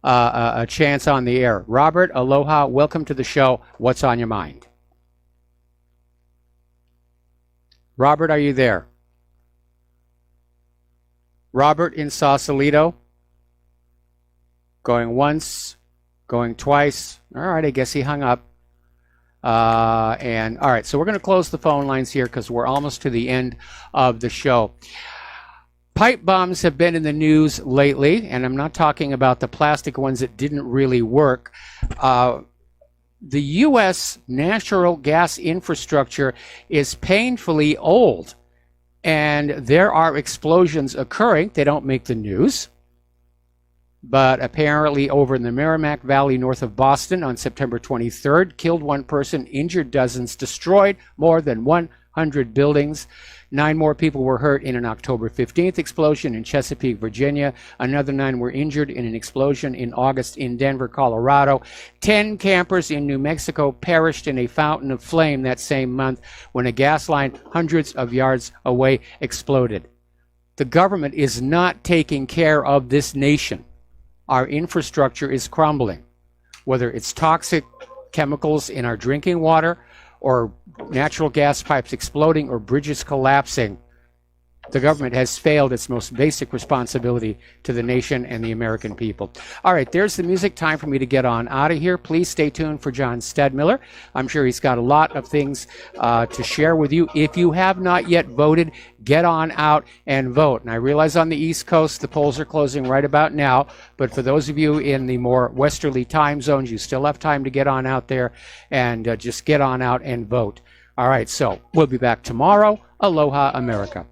a chance on the air. Robert, aloha, welcome to the show. What's on your mind? Robert, are you there? Robert in Sausalito? Going once, going twice. All right, I guess he hung up. And all right, so we're going to close the phone lines here because we're almost to the end of the show. Pipe bombs have been in the news lately, and I'm not talking about the plastic ones that didn't really work. The U.S. natural gas infrastructure is painfully old, and there are explosions occurring. They don't make the news. But apparently over in the Merrimack Valley north of Boston on September 23rd, killed one person, injured dozens, destroyed more than 100 buildings. 9 more people were hurt in an October 15th explosion in Chesapeake, Virginia. Another 9 were injured in an explosion in August in Denver, Colorado. 10 campers in New Mexico perished in a fountain of flame that same month when a gas line hundreds of yards away exploded. The government is not taking care of this nation. Our infrastructure is crumbling. whether it's toxic chemicals in our drinking water or natural gas pipes exploding or bridges collapsing. The government has failed its most basic responsibility to the nation and the American people. All right, there's the music. Time for me to get on out of here. Please stay tuned for John Stedmiller. I'm sure he's got a lot of things to share with you. If you have not yet voted, get on out and vote. And I realize on the East Coast, the polls are closing right about now. But for those of you in the more westerly time zones, you still have time to get on out there and just get on out and vote. All right, so we'll be back tomorrow. Aloha, America.